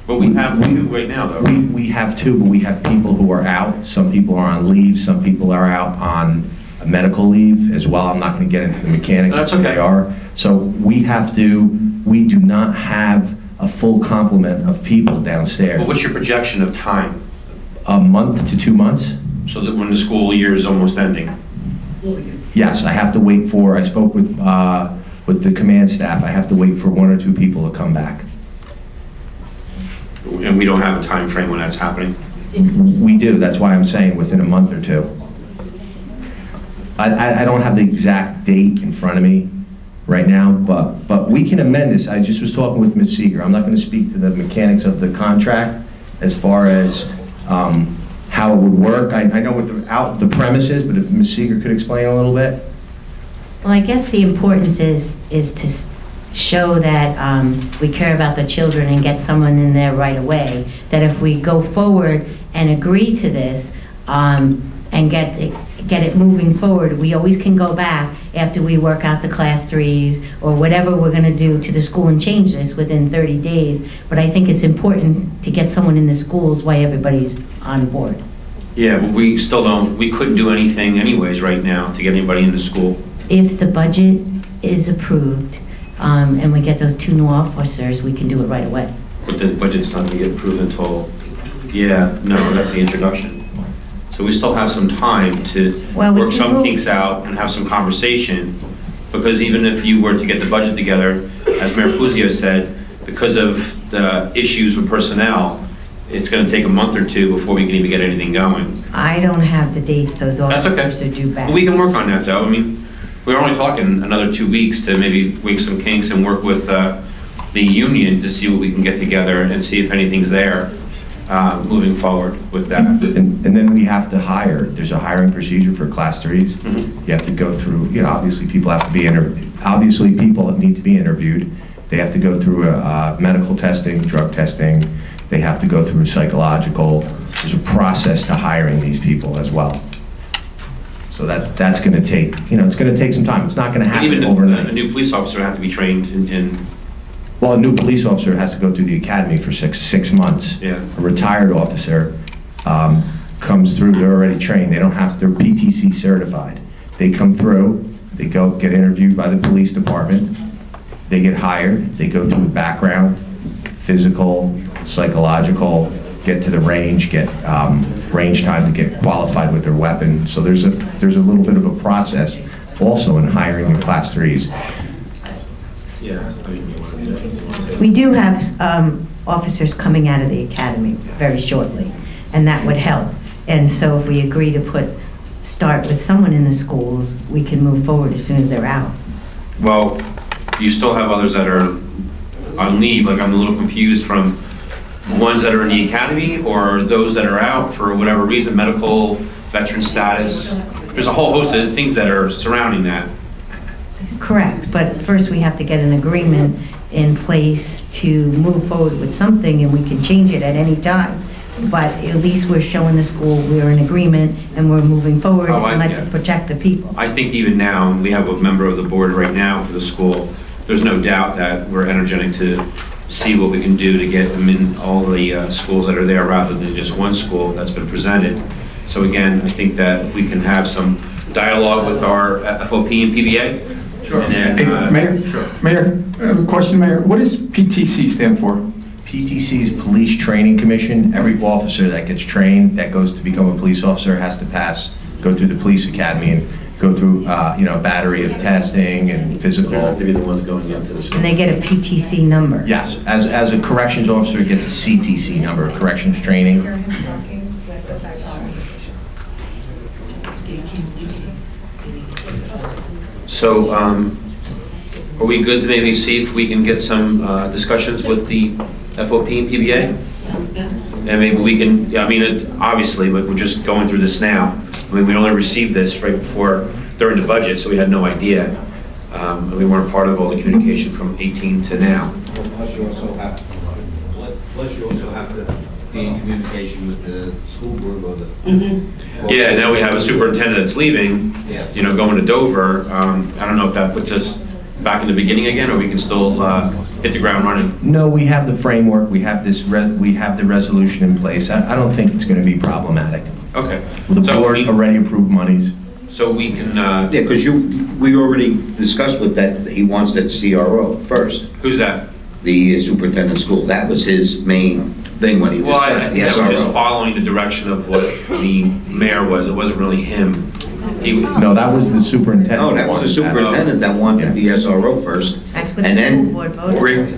But we have two right now, though. We have two, but we have people who are out. Some people are on leave. Some people are out on medical leave as well. I'm not going to get into the mechanics. That's of who okay. They are. So we do not have a full complement of people downstairs. Well, what's your projection of time? A month to 2 months. So that when the school year is almost ending? Yes, I have to wait for, I spoke with the command staff. I have to wait for 1 or 2 people to come back. And we don't have a time frame when that's happening? We do, that's why I'm saying within a month or 2. I don't have the exact date in front of me right now, but we can amend this. I just was talking with Ms. Seeger. I'm not going to speak to the mechanics of the contract as far as how it would work. I know what the premise is, but if Ms. Seeger could explain a little bit. Well, I guess the importance is to show that we care about the children and get someone in there right away. That if we go forward and agree to this and get it moving forward, we always can go back after we work out the class 3s or whatever we're going to do to the school and change this within 30 days. But I think it's important to get someone in the schools while everybody's on board. Yeah, but we still don't, we couldn't do anything anyways right now to get anybody into school. If the budget is approved and we get those 2 new officers, we can do it right away. But the budget's not going to get approved until, that's the introduction. So we still have some time to work some kinks out and have some conversation, because even if you were to get the budget together, as Mayor Puzio said, because of the issues with personnel, it's going to take a month or 2 before we can even get anything going. I don't have the dates those officers are due back. We can work on that, though. I mean, we're only talking another 2 weeks to maybe wake some kinks and work with the union to see what we can get together and see if anything's there moving forward with that. And then we have to hire. There's a hiring procedure for class 3s. Mm-hmm. You have to go through, obviously people have to be interviewed. Obviously people need to be interviewed. They have to go through medical testing, drug testing. They have to go through a psychological. There's a process to hiring these people as well. So that's going to take, it's going to take some time. It's not going to happen overnight. A new police officer would have to be trained in Well, a new police officer has to go through the academy for six months. Yeah. A retired officer comes through, they're already trained. They don't have, they're PTC certified. They come through, they go get interviewed by the police department, they get hired, they go through the background, physical, psychological, get to the range, get range time to get qualified with their weapon. So there's a little bit of a process also in hiring the class 3s. Yeah. We do have officers coming out of the academy very shortly, and that would help. And so if we agree to start with someone in the schools, we can move forward as soon as they're out. Well, you still have others that are on leave. Like, I'm a little confused from ones that are in the academy or those that are out for whatever reason, medical, veteran status. There's a whole host of things that are surrounding that. Correct, but first we have to get an agreement in place to move forward with something, and we can change it at any time. But at least we're showing the school we're in agreement and we're moving forward and like to protect the people. I think even now, we have a member of the board right now for the school. There's no doubt that we're energetic to see what we can do to get them in all the schools that are there rather than just one school that's been presented. So again, I think that if we can have some dialogue with our FOP and PBA, Sure. Hey, And then, Mayor, I have a question, Mayor. What does PTC stand for? PTC's Police Training Commission. Every officer that gets trained, that goes to become a police officer, has to go through the police academy and go through, a battery of testing and physical. They'll be the ones going into the school. And they get a PTC number. Yes, as a corrections officer, it gets a CTC number, corrections training. So, are we good to maybe see if we can get some discussions with the FOP and PBA? And maybe we can, obviously, but we're just going through this now. We only received this right during the budget, so we had no idea. We weren't part of all the communication from 18 to now. Plus you also have to be in communication with the school board or the... Yeah, now we have a superintendent that's leaving, going to Dover. I don't know if that puts us back in the beginning again, or we can still hit the ground running. No, we have the framework, we have the resolution in place. I don't think it's going to be problematic. Okay. The board already approved monies. So we can... Yeah, because we already discussed with that he wants that CRO first. Who's that? The superintendent of school. That was his main thing when he Well, I discussed think the that was just SRO. following the direction of what the mayor was. It wasn't really him. No, that was the superintendent. No, that was the superintendent that wanted the SRO first. That's what And the then school board voted.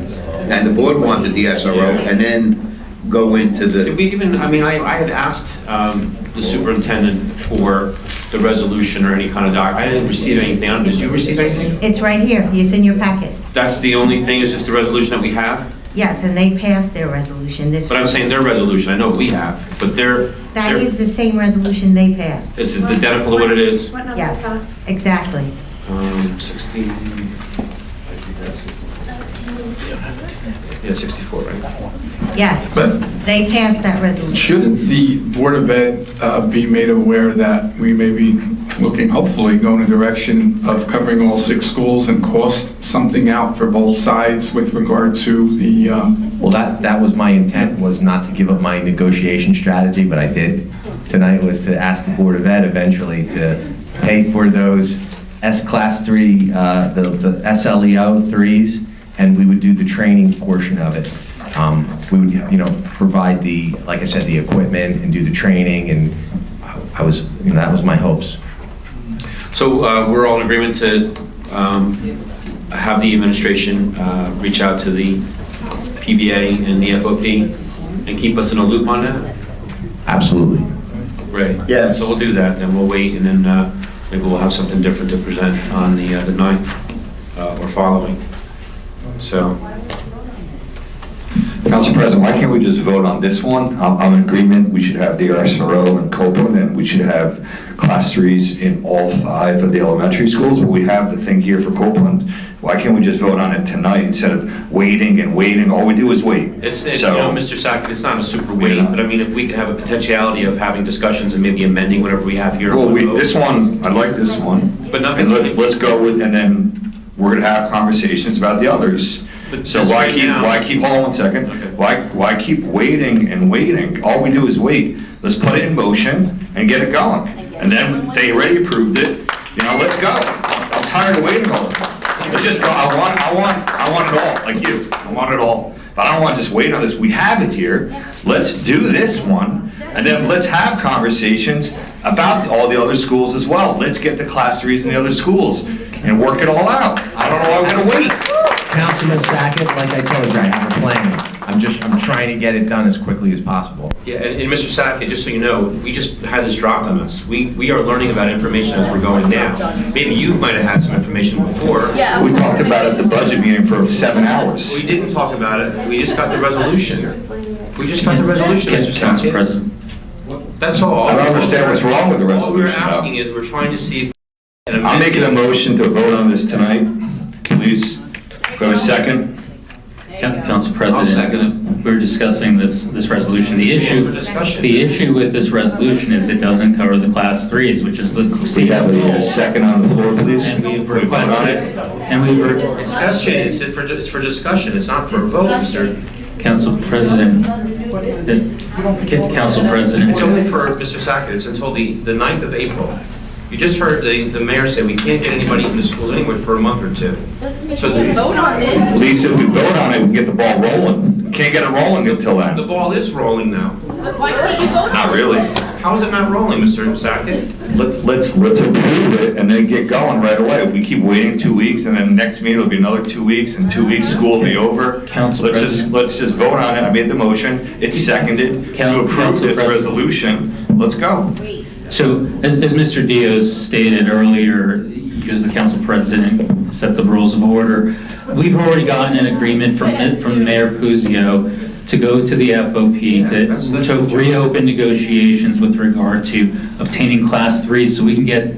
And the board wanted the SRO, and then go into the... Did we even, I had asked the superintendent for the resolution or any kind of I didn't receive anything on it. Did you receive anything? It's right here, it's in your packet. That's the only thing, is just the resolution that we have? Yes, and they passed their resolution this But I'm saying their resolution, I know we have, but That is the same resolution they passed. It's identical to what it is? What number is Yes, that? exactly. 16... Yeah, 64, right? Yes, But- they passed that resolution. Shouldn't the Board of Ed be made aware that we may be looking, hopefully, going in the direction of covering all 6 schools and cost something out for both sides with regard to the... Well, that was my intent, was not to give up my negotiation strategy, but I did. Tonight was to ask the Board of Ed eventually to pay for those S-Class 3, the SLEO 3s, and we would do the training portion of it. We would, provide like I said, the equipment and do the training, and that was my hopes. So we're all in agreement to have the administration reach out to the PBA and the FOP and keep us in a loop on that? Absolutely. Right. Yeah. So we'll do that, and we'll wait, and then maybe we'll have something different to present on the 9th or following. So. Council President, why can't we just vote on this one? I'm in agreement, we should have the SRO in Copeland, and we should have class 3s in all 5 of the elementary schools, but we have the thing here for Copeland. Why can't we just vote on it tonight instead of waiting and waiting? All we do is wait. Mr. Sackett, it's not a super wait, but if we could have a potentiality of having discussions and maybe amending whatever we have here. Well, this one, I like this one. But nothing. And let's go with, and then we're gonna have conversations about the others. So why keep, hold on one second. Okay. Why keep waiting and waiting? All we do is wait. Let's put it in motion and get it going. And then they already approved it, let's go. I'm tired of waiting all the time. Let's just go. I want it all, like you. I want it all. But I don't want to just wait on this. We have it here. Let's do this one, and then let's have conversations about all the other schools as well. Let's get the class 3s in the other schools and work it all out. I don't know why we're gonna wait. Councilman Sackett, like I told you, I have a plan. I'm trying to get it done as quickly as possible. Yeah, and Mr. Sackett, just so you know, we just had this dropped on us. We are learning about information as we're going now. Maybe you might have had some information before. Yeah. We talked about it at the budget meeting for 7 hours. We didn't talk about it. We just got the resolution. We just got the resolution, Mr. Sackett. Council President. That's all. I don't understand what's wrong with the resolution. All we're asking is we're trying to see if... I'm making a motion to vote on this tonight. Please, go a second. Council President. I'll second We're discussing this resolution. The issue with this resolution is it doesn't cover the class 3s, which is the We have a second on the floor, please. And we've vote on it. Discussion, it's for discussion, it's not for a vote, sir. Council President. Council President. It's only for, Mr. Sackett, it's until the 9th of April. You just heard the mayor say we can't get anybody in the schools anyway for a month or two. So Vote on this. Lisa, if we vote on it, we can get the ball rolling. We can't get it rolling until then. the ball is rolling now. Why can't you vote? Not really. How is it not rolling, Mr. Sackett? Let's approve it and then get going right away. If we keep waiting 2 weeks and then next meeting will be another 2 weeks and 2 weeks school will be over. Let's just vote on it. I made the motion. It's seconded to approve this resolution. Let's go. So, as Mr. Diaz stated earlier, because the council president set the rules of order, we've already gotten an agreement from Mayor Puzio to go to the FOP to reopen negotiations with regard to obtaining Class 3s, so we can get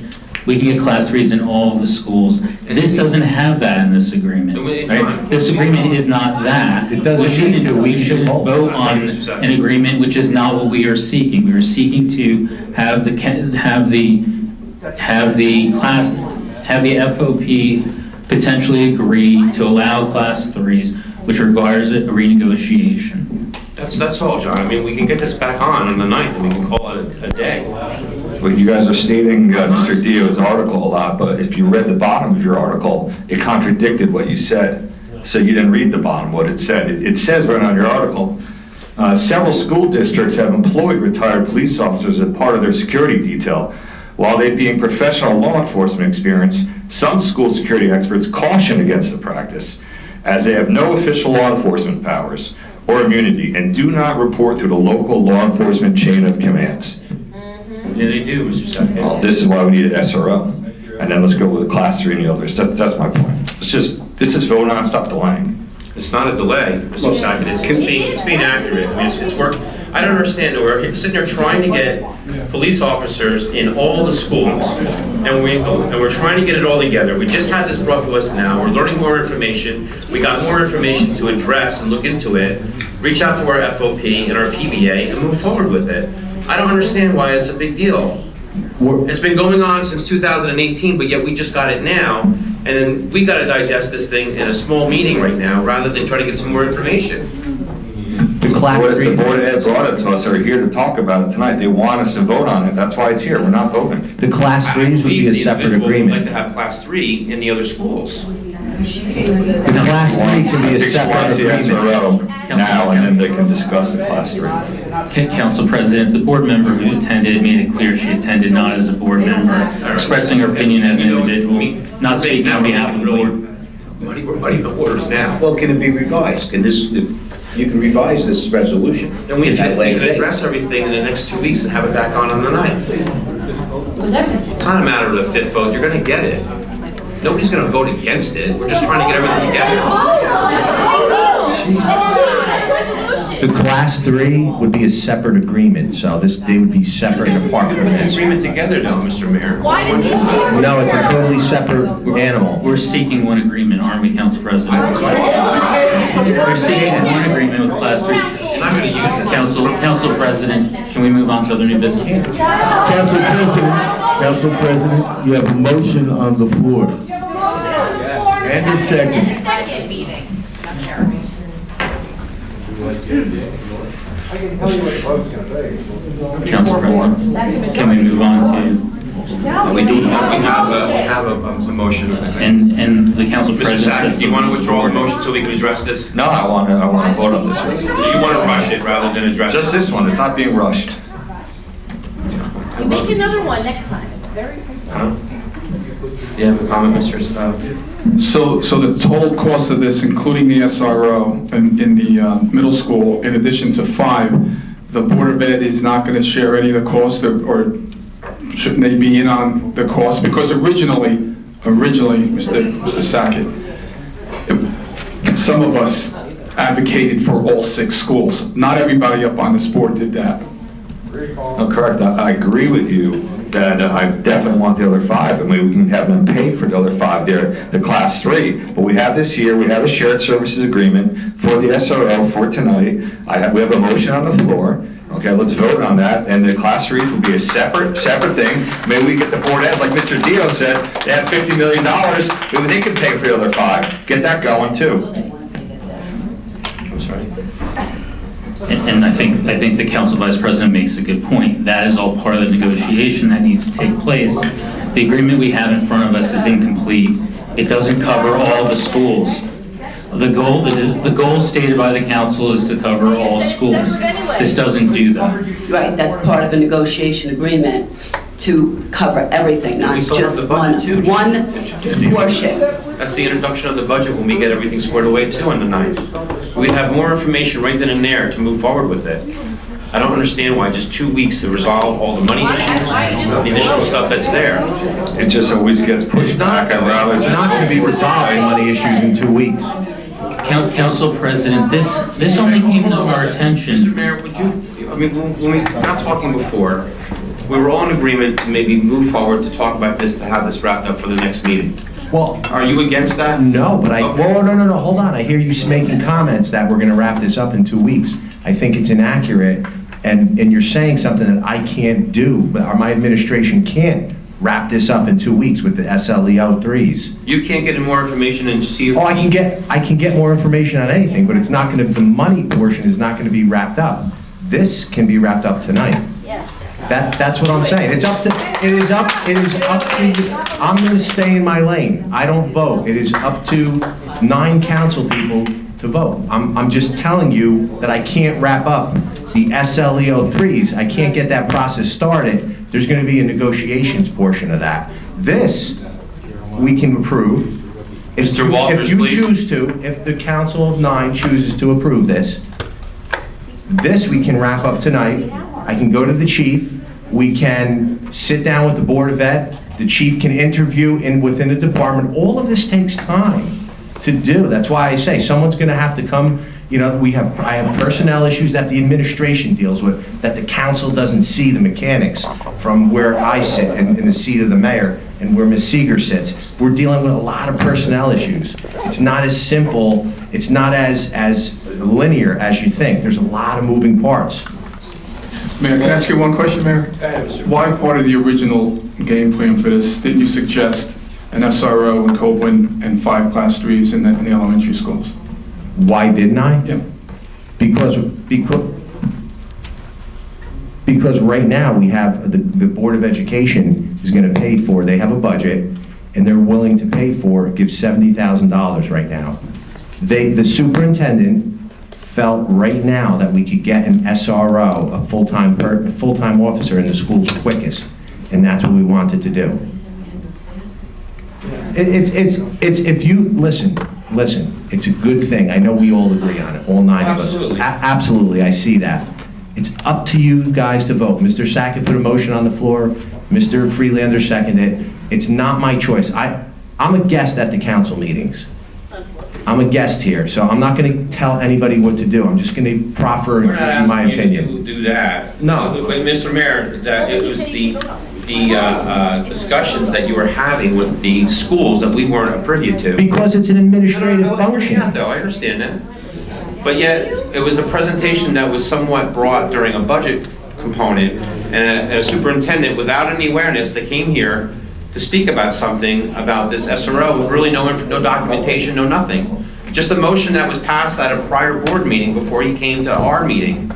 Class 3s in all of the schools. This doesn't have that in this agreement, right? This agreement is not that. It doesn't need to. We shouldn't vote on an agreement which is not what we are seeking. We are seeking to have the FOP potentially agree to allow Class 3s, which requires a renegotiation. That's all, John. I mean, we can get this back on the 9th and we can call it a day. Well, you guys are stating Mr. Dio's article a lot, but if you read the bottom of your article, it contradicted what you said. So you didn't read the bottom, what it said. It says right on your article, several school districts have employed retired police officers as part of their security detail. While they being professional law enforcement experience, some school security experts caution against the practice, as they have no official law enforcement powers or immunity and do not report through the local law enforcement chain of commands. Yeah, they do, Mr. Sackett. Well, this is why we need an SRO. And then let's go with Class 3 and the others. That's my point. Let's just vote on, stop delaying. It's not a delay, Mr. Sackett. It's being accurate. I mean, it's work. I don't understand. We're sitting there trying to get police officers in all the schools, and we're trying to get it all together. We just had this brought to us now. We're learning more information. We got more information to address and look into it. Reach out to our FOP and our PBA and move forward with it. I don't understand why it's a big deal. It's been going on since 2018, but yet we just got it now, and then we got to digest this thing in a small meeting right now, rather than try to get some more information. The Board of Ed brought it to us, are here to talk about it tonight. They want us to vote on it. That's why it's here. We're not voting. The Class 3s would be a separate We'd agreement. like to have Class 3 in the other schools. The Class 3 can be a separate agreement. Now, and then they can discuss the Class 3. Council President, the board member who attended made it clear she attended not as a board member, expressing her opinion as an individual, not speaking on behalf of the board. We're muddying the waters now. Well, can it be revised? You can revise this resolution. And we at can later date. address everything in the next 2 weeks and have it back on the 9th. It's not a matter of the fifth vote. You're going to get it. Nobody's going to vote against it. We're just trying to get everything together. The Class 3 would be a separate agreement, so they would be separate and apart from The this. agreement together now, Mr. Mayor. No, it's a totally separate animal. We're seeking one agreement, aren't we, Council President? We're seeking one agreement with Class 3. I'm not going to use this. Council President, can we move on to other new business? Council President, you have a motion on the floor. And a second. Council President, can we move on to? We have a motion. And the Council Mr. President Sackett, says do you want to withdraw the motion so we can address this? No, I want to vote on this So resolution. you want to rush it rather than address it? Just this one, it's not being rushed. You make another one next time. It's very simple. Do you have a comment, Mr. Spaulding? So the total cost of this, including the SRO in the middle school, in addition to 5, the Board of Ed is not going to share any of the cost, or shouldn't they be in on the cost? Because originally, Mr. Sackett, some of us advocated for all 6 schools. Not everybody up on this board did that. No, correct. I agree with you that I definitely want the other 5. I mean, we can have them pay for the other 5 there, the Class 3. But we have this here, we have a shared services agreement for the SRO for tonight. We have a motion on the floor. Okay, let's vote on that. And the Class 3s will be a separate thing. Maybe we get the Board Ed, like Mr. Dio said, they have $50 million. Maybe they can pay for the other 5. Get that going too. I'm sorry. And I think the Council Vice President makes a good point. That is all part of the negotiation that needs to take place The agreement we have in front of us is incomplete. It doesn't cover all the schools. The goal stated by the council is to cover all schools. This doesn't do that. Right, that's part of a negotiation agreement to cover everything, not We still have just the one budget too. portion. That's the introduction of the budget when we get everything squared away too on the 9th. We'd have more information right then and there to move forward with it. I don't understand why just 2 weeks to resolve all the money issues, the initial stuff that's there. It just always gets pushed back. I'd rather It's just not going to be resolving money issues in 2 weeks. Council President, this only came to our attention. Mr. Mayor, would you, I mean, when we were not talking before, we were all in agreement to maybe move forward to talk about this, to have this wrapped up for the next meeting. Well, Are you against that? no, but whoa, no, hold on. I hear you making comments that we're going to wrap this up in 2 weeks. I think it's inaccurate, and you're saying something that I can't do, or my administration can't wrap this up in 2 weeks with the SLEO 3s. You can't get more information and see if... Oh, I can get more information on anything, but it's not going to, the money portion is not going to be wrapped up. This can be wrapped up tonight. Yes. That's what I'm saying. It is up to you. I'm going to stay in my lane. I don't vote. It is up to 9 council people to vote. I'm just telling you that I can't wrap up the SLEO 3s. I can't get that process started. There's going to be a negotiations portion of that. This, we can approve. Mr. Walters, If you please. choose to, if the council of 9 chooses to approve this, we can wrap up tonight. I can go to the chief. We can sit down with the Board of Ed. The chief can interview within the department. All of this takes time to do. That's why I say someone's going to have to come. You know, I have personnel issues that the administration deals with, that the council doesn't see the mechanics from where I sit in the seat of the mayor and where Ms. Seeger sits. We're dealing with a lot of personnel issues. It's not as simple, it's not as linear as you think. There's a lot of moving parts. Mayor, can I ask you one question, Mayor? Why part of the original game plan for this, didn't you suggest an SRO in Copeland and 5 Class 3s in the elementary schools? Why didn't I? Yeah. Because right now we have, the Board of Education is going to pay for, they have a budget, and they're willing to pay for, give $70,000 right now. The superintendent felt right now that we could get an SRO, a full-time officer in the schools quickest, and that's what we wanted to do. If you, listen, it's a good thing. I know we all agree on it, all 9 of us. Absolutely. Absolutely, I see that. It's up to you guys to vote. Mr. Sackett put a motion on the floor, Mr. Freelander seconded it. It's not my choice. I'm a guest at the council meetings. I'm a guest here, so I'm not going to tell anybody what to do. I'm just going to proffer We're not my asking opinion. you to do that. No. But Mr. Mayor, that it was the discussions that you were having with the schools that we weren't privy to. Because it's an administrative function. Yeah, though, I understand that. But yet, it was a presentation that was somewhat brought during a budget component, and a superintendent, without any awareness, that came here to speak about something about this SRO with really no documentation, no nothing. Just a motion that was passed at a prior board meeting before he came to our meeting.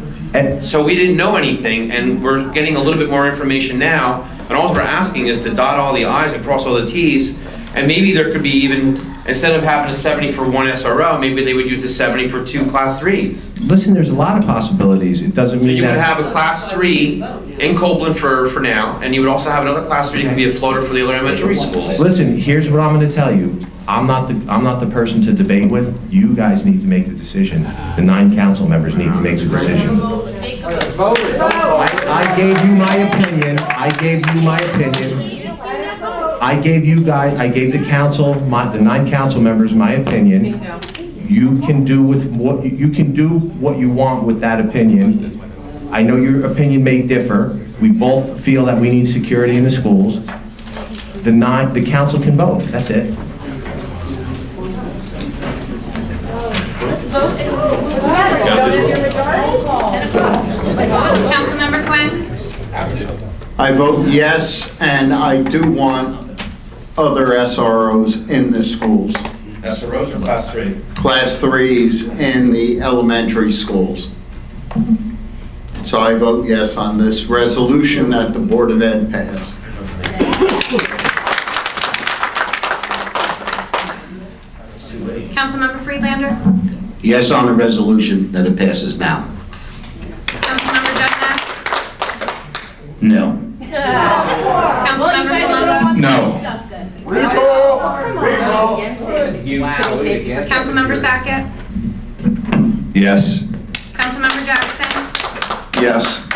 So we didn't know anything, and we're getting a little bit more information now, and all we're asking is to dot all the i's and cross all the t's, and maybe there could be even, instead of having a 70 for one SRO, maybe they would use the 70 for 2 Class 3s. Listen, there's a lot of possibilities. It doesn't So mean you would that... have a Class 3 in Copeland for now, and you would also have another Class 3 that could be a floater for the other elementary schools. Listen, here's what I'm going to tell you. I'm not the person to debate with. You guys need to make the decision. The 9 council members need to make the decision. I gave you my opinion. I gave the council, the 9 council members my opinion. You can do what you want with that opinion. I know your opinion may differ. We both feel that we need security in the schools. The council can vote. That's it. Councilmember Quinn? I vote yes, and I do want other SROs in the schools. SROs or Class 3? Class 3s in the elementary schools. So I vote yes on this resolution that the Board of Ed passed. Councilmember Friedlander? Yes on the resolution that it passes now. Councilmember Jacobs? No. Councilmember Palumbo? No. Councilmember Sackett? Yes. Councilmember Jackson? Yes.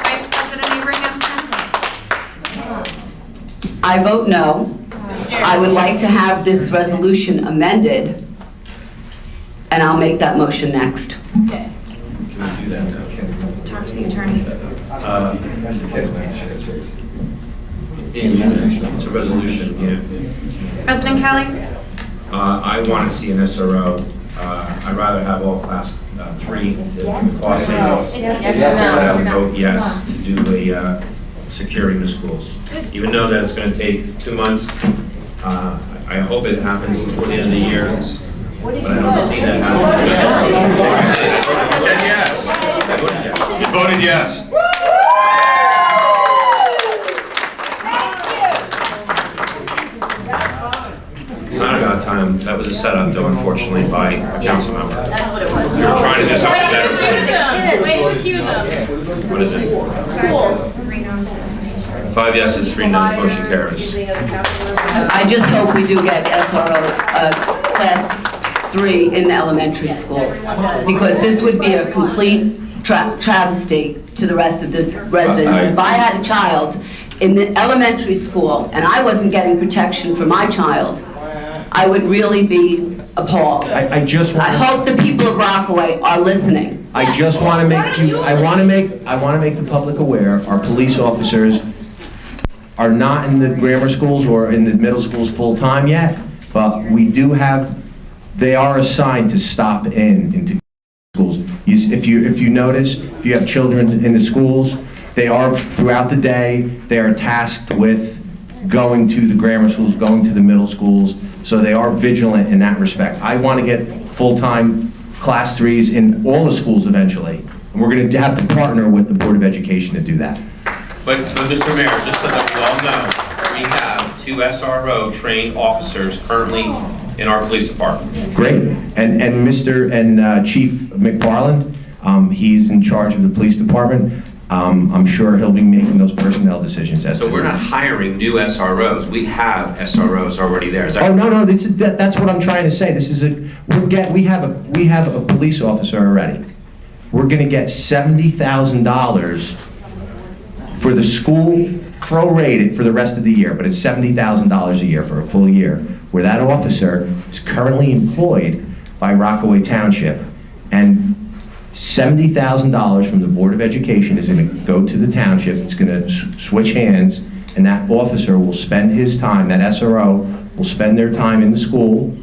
Vice President Abraham? I vote no. I would like to have this resolution amended, and I'll make that motion next. Okay. Can we do that now? Talk to the attorney. It's a resolution, yeah. President Kelly? I want to see an SRO. I'd rather have all class 3 cost savings. Yes But or I would no? vote yes to do a securing the schools. Even though that it's going to take 2 months, I hope it happens before the end of the year. But I don't see that happening. You said yes. You voted yes. It's not about time. That was a setup, though, unfortunately, by a council member. That's what it was. We were trying to do something better. Way to accuse them. What is it? Schools. 5 yeses, 3 noes, motion carries. I just hope we do get SRO class 3 in the elementary schools, because this would be a complete travesty to the rest of the residents. If I had a child in the elementary school and I wasn't getting protection for my child, I would really be appalled. I just want I hope the people of Rockaway are listening. I just want to make you, I want to make the public aware, our police officers are not in the grammar schools or in the middle schools full-time yet, but we do have, they are assigned to stop into schools. If you notice, if you have children in the schools, they are, throughout the day, they are tasked with going to the grammar schools, going to the middle schools, so they are vigilant in that respect. I want to get full-time class 3s in all the schools eventually, and we're going to have to partner with the Board of Education to do that. But Mr. Mayor, just so that we all know, we have 2 SRO trained officers currently in our police department. Great, and Chief McFarland, he's in charge of the police department. I'm sure he'll be making those personnel decisions. So we're not hiring new SROs. We have SROs already there. Is that Oh, no, that's what I'm trying to say. This is we have a police officer already. We're gonna get $70,000 for the school, prorated for the rest of the year, but it's $70,000 a year for a full year, where that officer is currently employed by Rockaway Township. And $70,000 from the Board of Education is going to go to the township. It's going to switch hands, and that officer will spend his time, that SRO will spend their time in the school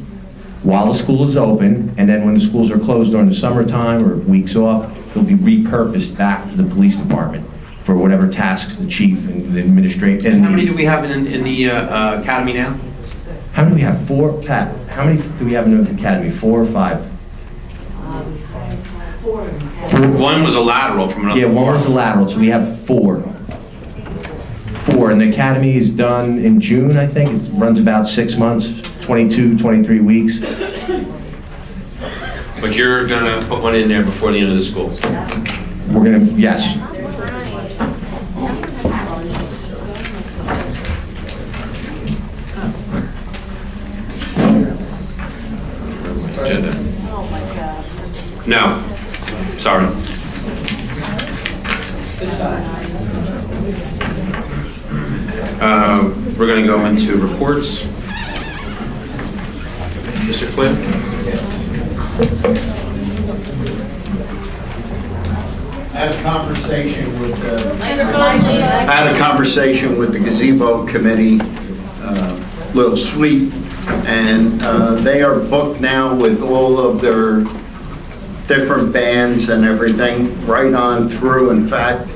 while the school is open, and then when the schools are closed during the summertime or weeks off, he'll be repurposed back to the police department for whatever tasks the chief and the administrator. How many do we have in the academy now? How many do we have? 4, Pat? How many do we have in the academy? 4 or 5? 4. 1 was a lateral from another. Yeah, 1 was a lateral, so we have 4. 4, and the academy is done in June, I think. It runs about 6 months, 22, 23 weeks. But you're gonna put 1 in there before the end of the school. We're gonna, yes. Agenda. No, sorry. We're going to go into reports. Mr. Quinn? I had a conversation with the gazebo committee, little suite, and they are booked now with all of their different bands and everything right on through. In fact,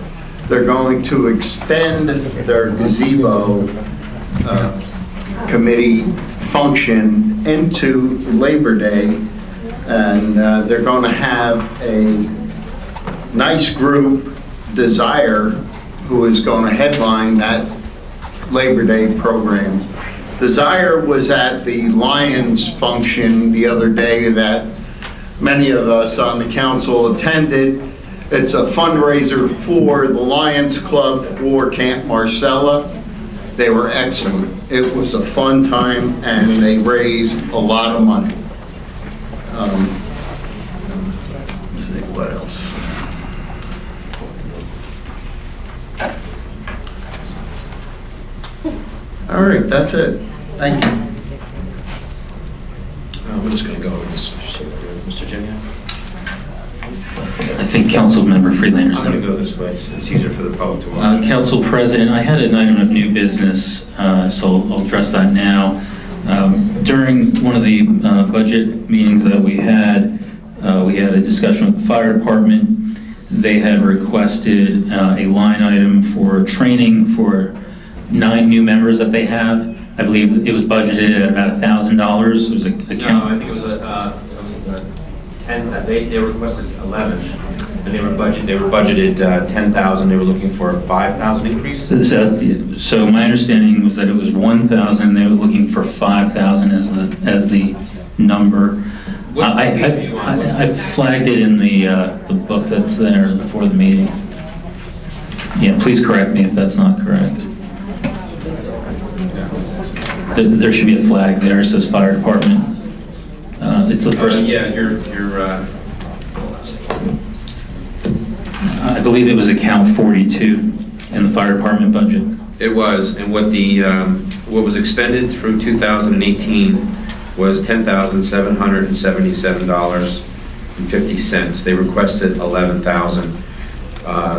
they're going to extend their gazebo committee function into Labor Day, and they're going to have a nice group, Desire, who is going to headline that Labor Day program. Desire was at the Lions function the other day that many of us on the council attended. It's a fundraiser for the Lions Club for Camp Marcella. They were excellent. It was a fun time and they raised a lot of money. Let's see, what else? All right, that's it. Thank you. We're just going to go over this. Mr. Jeniak? I think Councilmember Freelander's I'm going to go this way. It's easier for the public to watch. Council President, I had an item of new business, so I'll address that now. During one of the budget meetings that we had a discussion with the fire department. They had requested a line item for training for 9 new members that they have. I believe it was budgeted at about $1,000. It was a No, I think it was 10. They requested 11, and they were budgeted 10,000. They were looking for a 5,000 increase. So my understanding was that it was 1,000. They were looking for 5,000 as the number. I flagged it in the book that's there before the meeting. Yeah, please correct me if that's not correct. There should be a flag there. It says fire department. It's the first. Yeah, I believe it was account 42 in the fire department budget. It was, and what was expended through 2018 was $10,777.50. They requested 11,000.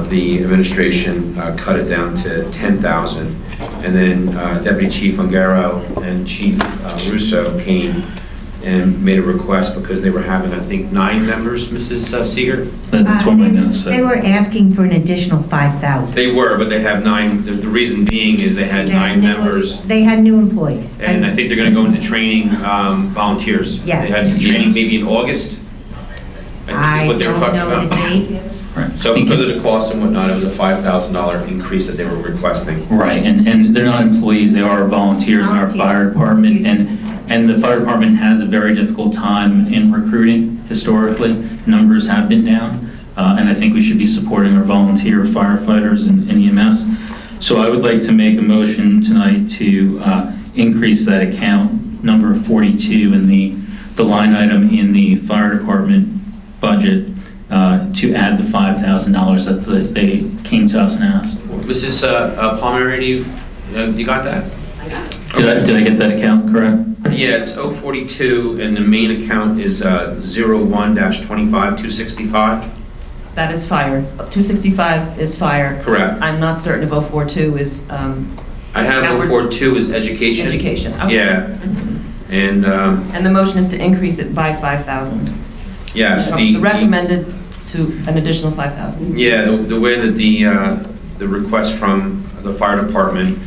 The administration cut it down to 10,000. And then Deputy Chief Ungaro and Chief Russo came and made a request because they were having, I think, 9 members, Mrs. Seeger? That's what my notes said. They were asking for an additional 5,000. They were, but they have 9. The reason being is they had 9 members. They had new employees. And I think they're going to go into training volunteers. Yes. They had training maybe in August. I think is what they were talking about. The date. Right. So because of the cost and whatnot, it was a $5,000 increase that they were requesting. Right, and they're not employees, they are volunteers in our fire department, and the fire department has a very difficult time in recruiting historically. Numbers have been down, and I think we should be supporting our volunteer firefighters and EMS. So I would like to make a motion tonight to increase that account number 42 in the line item in the fire department budget to add the $5,000 that they came to us and asked for. Mrs. Palmieri, you got that? Did I get that account correct? Yeah, it's 042, and the main account is 01-25-265. That is fire. 265 is fire. Correct. I'm not certain if 042 is, I have 042 is education. Education, okay. Yeah. And and the motion is to increase it by 5,000. yes, The recommended to an additional 5,000. Yeah, the way that the request from the fire department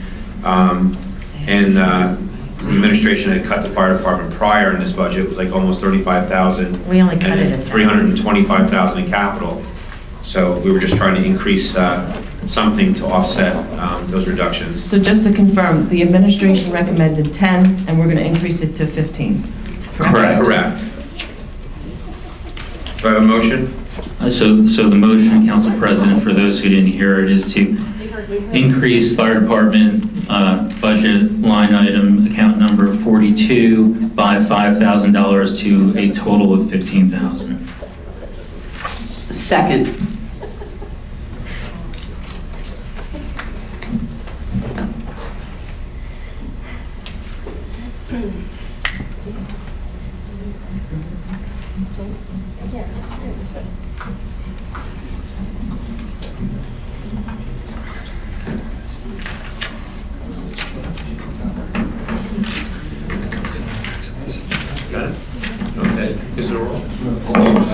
and the administration had cut the fire department prior in this budget was like almost 35,000. We only cut it at 325,000 in capital. So we were just trying to increase something to offset those reductions. So just to confirm, the administration recommended 10, and we're going to increase it to 15. Correct. Do I have a motion? So the motion, Council President, for those who didn't hear it, is to increase fire department budget line item account number 42 by $5,000 to a total of $15,000. Second. Got it? Okay. Is there a roll?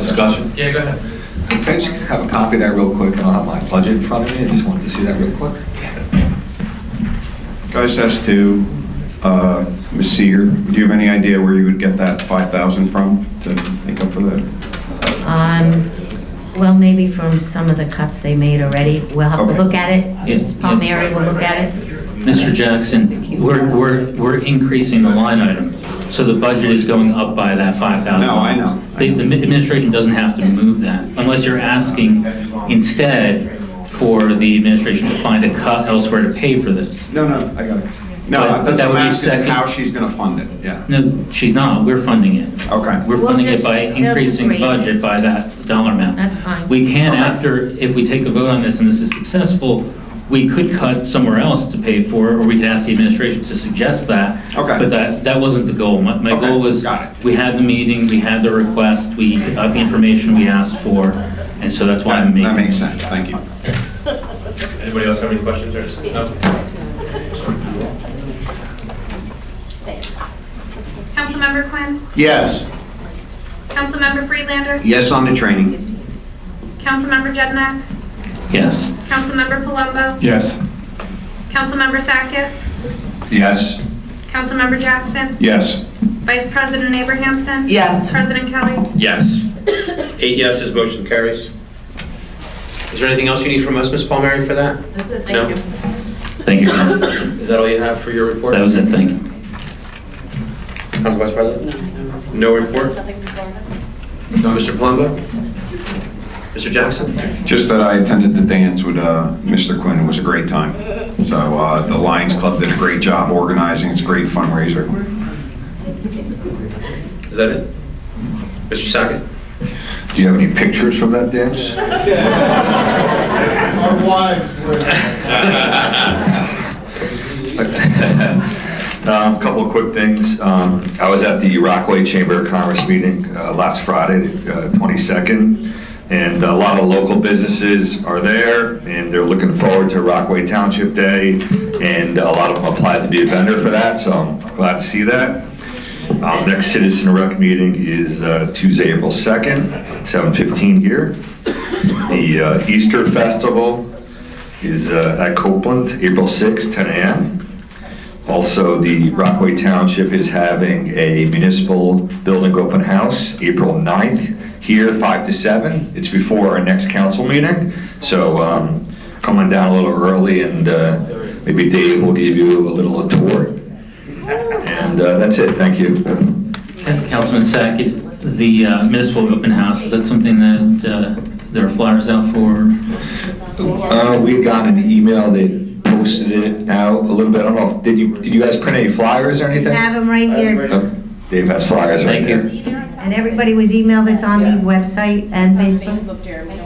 Discussion. Yeah, go ahead. Can I just have a copy of that real quick? I don't have my budget in front of me. I just wanted to see that real quick. Guys, as to Ms. Seeger, do you have any idea where you would get that 5,000 from to make up for that? Well, maybe from some of the cuts they made already. We'll have to look at it. Mrs. Palmieri will look at it. Mr. Jackson, we're increasing the line item, so the budget is going up by that $5,000. No, I know. The administration doesn't have to move that, unless you're asking instead for the administration to find a cut elsewhere to pay for this. No, I got it. No, But that I'm would be asking second. how she's gonna fund it, yeah. No, she's not, we're funding it. Okay. We're funding it by they'll just increasing raise it. budget by that dollar amount. That's fine. We can, after, if we take a vote on this and this is successful, we could cut somewhere else to pay for it, or we could ask the administration to suggest that. Okay. But that wasn't the goal. My Okay, goal was, got it. we had the meeting, we had the request, we got the information we asked for, and so that's why I'm making. That makes sense, thank you. Anybody else have any questions or just, no? Councilmember Quinn? Yes. Councilmember Freelander? Yes on the training. Councilmember Jednak? Yes. Councilmember Palumbo? Yes. Councilmember Sackett? Yes. Councilmember Jackson? Yes. Vice President Abrahamson? Yes. President Kelly? Yes. 8 yeses, motion carries. Is there anything else you need from us, Ms. Palmieri, for that? That's it, No? thank you. Thank you, Council President. Is that all you have for your report? That was it, thank you. Council Vice President? No report? No, Mr. Palumbo? Mr. Jackson? Just that I attended the dance with Mr. Quinn, it was a great time. So the Lions Club did a great job organizing, it's a great fundraiser. Is that it? Mr. Sackett? Do you have any pictures from that dance? Our wives were. A couple of quick things. I was at the Rockaway Chamber of Commerce meeting last Friday, 22nd, and a lot of local businesses are there, and they're looking forward to Rockaway Township Day, and a lot of them applied to be a vendor for that, so I'm glad to see that. Next Citizen Rec meeting is Tuesday, April 2nd, 7:15 here. The Easter Festival is at Copeland, April 6th, 10 a.m. Also, the Rockaway Township is having a municipal building open house, April 9th, here, 5 to 7. It's before our next council meeting, so come on down a little early, and maybe Dave will give you a little tour. And that's it, thank you. Councilman Sackett, the municipal open house, is that something that there are flyers out for? We had gotten an email, they posted it out a little bit, I don't know, did you guys print any flyers or anything? Have them right here, Oh, Dave has flyers right there. and everybody was emailed, it's on the website and Facebook. Facebook, Jeremy.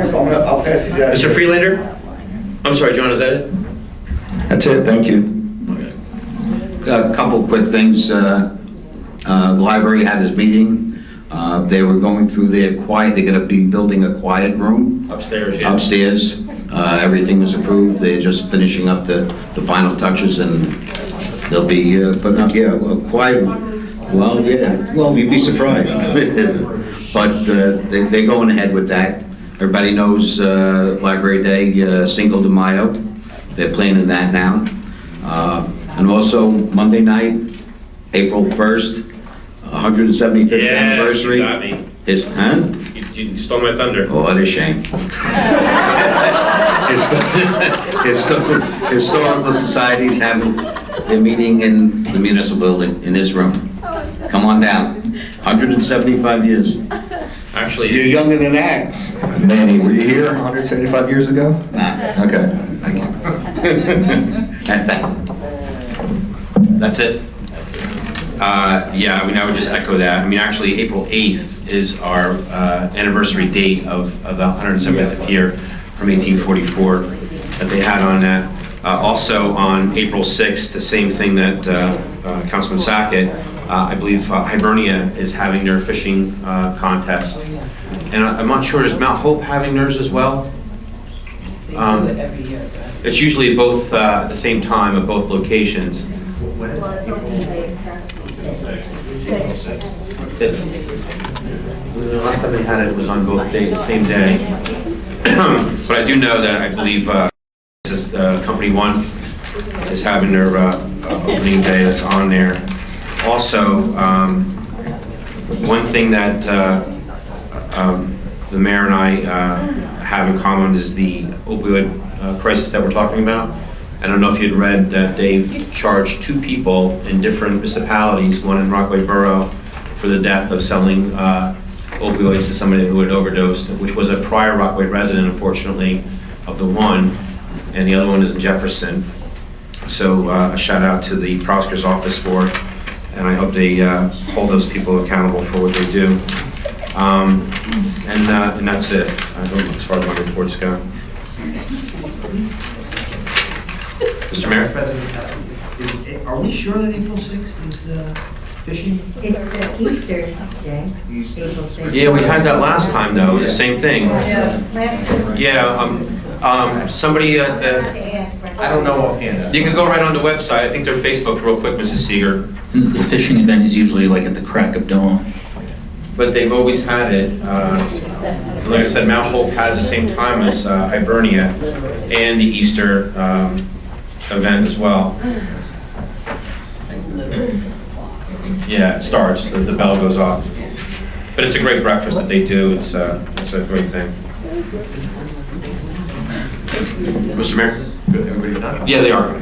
Mr. Freelander? I'm sorry, John, is that it? That's it, thank you. A couple quick things. The library had his meeting. They were going through their quiet, they're gonna be building a quiet room Upstairs, yeah. upstairs. Everything was approved. They're just finishing up the final touches, and they'll be putting up, a quiet, well, you'd be surprised. But they're going ahead with that. Everybody knows Library Day, Cinco de Mayo. They're planning that now. And also Monday night, April 1st, 175th anniversary. You got me. You stole my thunder. Oh, what a shame. Historical Society's having their meeting in the municipal building, in this room. Come on down. 175 years. Actually, You're younger than that. Manny, were you here 175 years ago? Nah. Okay, thank you. That's it. Yeah, I mean, I would just echo that. I mean, actually, April 8th is our anniversary date of the 175th year from 1844 that they had on that. Also, on April 6th, the same thing that Councilman Sackett, I believe Hibernia is having their fishing contest. And I'm not sure, is Mount Hope having theirs as well? It's usually both at the same time at both locations. It's, the last time they had it was on both days, the same day. But I do know that I believe this is Company One is having their opening day that's on there. Also, one thing that the mayor and I have in common is the opioid crisis that we're talking about. I don't know if you'd read that they've charged 2 people in different municipalities, one in Rockaway Borough, for the death of selling opioids to somebody who had overdosed, which was a prior Rockaway resident, unfortunately, of the one, and the other one is in Jefferson. So a shout out to the prosecutor's office for it, and I hope they hold those people accountable for what they do. And that's it, as far as my reports go. Mr. Mayor? Are we sure that April 6th is the fishing? It's the Easter day, April 6th. Yeah, we had that last time, though. It was the same thing. Yeah. Yeah, somebody at the... I don't know offhand. You can go right on the website. I think they're Facebook real quick, Mrs. Seeger. The fishing event is usually like at the crack of dawn. But they've always had it. Like I said, Mount Hope has the same time as Hibernia and the Easter event as well. Yeah, it starts. The bell goes off. But it's a great breakfast that they do. It's a great thing. Mr. Mayor? Good, everybody done? Yeah, they are.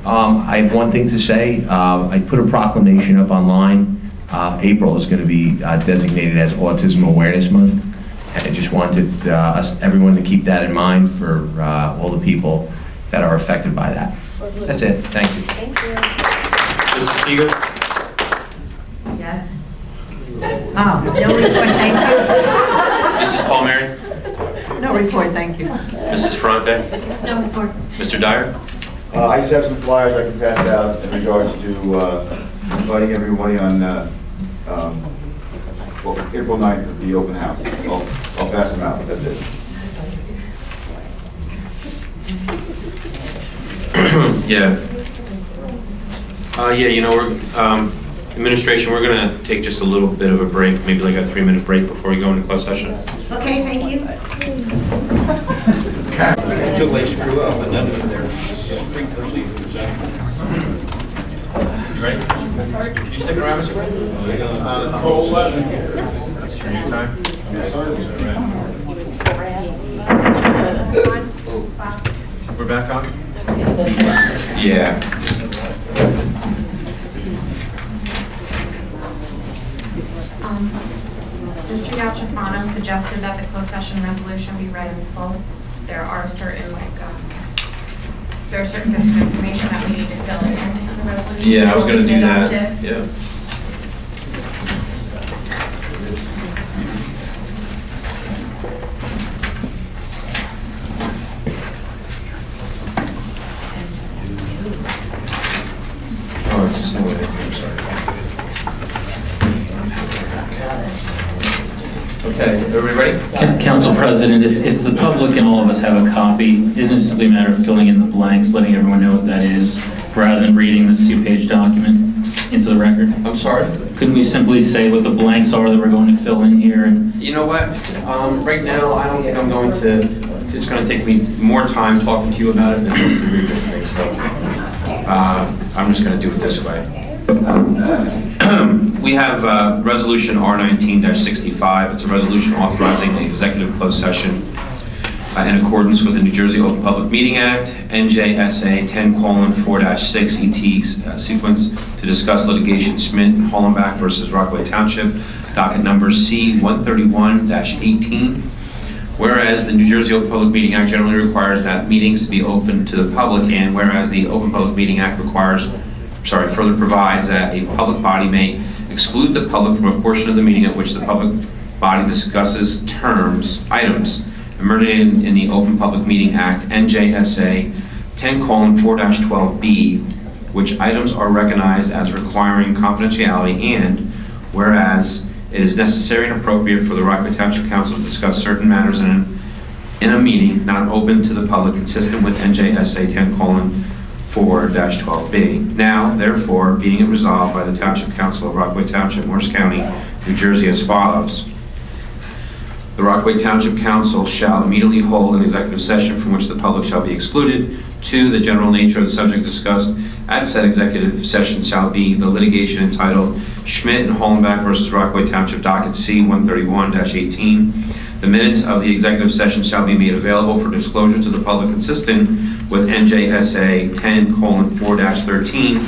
I have one thing to say. I put a proclamation up online. April is going to be designated as Autism Awareness Month. And I just wanted everyone to keep that in mind for all the people that are affected by that. That's it. Thank you. Thank you. Mrs. Seeger? Yes. Oh, no report, thank you. Mrs. Palmieri? No report, thank you. Mrs. Ferrante? No report. Mr. Dyer? I just have some flyers I can pass out in regards to inviting everybody on April 9th for the open house. I'll pass them out, that's it. Yeah. Yeah, you know, we're, administration, we're going to take just a little bit of a break, maybe like a 3-minute break before we go into closed session. Okay, thank you. Until they screw up, and then they're you ready? Can you stick around, Mr. Whole session. Your time? We're back on? Yeah. Mr. Yachafano suggested that the closed session resolution be read in full. There are certain bits of information that we need to fill in the resolution. Yeah, I was going to do that. Adopted. Yeah. Oh, it's just no way. I'm sorry. Okay, everybody ready? Council President, if the public and all of us have a copy, isn't it simply a matter of filling in the blanks, letting everyone know what that is, rather than reading this 2-page document into the record? I'm sorry? Couldn't we simply say what the blanks are that we're going to fill in here? And You know what? Right now, I don't think I'm going to, it's going to take me more time talking to you about it than just to read this thing, so I'm just going to do it this way. We have Resolution R19-65. It's a resolution authorizing an executive closed session in accordance with the New Jersey Open Public Meeting Act, NJSA 10:4-6 ET sequence to discuss litigation Schmidt and Hollenbach versus Rockaway Township, docket number C-131-18. Whereas the New Jersey Open Public Meeting Act generally requires that meetings to be open to the public, and whereas the Open Public Meeting Act further provides that a public body may exclude the public from a portion of the meeting at which the public body discusses items emanating in the Open Public Meeting Act, NJSA 10:4-12B, which items are recognized as requiring confidentiality, and whereas it is necessary and appropriate for the Rockaway Township Council to discuss certain matters in a meeting not open to the public consistent with NJSA 10:4-12B. Now, therefore, being it resolved by the Township Council of Rockaway Township, Morris County, New Jersey as follows. The Rockaway Township Council shall immediately hold an executive session from which the public shall be excluded. 2, the general nature of the subject discussed at said executive session shall be the litigation entitled Schmidt and Hollenbach versus Rockaway Township, docket C-131-18. The minutes of the executive session shall be made available for disclosure to the public consistent with NJSA 10:4-13.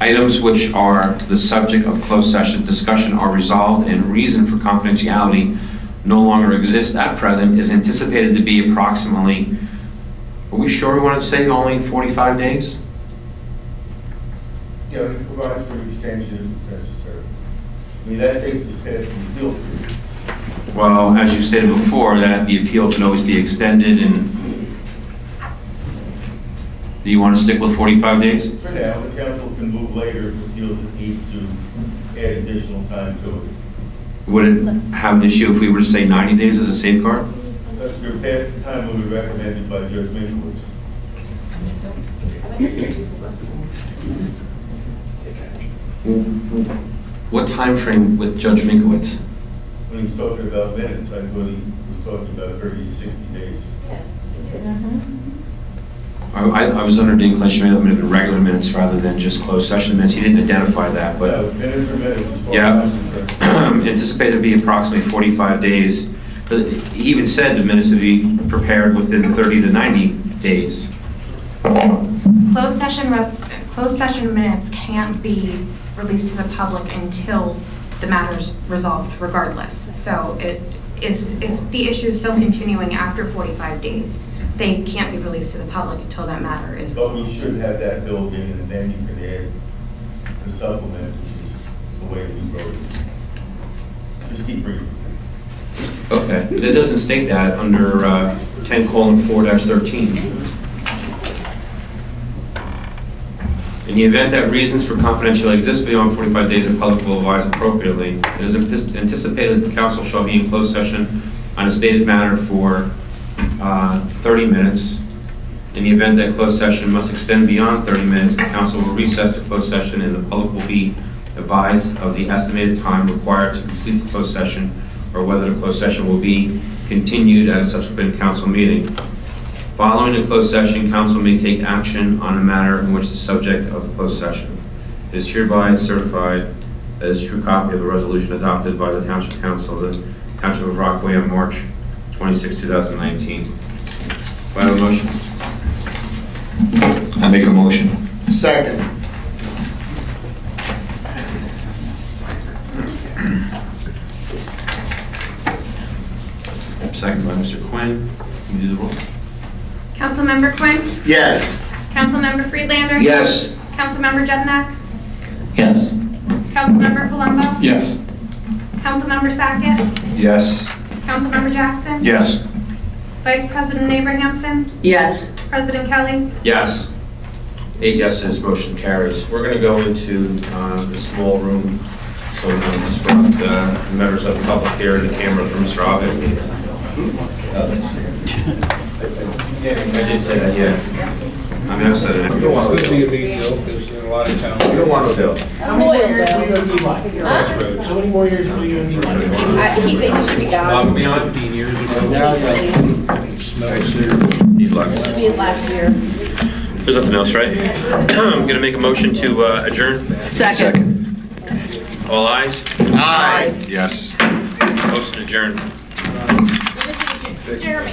Items which are the subject of closed session discussion are resolved and reason for confidentiality no longer exists at present is anticipated to be approximately, are we sure we want to say only 45 days? Yeah, we provide for extension if necessary. I mean, that takes us past the appeal period. Well, as you stated before, that the appeal can always be extended, and do you want to stick with 45 days? For now, the council can move later if it feels it needs to add additional time to it. Would it have an issue if we were to say 90 days as a safeguard? We're past the time when we recommended by Judge Minkowitz. What time frame with Judge Minkowitz? When he was talking about minutes, I thought he was talking about 30 to 60 days. I was under the inclination maybe that would have been regular minutes rather than just closed session minutes. He didn't identify that, but No, minutes are minutes. as far yeah, as I'm concerned. anticipated to be approximately 45 days. But he even said the minutes to be prepared within 30 to 90 days. Closed session minutes can't be released to the public until the matter's resolved regardless. So if the issue is still continuing after 45 days, they can't be released to the public until that matter is But we should have that built in, and then you can add the supplement, which is the way we wrote it. Just keep reading. Okay. But it doesn't state that under 10:4-13. In the event that reasons for confidentiality exist beyond 45 days, the public will advise appropriately. It is anticipated that the council shall be in closed session on a stated matter for 30 minutes. In the event that closed session must extend beyond 30 minutes, the council will recess the closed session and the public will be advised of the estimated time required to complete the closed session or whether the closed session will be continued at a subsequent council meeting. Following the closed session, council may take action on a matter in which the subject of the closed session is hereby certified that is true copy of the resolution adopted by the Township Council of the Township of Rockaway on March 26, 2019. Do I have a motion? I make a motion. Second. Second by Mr. Quinn. Can you do the roll? Councilmember Quinn? Yes. Councilmember Friedlander? Yes. Councilmember Jednak? Yes. Councilmember Palumbo? Yes. Councilmember Sackett? Yes. Councilmember Jackson? Yes. Vice President Abrahamson? Yes. President Kelly? Yes. 8 yeses, motion carries. We're going to go into the small room so we don't disrupt members of the public here in the camera for Mr. Ovid. I did say that, yeah. I mean, I've said it. You don't want to be a big deal because in a lot of towns. You don't want to do. I'm loyal, though. How many more years will you need? He should be gone. Bob, be on. 15 years ago. Need luck. Should be his last year. There's nothing else, right? I'm going to make a motion to adjourn. Second. All ayes? Aye. Yes. Motion adjourned. Jeremy.